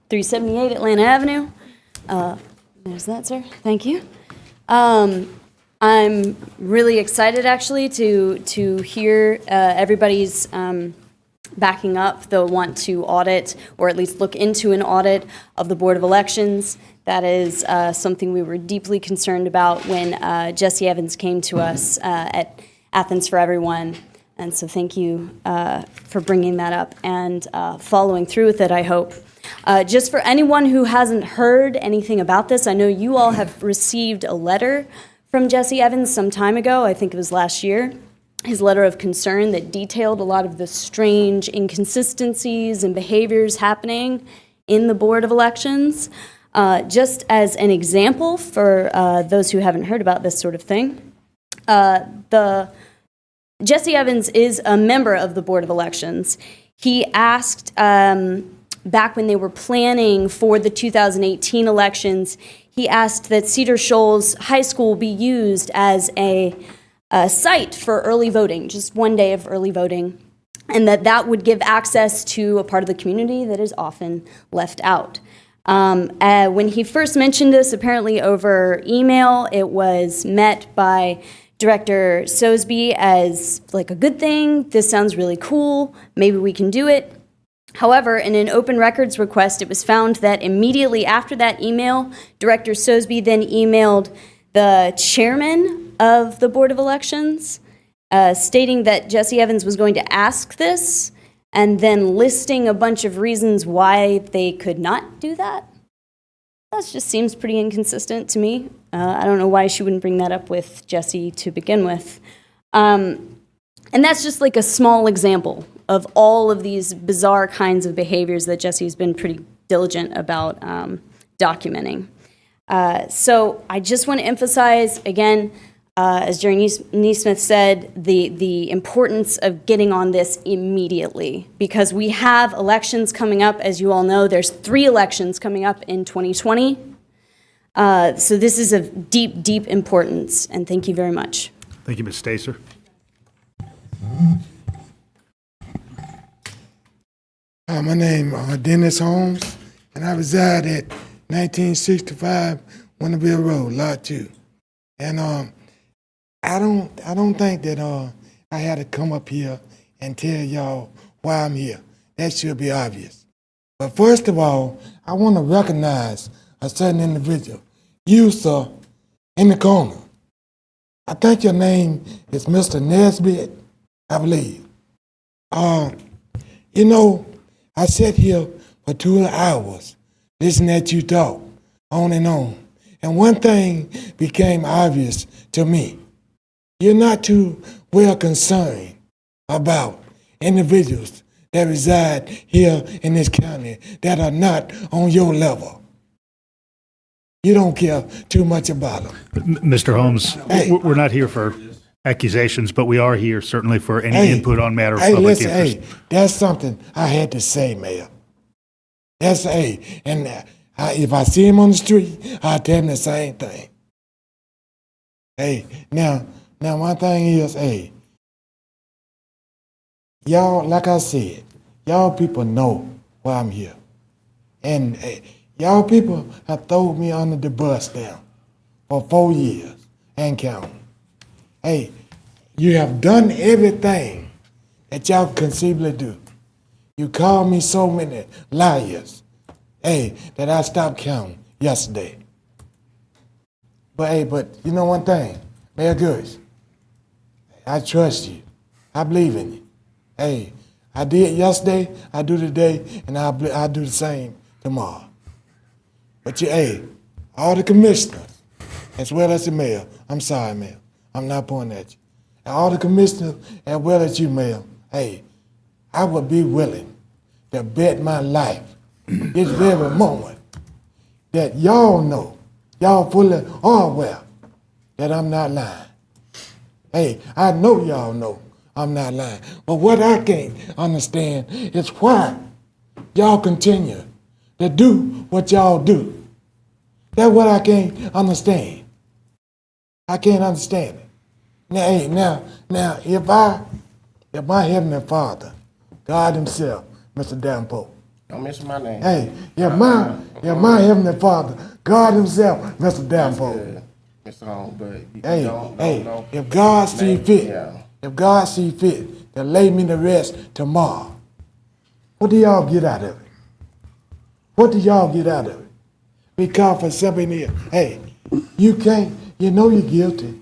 378 Atlanta Avenue. There's that, sir. Thank you. I'm really excited, actually, to hear everybody's backing up the want to audit, or at least look into an audit of the Board of Elections. That is something we were deeply concerned about when Jesse Evans came to us at Athens for Everyone. And so thank you for bringing that up and following through with it, I hope. Just for anyone who hasn't heard anything about this, I know you all have received a letter from Jesse Evans some time ago. I think it was last year. His letter of concern that detailed a lot of the strange inconsistencies and behaviors happening in the Board of Elections. Just as an example for those who haven't heard about this sort of thing, Jesse Evans is a member of the Board of Elections. He asked, back when they were planning for the 2018 elections, he asked that Cedar Shoals High School be used as a site for early voting, just one day of early voting, and that would give access to a part of the community that is often left out. When he first mentioned this, apparently over email, it was met by Director Sosby as like a good thing. This sounds really cool. Maybe we can do it. However, in an open records request, it was found that immediately after that email, Director Sosby then emailed the chairman of the Board of Elections, stating that Jesse Evans was going to ask this, and then listing a bunch of reasons why they could not do that. That just seems pretty inconsistent to me. I don't know why she wouldn't bring that up with Jesse to begin with. And that's just like a small example of all of these bizarre kinds of behaviors that Jesse's been pretty diligent about documenting. So I just want to emphasize, again, as Jerry Neesmith said, the importance of getting on this immediately, because we have elections coming up. As you all know, there's 3 elections coming up in 2020. So this is of deep, deep importance, and thank you very much. Thank you, Ms. Stacer. My name is Dennis Holmes, and I reside at 1965 Winterville Road, Lot 2. And I don't think that I had to come up here and tell y'all why I'm here. That should be obvious. But first of all, I want to recognize a certain individual. You, sir, in the corner. I think your name is Mr. Nesbitt, I believe. You know, I sat here for 2 hours listening at you talk, on and on. And one thing became obvious to me. You're not too well concerned about individuals that reside here in this county that are not on your level. You don't care too much about them. Mr. Holmes, Hey. we're not here for accusations, but we are here certainly for any Hey. input on matter of Hey, public listen, interest. hey, that's something I had to say, Mayor. That's, hey, and if I see him on the street, I tell him the same thing. Hey, now my thing is, hey, y'all, like I said, y'all people know why I'm here. And hey, y'all people have thrown me under the bus now for 4 years and counting. Hey, you have done everything that y'all conceivably do. You called me so many liars, hey, that I stopped counting yesterday. But hey, you know one thing, Mayor Goods, I trust you. I believe in you. Hey, I did yesterday, I do today, and I'll do the same tomorrow. But hey, all the commissioners, as well as the mayor, I'm sorry, Mayor, I'm not pointing at you. And all the commissioners, as well as you, Mayor, hey, I would be willing to bet my life this very moment that y'all know, y'all fully are aware that I'm not lying. Hey, I know y'all know I'm not lying. But what I can't understand is why y'all continue to do what y'all do. That's what I can't understand. I can't understand it. Now, hey, now, if my Heavenly Father, God Himself, Mr. Davenport, Don't mention my name. hey, if my Heavenly Father, God Himself, Mr. Davenport, Mr. Holmes, but you hey, don't. if God see fit, Yeah. if God see fit to lay me to rest tomorrow, what do y'all get out of it? What do y'all get out of it? Because for simply, hey, you can't, you know you're guilty.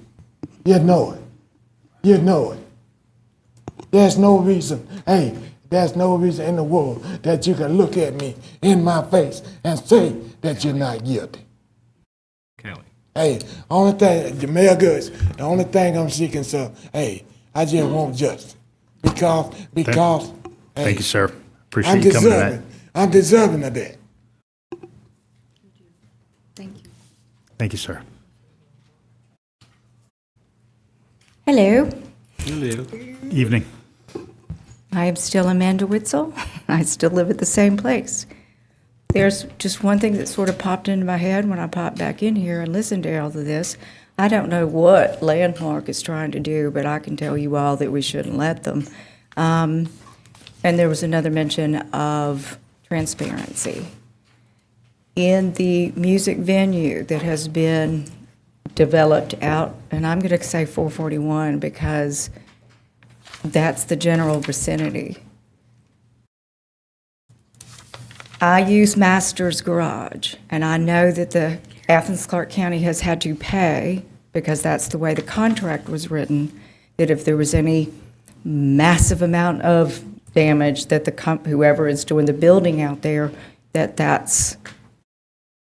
You know it. You know it. There's no reason, hey, there's no reason in the world that you can look at me in my face and say that you're not guilty. Kelly. Hey, only thing, the Mayor Goods, the only thing I'm seeking, sir, hey, I just want justice. Because, hey, Thank you, sir. Appreciate you coming tonight. I'm deserving of that. Thank you, sir. Hello, Hello. Evening. I am still Amanda Witzel. I still live at the same place. There's just one thing that sort of popped into my head when I popped back in here and listened to all of this. I don't know what Landmark is trying to do, but I can tell you all that we shouldn't let them. And there was another mention of transparency. In the music venue that has been developed out, and I'm going to say 441 because that's the general vicinity. I use Master's Garage, and I know that the Athens-Clarke County has had to pay, because that's the way the contract was written, that if there was any massive amount of damage that whoever is doing the building out there, that's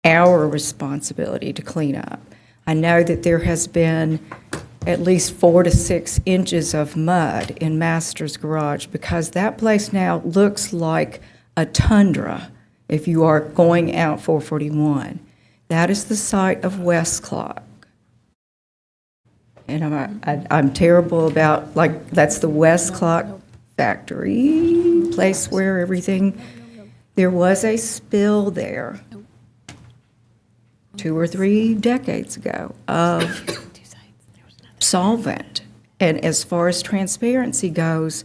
our responsibility to clean up. I know that there has been at least 4 to 6 inches of mud in Master's Garage because that place now looks like a tundra if you are going out 441. That is the site of West Clarke. And I'm terrible about, like, that's the West Clarke factory, place where everything, there was a spill there 2 or 3 decades ago of solvent. And as far as transparency goes,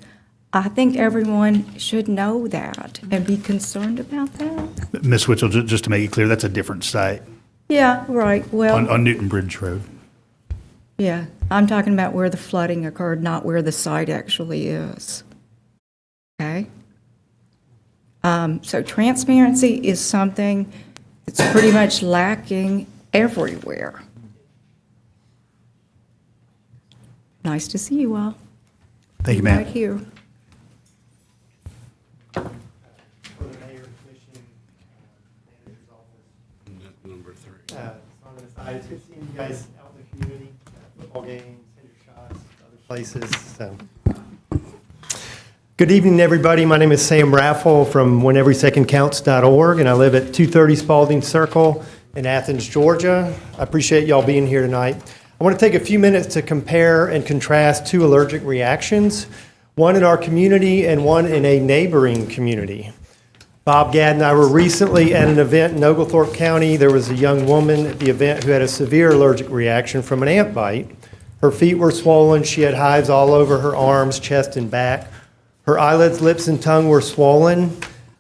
I think everyone should know that and be concerned about that. Ms. Witzel, just to make it clear, that's a different site Yeah, right, well. on Newton Bridge Road. Yeah, I'm talking about where the flooding occurred, not where the site actually is. Okay? So transparency is something that's pretty much lacking everywhere. Nice to see you all. Thank you, ma'am. Right here. Number 3. It's good seeing you guys out in the community, football games, hinder shots, other places. So, good evening, everybody. My name is Sam Raffle from wheneverysecondcounts.org, and I live at 230 Spalding Circle in Athens, Georgia. I appreciate y'all being here tonight. I want to take a few minutes to compare and contrast two allergic reactions, one in our community and one in a neighboring community. Bob Gadd and I were recently at an event in Oglethorpe County. There was a young woman at the event who had a severe allergic reaction from an ant bite. Her feet were swollen. She had hives all over her arms, chest, and back. Her eyelids, lips, and tongue were swollen.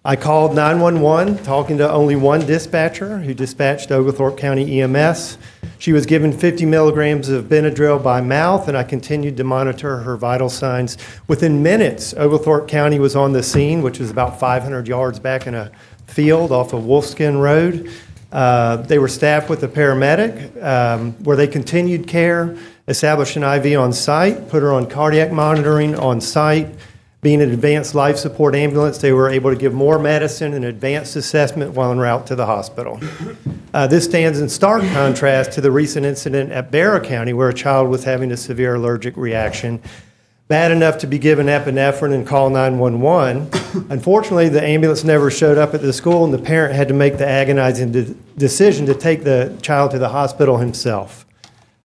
I called 911, talking to only one dispatcher who dispatched Oglethorpe County EMS. She was given 50 milligrams of Benadryl by mouth, and I continued to monitor her vital signs. Within minutes, Oglethorpe County was on the scene, which was about 500 yards back in a field off of Wolfskin Road. They were staffed with a paramedic, where they continued care, established an IV on site, put her on cardiac monitoring on site. Being an advanced life support ambulance, they were able to give more medicine and advanced assessment while en route to the hospital. This stands in stark contrast to the recent incident at Barrow County where a child was having a severe allergic reaction, bad enough to be given epinephrine and call 911. Unfortunately, the ambulance never showed up at the school, and the parent had to make the agonizing decision to take the child to the hospital himself.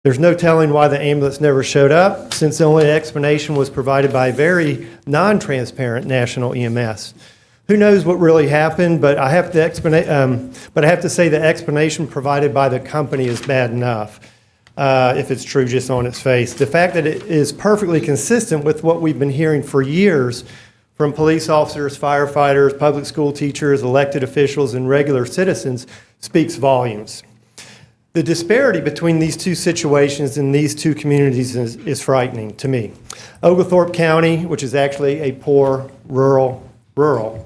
There's no telling why the ambulance never showed up, since the only explanation was provided by a very non-transparent national EMS. Who knows what really happened, but I have to say the explanation provided by the company is bad enough, if it's true just on its face. The fact that it is perfectly consistent with what we've been hearing for years from police officers, firefighters, public school teachers, elected officials, and regular citizens speaks volumes. The disparity between these two situations in these two communities is frightening to me. Oglethorpe County, which is actually a poor rural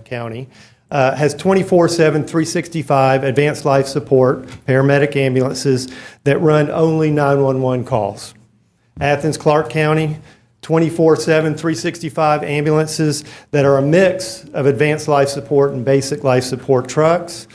county, has 24/7, 365 advanced life support paramedic ambulances that run only 911 calls. Athens-Clarke County, 24/7, 365 ambulances that are a mix of advanced life support and basic life support trucks.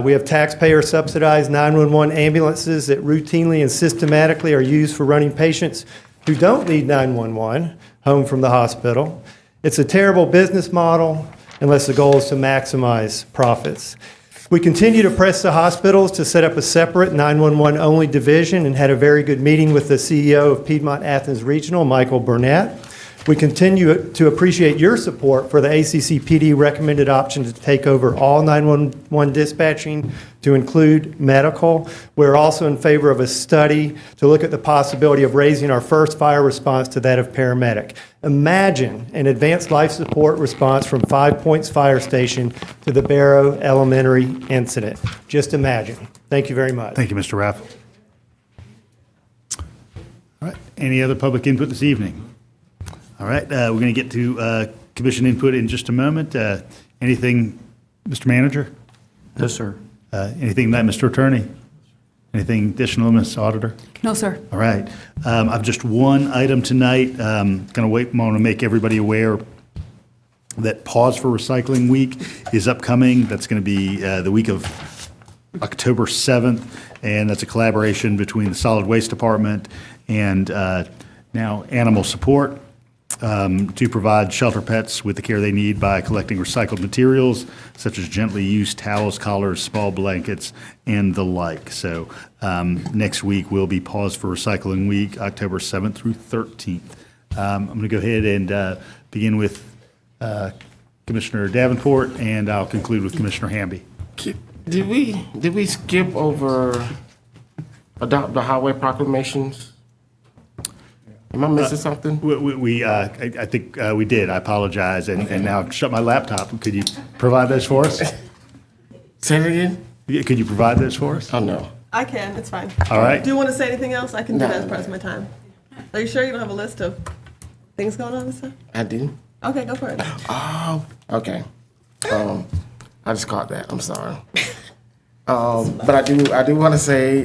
We have taxpayer-subsidized 911 ambulances that routinely and systematically are used for running patients who don't need 911 home from the hospital. It's a terrible business model unless the goal is to maximize profits. We continue to press the hospitals to set up a separate 911-only division and had a very good meeting with the CEO of Piedmont Athens Regional, Michael Barnett. We continue to appreciate your support for the ACCPD recommended option to take over all 911 dispatching to include medical. We're also in favor of a study to look at the possibility of raising our first fire response to that of paramedic. Imagine an advanced life support response from 5 Points Fire Station to the Barrow Elementary incident. Just imagine. Thank you very much. Thank you, Mr. Raffel. All right, any other public input this evening? All right, we're going to get to commission input in just a moment. Anything, Mr. Manager? No, sir. Anything tonight, Mr. Attorney? Anything additional, Ms. Auditor? No, sir. All right. I've just one item tonight. Want to make everybody aware that Pause for Recycling Week is upcoming. That's going to be the week of October 7th, and that's a collaboration between the Solid Waste Department and now Animal Support to provide shelter pets with the care they need by collecting recycled materials such as gently used towels, collars, small blankets, and the like. So next week will be Pause for Recycling Week, October 7th through 13th. I'm going to go ahead and begin with Commissioner Davenport, and I'll conclude with Commissioner Hamby. Did we skip over adopt the highway proclamations? Am I missing something? I think we did. I apologize. And now I've shut my laptop. Could you provide those for us? Say it again? Could you provide those for us? Oh, no. I can, it's fine. All right. Do you want to say anything else? I can do No. that as part of my time. Are you sure you don't have a list of things going on and stuff? I do. Okay, go for it. Oh, okay. I just caught that. I'm sorry. But I do want to say,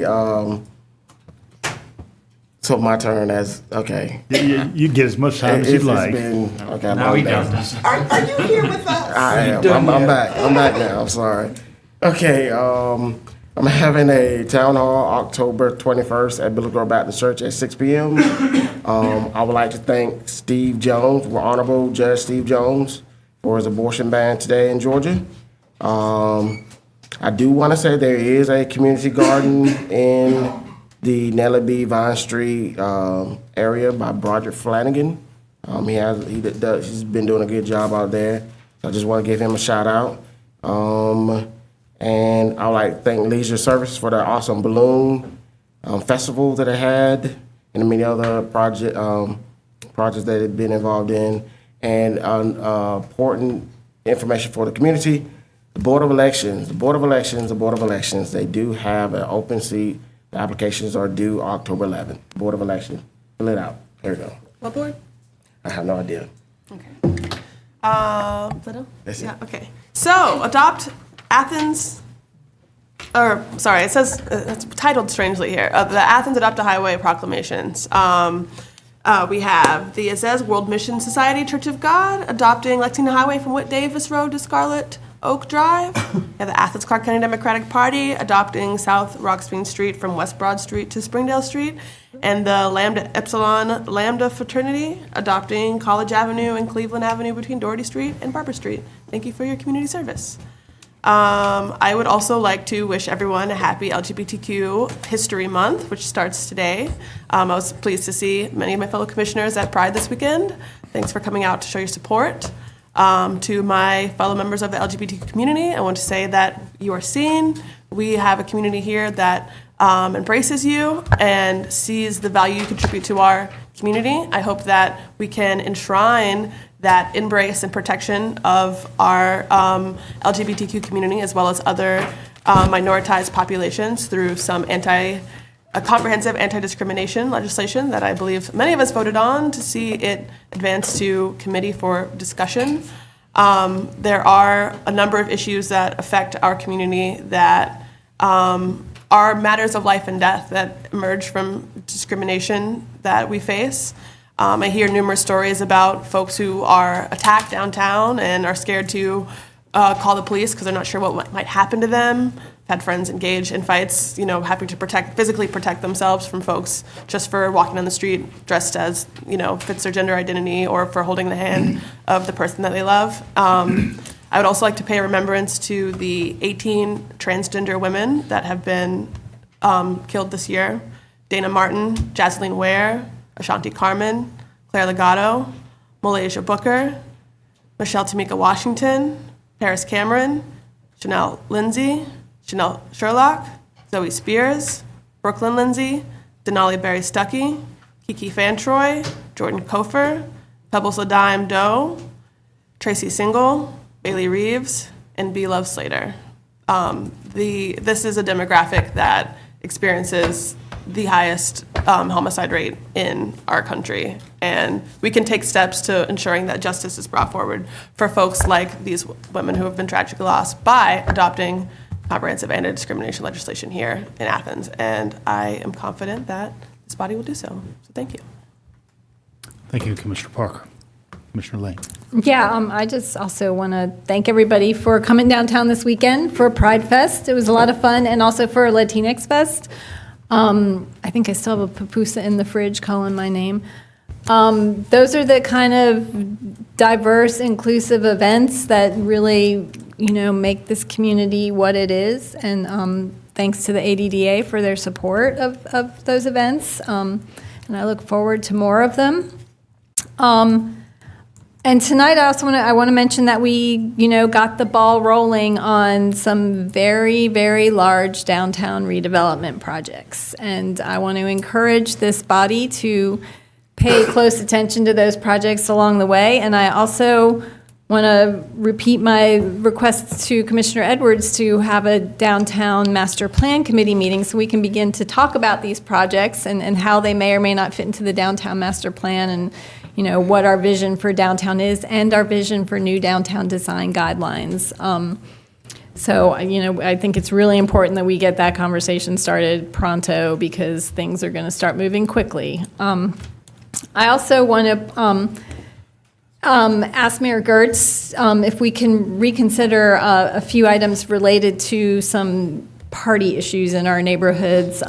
so my turn as, okay. You get as much time as you'd like. It's been, okay, Now he does. Are you here with us? I am. I'm back. I'm back now. I'm sorry. Okay. I'm having a town hall October 21st at Billy Grove Baptist Church at 6 p.m. I would like to thank Steve Jones, Honorable Judge Steve Jones, for his abortion ban today in Georgia. I do want to say there is a community garden in the Nellie B. Vine Street area by Broderick Flanagan. He's been doing a good job out there. So I just want to give him a shout out. And I would like to thank Leisure Services for their awesome balloon festival that they had, and many other projects that they've been involved in. And important information for the community, the Board of Elections, they do have an open seat. The applications are due October 11th. Board of Elections, fill it out. There we go. What board? I have no idea. Little? That's it. Yeah, okay. So, adopt Athens, or, sorry, it says, it's titled strangely here, the Athens Adopt a Highway proclamations. We have the, it says, World Mission Society Church of God adopting Lexington Highway from Whit Davis Road to Scarlet Oak Drive. We have the Athens-Clarke County Democratic Party adopting South Roxby Street from West Broad Street to Springdale Street. And the Lambda Epsilon Lambda Fraternity adopting College Avenue and Cleveland Avenue between Doherty Street and Barber Street. Thank you for your community service. I would also like to wish everyone a happy LGBTQ History Month, which starts today. I was pleased to see many of my fellow commissioners at Pride this weekend. Thanks for coming out to show your support. To my fellow members of the LGBTQ community, I want to say that you are seen. We have a community here that embraces you and sees the value you contribute to our community. I hope that we can enshrine that embrace and protection of our LGBTQ community as well as other minoritized populations through some comprehensive anti-discrimination legislation that I believe many of us voted on to see it advance to committee for discussion. There are a number of issues that affect our community that are matters of life and death that emerge from discrimination that we face. I hear numerous stories about folks who are attacked downtown and are scared to call the police because they're not sure what might happen to them. I've had friends engage in fights, having to physically protect themselves from folks just for walking down the street dressed as, fits their gender identity or for holding the hand of the person that they love. I would also like to pay remembrance to the 18 transgender women that have been killed this year. Dana Martin, Jaslene Ware, Ashanti Carmen, Claire Legato, Malaysia Booker, Michelle Tamika Washington, Paris Cameron, Chanel Lindsay, Chanel Sherlock, Zoe Spears, Brooklyn Lindsay, Denali Berry Stuckey, Kiki Fantroy, Jordan Kofer, Pebbles Ladime Doe, Tracy Single, Bailey Reeves, and B. Love Slater. This is a demographic that experiences the highest homicide rate in our country. And we can take steps to ensuring that justice is brought forward for folks like these women who have been tragically lost by adopting comprehensive anti-discrimination legislation here in Athens. And I am confident that this body will do so. So thank you. Thank you, Commissioner Parker. Commissioner Lane. Yeah, I just also want to thank everybody for coming downtown this weekend for Pride Fest. It was a lot of fun, and also for Latinx Fest. I think I still have a pupusa in the fridge calling my name. Those are the kind of diverse, inclusive events that really, make this community what it is. And thanks to the ADDA for their support of those events. And I look forward to more of them. And tonight I want to mention that we, got the ball rolling on some very, very large downtown redevelopment projects. And I want to encourage this body to pay close attention to those projects along the way. And I also want to repeat my request to Commissioner Edwards to have a downtown master plan committee meeting so we can begin to talk about these projects and how they may or may not fit into the downtown master plan and what our vision for downtown is and our vision for new downtown design guidelines. So, I think it's really important that we get that conversation started pronto because things are going to start moving quickly. I also want to ask Mayor Gertz if we can reconsider a few items related to some party issues in our neighborhoods.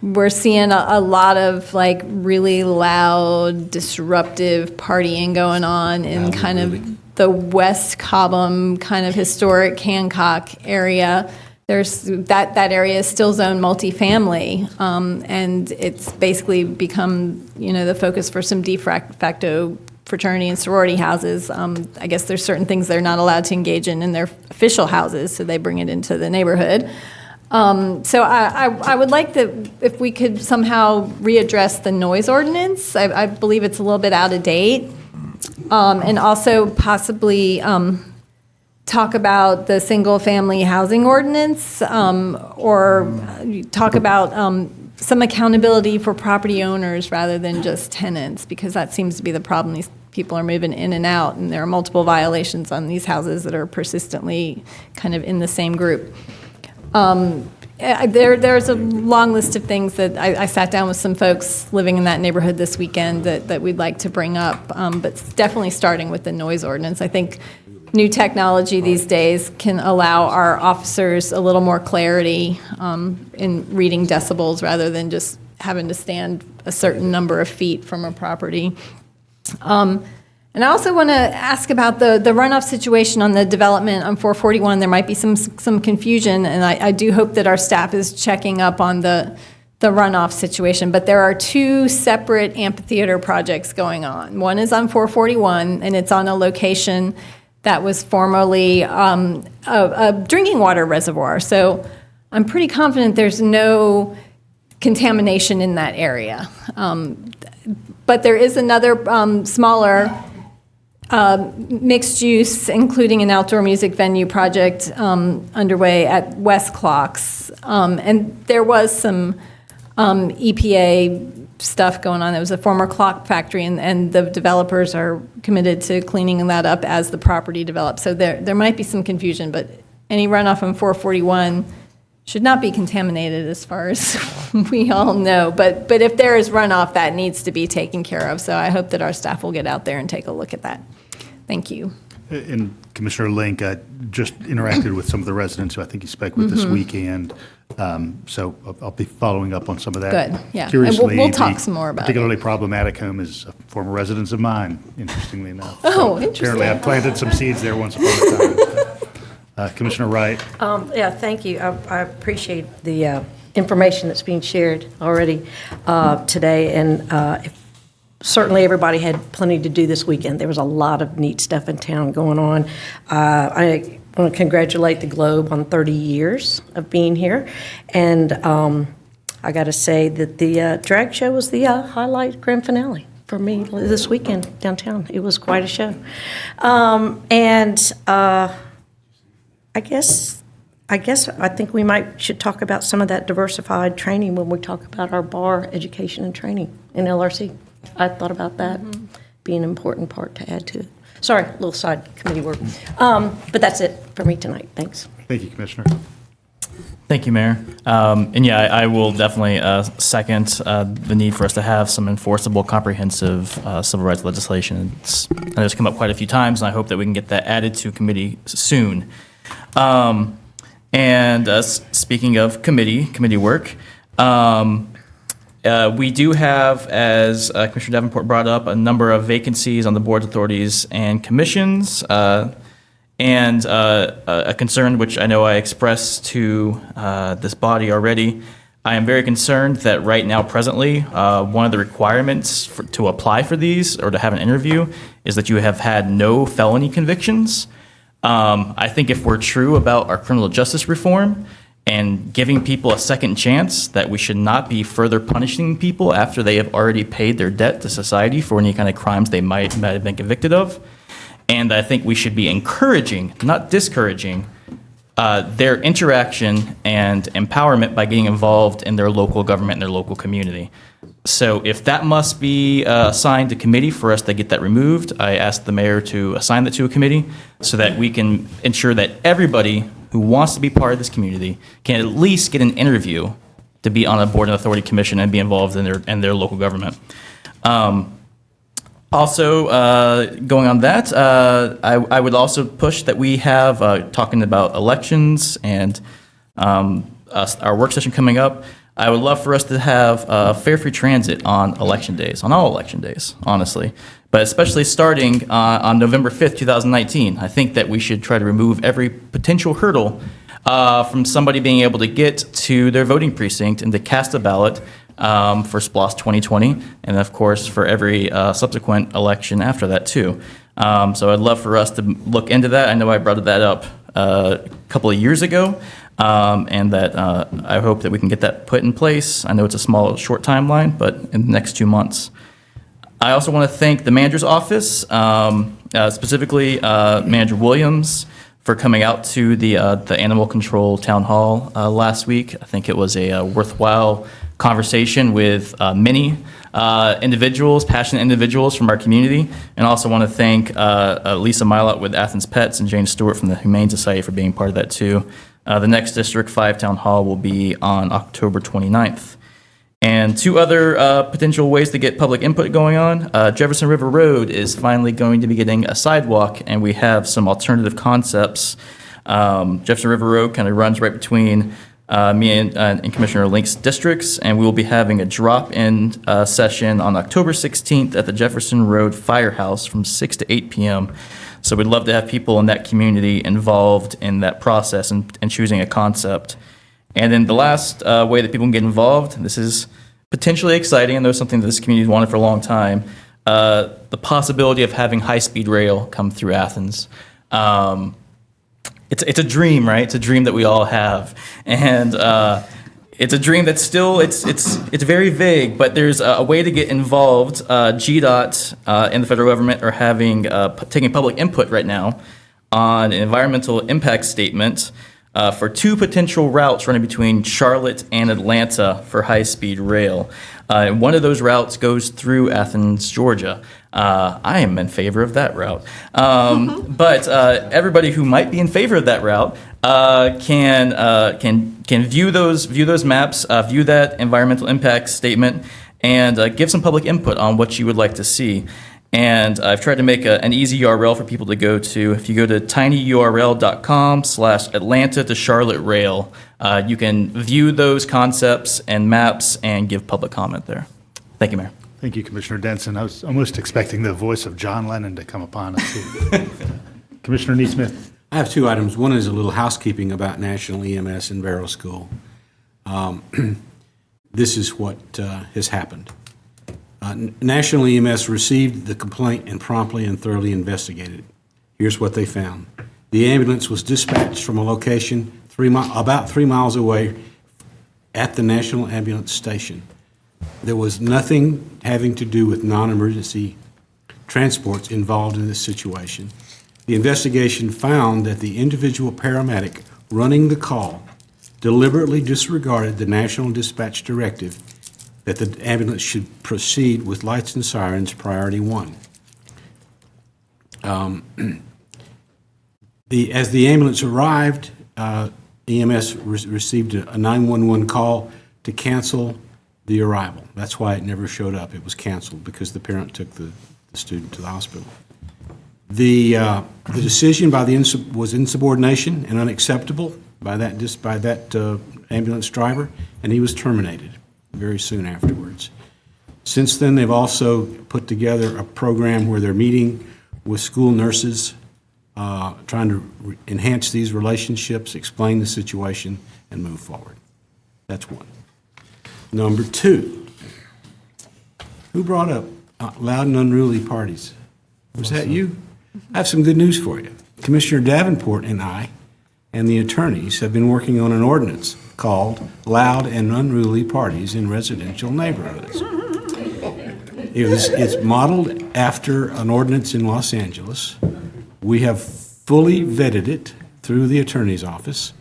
We're seeing a lot of really loud, disruptive partying going on in kind of the West Cobham kind of historic Hancock area. There's that area is still zoned multifamily, and it's basically become, the focus for some de facto fraternity and sorority houses. I guess there's certain things they're not allowed to engage in their official houses, so they bring it into the neighborhood. So I would like if we could somehow readdress the noise ordinance. I believe it's a little bit out of date. And also possibly talk about the single-family housing ordinance, or talk about some accountability for property owners rather than just tenants, because that seems to be the problem. These people are moving in and out, and there are multiple violations on these houses that are persistently kind of in the same group. There's a long list of things that I sat down with some folks living in that neighborhood this weekend that we'd like to bring up, but definitely starting with the noise ordinance. I think new technology these days can allow our officers a little more clarity in reading decibels rather than just having to stand a certain number of feet from a property. And I also want to ask about the runoff situation on the development on 441. There might be some confusion, and I do hope that our staff is checking up on the runoff situation. But there are two separate amphitheater projects going on. One is on 441, and it's on a location that was formerly a drinking water reservoir. So I'm pretty confident there's no contamination in that area. But there is another smaller mixed use, including an outdoor music venue project underway at West Clocks. And there was some EPA stuff going on. There was a former clock factory, and the developers are committed to cleaning that up as the property develops. So there might be some confusion, but any runoff on 441 should not be contaminated as far as we all know. But if there is runoff, that needs to be taken care of. So I hope that our staff will get out there and take a look at that. Thank you. And Commissioner Link, I just interacted with some of the residents who I think you spoke with this weekend. So I'll be following up on some of that. Good, yeah. And Curiously, we'll talk some more about it. Particularly problematic home is a former residence of mine, interestingly enough. Oh, So interesting. Apparently I planted some seeds there once upon a time. Commissioner Wright. Yeah, thank you. I appreciate the information that's being shared already today, and certainly everybody had plenty to do this weekend. There was a lot of neat stuff in town going on. I want to congratulate the Globe on 30 years of being here, and I got to say that the drag show was the highlight grand finale for me this weekend downtown. It was quite a show. I think we should talk about some of that diversified training when we talk about our bar education and training in LRC. I thought about that being an important part to add to it. Sorry, a little side committee work. But that's it for me tonight. Thanks. Thank you, Commissioner. Thank you, Mayor. And yeah, I will definitely second the need for us to have some enforceable, comprehensive civil rights legislation. I know it's come up quite a few times, and I hope that we can get that added to committee soon. Speaking of committee work, we do have, as Commissioner Davenport brought up, a number of vacancies on the boards, authorities, and commissions, and a concern which I know I expressed to this body already. I am very concerned that right now, presently, one of the requirements to apply for these or to have an interview is that you have had no felony convictions. I think if we're true about our criminal justice reform and giving people a second chance, that we should not be further punishing people after they have already paid their debt to society for any kind of crimes they might have been convicted of. And I think we should be encouraging, not discouraging, their interaction and empowerment by getting involved in their local government and their local community. So if that must be assigned to committee for us to get that removed, I asked the mayor to assign that to a committee so that we can ensure that everybody who wants to be part of this community can at least get an interview to be on a board and authority commission and be involved in their local government. Also, going on that, I would also push that we have, talking about elections and our work session coming up, I would love for us to have fare free transit on election days, on all election days, honestly. But especially starting on November 5th, 2019, I think that we should try to remove every potential hurdle from somebody being able to get to their voting precinct and to cast a ballot for SPLOST 2020, and of course for every subsequent election after that too. So I'd love for us to look into that. I know I brought that up a couple of years ago, and that I hope that we can get that put in place. I know it's a short timeline, but in the next 2 months. I also want to thank the manager's office, specifically Manager Williams, for coming out to the animal control town hall last week. I think it was a worthwhile conversation with many individuals, passionate individuals from our community, and also want to thank Lisa Milot with Athens Pets and Jane Stewart from the Humane Society for being part of that too. The next District 5 Town Hall will be on October 29th. And 2 other potential ways to get public input going on. Jefferson River Road is finally going to be getting a sidewalk, and we have some alternative concepts. Jefferson River Road kind of runs right between me and Commissioner Link's districts, and we will be having a drop-in session on October 16th at the Jefferson Road Firehouse from 6 to 8 p.m. So we'd love to have people in that community involved in that process and choosing a concept. And then the last way that people can get involved, this is potentially exciting, and there's something that this community's wanted for a long time, the possibility of having high-speed rail come through Athens. It's a dream, right? It's a dream that we all have. And it's a dream that's still, it's very vague, but there's a way to get involved. GDOT and the federal government are taking public input right now on an environmental impact statement for 2 potential routes running between Charlotte and Atlanta for high-speed rail. And one of those routes goes through Athens, Georgia. I am in favor of that route. But everybody who might be in favor of that route can view those maps, view that environmental impact statement, and give some public input on what you would like to see. And I've tried to make an easy URL for people to go to. If you go to tinyurl.com/Atlanta to Charlotte Rail, you can view those concepts and maps and give public comment there. Thank you, Mayor. Thank you, Commissioner Denson. I was almost expecting the voice of John Lennon to come upon us here. Commissioner Neesmith. I have 2 items. One is a little housekeeping about National EMS and Barrow School. This is what has happened. National EMS received the complaint and promptly and thoroughly investigated it. Here's what they found. The ambulance was dispatched from a location about 3 miles away at the National Ambulance Station. There was nothing having to do with non-emergency transports involved in this situation. The investigation found that the individual paramedic running the call deliberately disregarded the National Dispatch Directive that the ambulance should proceed with lights and sirens priority 1. As the ambulance arrived, EMS received a 911 call to cancel the arrival. That's why it never showed up. It was canceled because the parent took the student to the hospital. The decision was insubordination and unacceptable by that ambulance driver, and he was terminated very soon afterwards. Since then, they've also put together a program where they're meeting with school nurses, trying to enhance these relationships, explain the situation, and move forward. That's 1. Number 2, who brought up loud and unruly parties? Was that you? I have some good news for you. Commissioner Davenport and I and the attorneys have been working on an ordinance called Loud and Unruly Parties in Residential Neighborhoods. It's modeled after an ordinance in Los Angeles. We have fully vetted it through the attorney's office,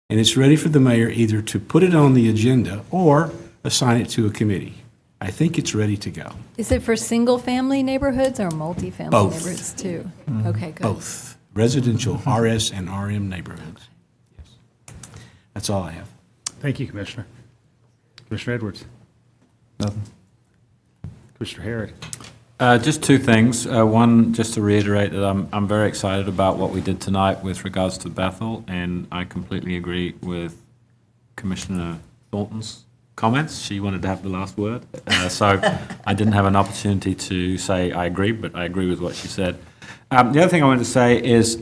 and it's ready for the mayor either to put it on the agenda or assign it to a committee. I think it's ready to go. Is it for single-family neighborhoods or multifamily Both. neighborhoods too? Okay, good. Both. Residential RS and RM neighborhoods. Yes. That's all I have. Thank you, Commissioner. Commissioner Edwards. Nothing. Commissioner Herrick. Just 2 things. One, just to reiterate that I'm very excited about what we did tonight with regards to Bethel, and I completely agree with Commissioner Thornton's comments. She wanted to have the last word. So I didn't have an opportunity to say I agree, but I agree with what she said. The other thing I wanted to say is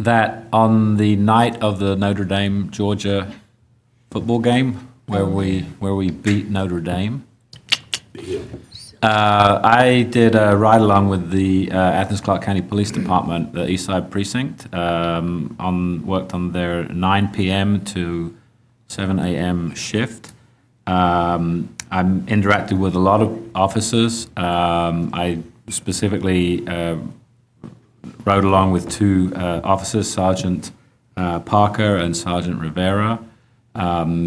that on the night of the Notre Dame, Georgia football game, where we beat Notre Dame, I did a ride-along with the Athens-Clarke County Police Department, the East Side Precinct, worked on their 9 p.m. to 7 a.m. shift. I interacted with a lot of officers. I specifically rode along with two officers, Sergeant Parker and Sergeant Rivera.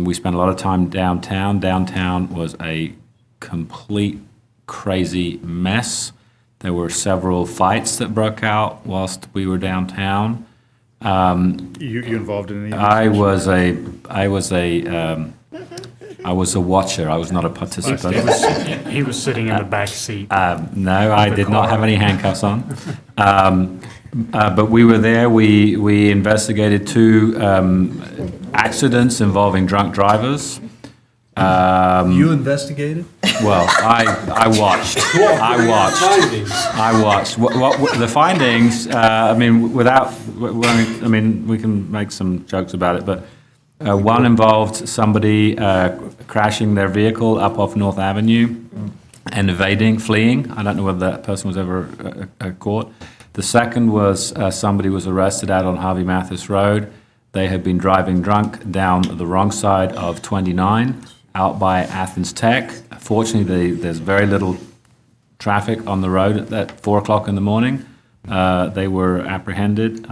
We spent a lot of time downtown. Downtown was a complete crazy mess. There were several fights that broke out whilst we were downtown. You involved in any of these? I was a watcher. I was not a participant. He was sitting in the back seat. No, I did not have any handcuffs on. But we were there. We investigated two accidents involving drunk drivers. You investigated? Well, I watched. I watched. What the findings? I mean, we can make some jokes about it, but one involved somebody crashing their vehicle up off North Avenue and fleeing. I don't know whether that person was ever caught. The second was somebody was arrested out on Harvey Mathis Road. They had been driving drunk down the wrong side of 29 out by Athens-Tech. Fortunately, there's very little traffic on the road at 4 o'clock in the morning. They were apprehended.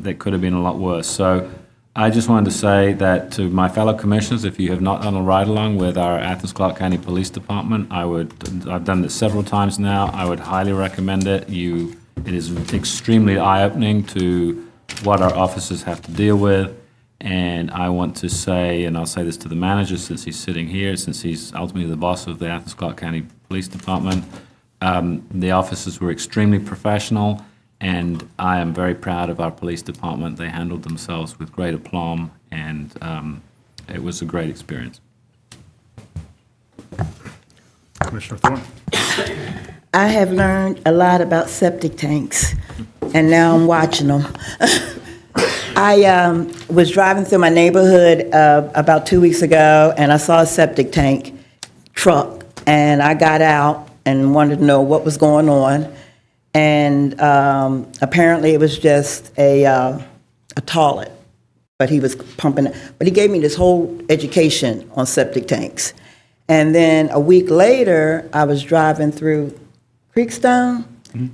They could have been a lot worse. So I just wanted to say that to my fellow commissioners, if you have not done a ride-along with our Athens-Clarke County Police Department, I've done this several times now. I would highly recommend it. It is extremely eye-opening to what our officers have to deal with. And I want to say, and I'll say this to the manager since he's sitting here, since he's ultimately the boss of the Athens-Clarke County Police Department, the officers were extremely professional, and I am very proud of our police department. They handled themselves with great aplomb, and it was a great experience. Commissioner Thorne? I have learned a lot about septic tanks, and now I'm watching them. I was driving through my neighborhood about 2 weeks ago, and I saw a septic tank truck, and I got out and wanted to know what was going on. And apparently it was just a toilet, but he was pumping it. But he gave me this whole education on septic tanks. And then a week later, I was driving through Creekstone.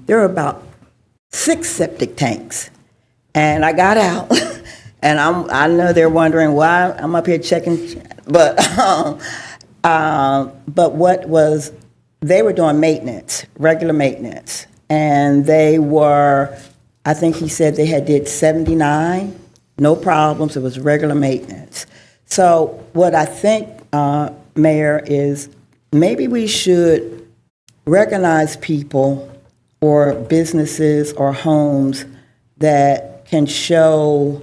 There were about 6 septic tanks. And I got out, and I know they're wondering why I'm up here checking, but they were doing maintenance, regular maintenance. And they were, I think he said they did 79, no problems, it was regular maintenance. So what I think, Mayor, is maybe we should recognize people or businesses or homes that can show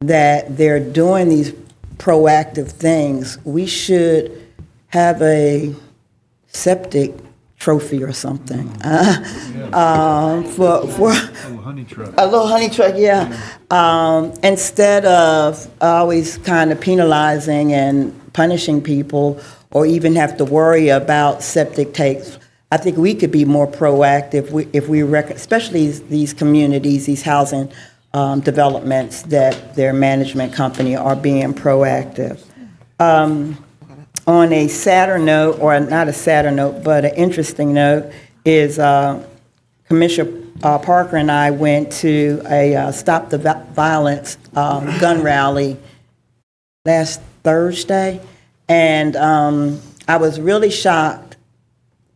that they're doing these proactive things. We should have a septic trophy or something. For a little honey truck. A little honey truck, yeah. Instead of always kind of penalizing and punishing people, or even have to worry about septic tanks. I think we could be more proactive if we especially these communities, these housing developments, that their management company are being proactive. On a sadder note, or not a sadder note, but an interesting note, is Commissioner Parker and I went to a Stop the Violence gun rally last Thursday, and I was really shocked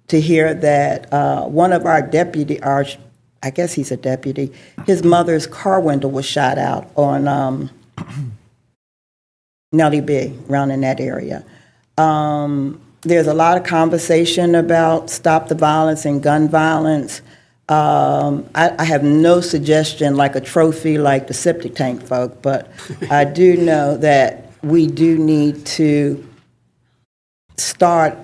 to hear that one of our I guess he's a deputy, his mother's car window was shot out on Nellie B, around in that area. There's a lot of conversation about stop the violence and gun violence. I have no suggestion like a trophy like the septic tank folk, but I do know that we do need to start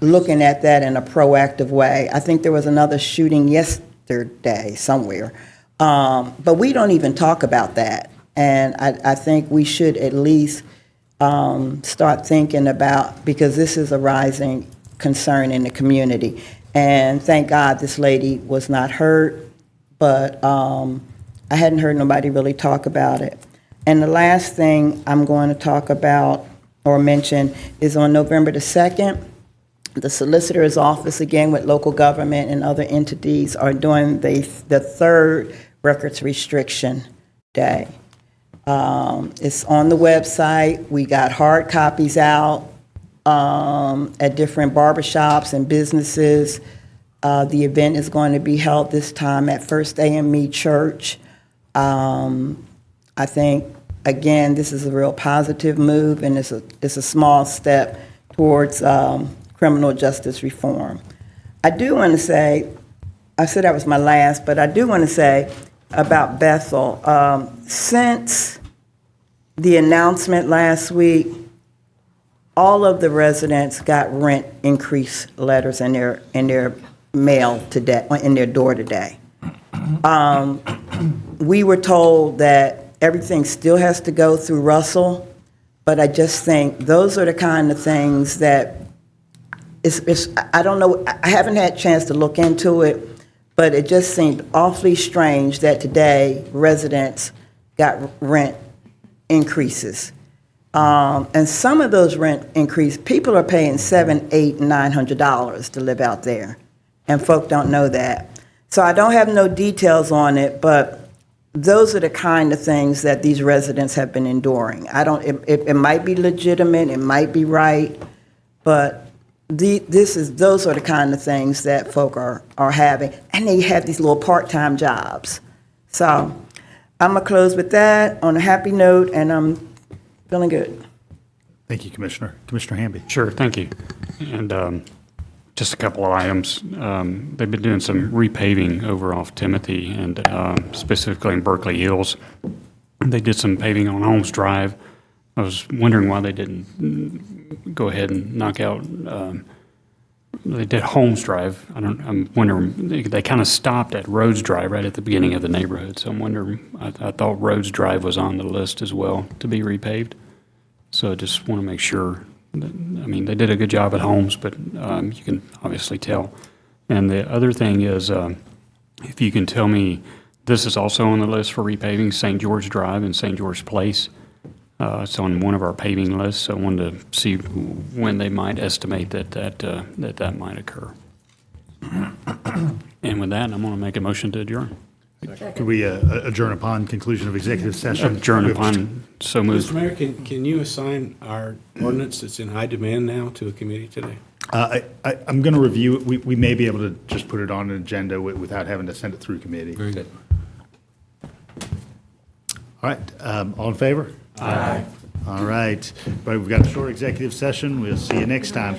looking at that in a proactive way. I think there was another shooting yesterday somewhere, but we don't even talk about that. And I think we should at least start thinking about, because this is a rising concern in the community. And thank God this lady was not hurt, but I hadn't heard nobody really talk about it. And the last thing I'm going to talk about or mention is on November the 2nd, the solicitor's office, again with local government and other entities, are doing the third records restriction day. It's on the website. We got hard copies out at different barbershops and businesses. The event is going to be held this time at First AME Church. I think, again, this is a real positive move, and it's a small step towards criminal justice reform. I do want to say, I said that was my last, but I do want to say about Bethel. Since the announcement last week, all of the residents got rent increase letters in their mail today, in their door today. We were told that everything still has to go through Russell, but I just think those are the kind of things that I don't know, I haven't had a chance to look into it, but it just seemed awfully strange that today residents got rent increases. And some of those rent increases, people are paying $700, $800, $900 to live out there, and folk don't know that. So I don't have no details on it, but those are the kind of things that these residents have been enduring. It might be legitimate, it might be right, but those are the kind of things that folk are having, and they have these little part-time jobs. So I'm gonna close with that on a happy note, and I'm feeling good. Thank you, Commissioner. Commissioner Hamby. Sure, thank you. And just a couple of items. They've been doing some repaving over off Timothy and specifically in Berkeley Hills. They did some paving on Holmes Drive. I was wondering why they didn't go ahead and knock out, they did Holmes Drive. I'm wondering, they kind of stopped at Rhodes Drive right at the beginning of the neighborhood. So I'm wondering, I thought Rhodes Drive was on the list as well to be repaved. So I just want to make sure that, I mean, they did a good job at Holmes, but you can obviously tell. And the other thing is, if you can tell me, this is also on the list for repaving, St. George Drive and St. George Place. It's on one of our paving lists, so I wanted to see when they might estimate that might occur. And with that, I'm going to make a motion to adjourn. Could we adjourn upon conclusion of executive session? Adjourn upon, so moved. Mr. Mayor, can you assign our ordinance that's in high demand now to a committee today? I'm going to review it. We may be able to just put it on an agenda without having to send it through committee. Very good. All right, all in favor? Aye. All right, but we've got a short executive session. We'll see you next time.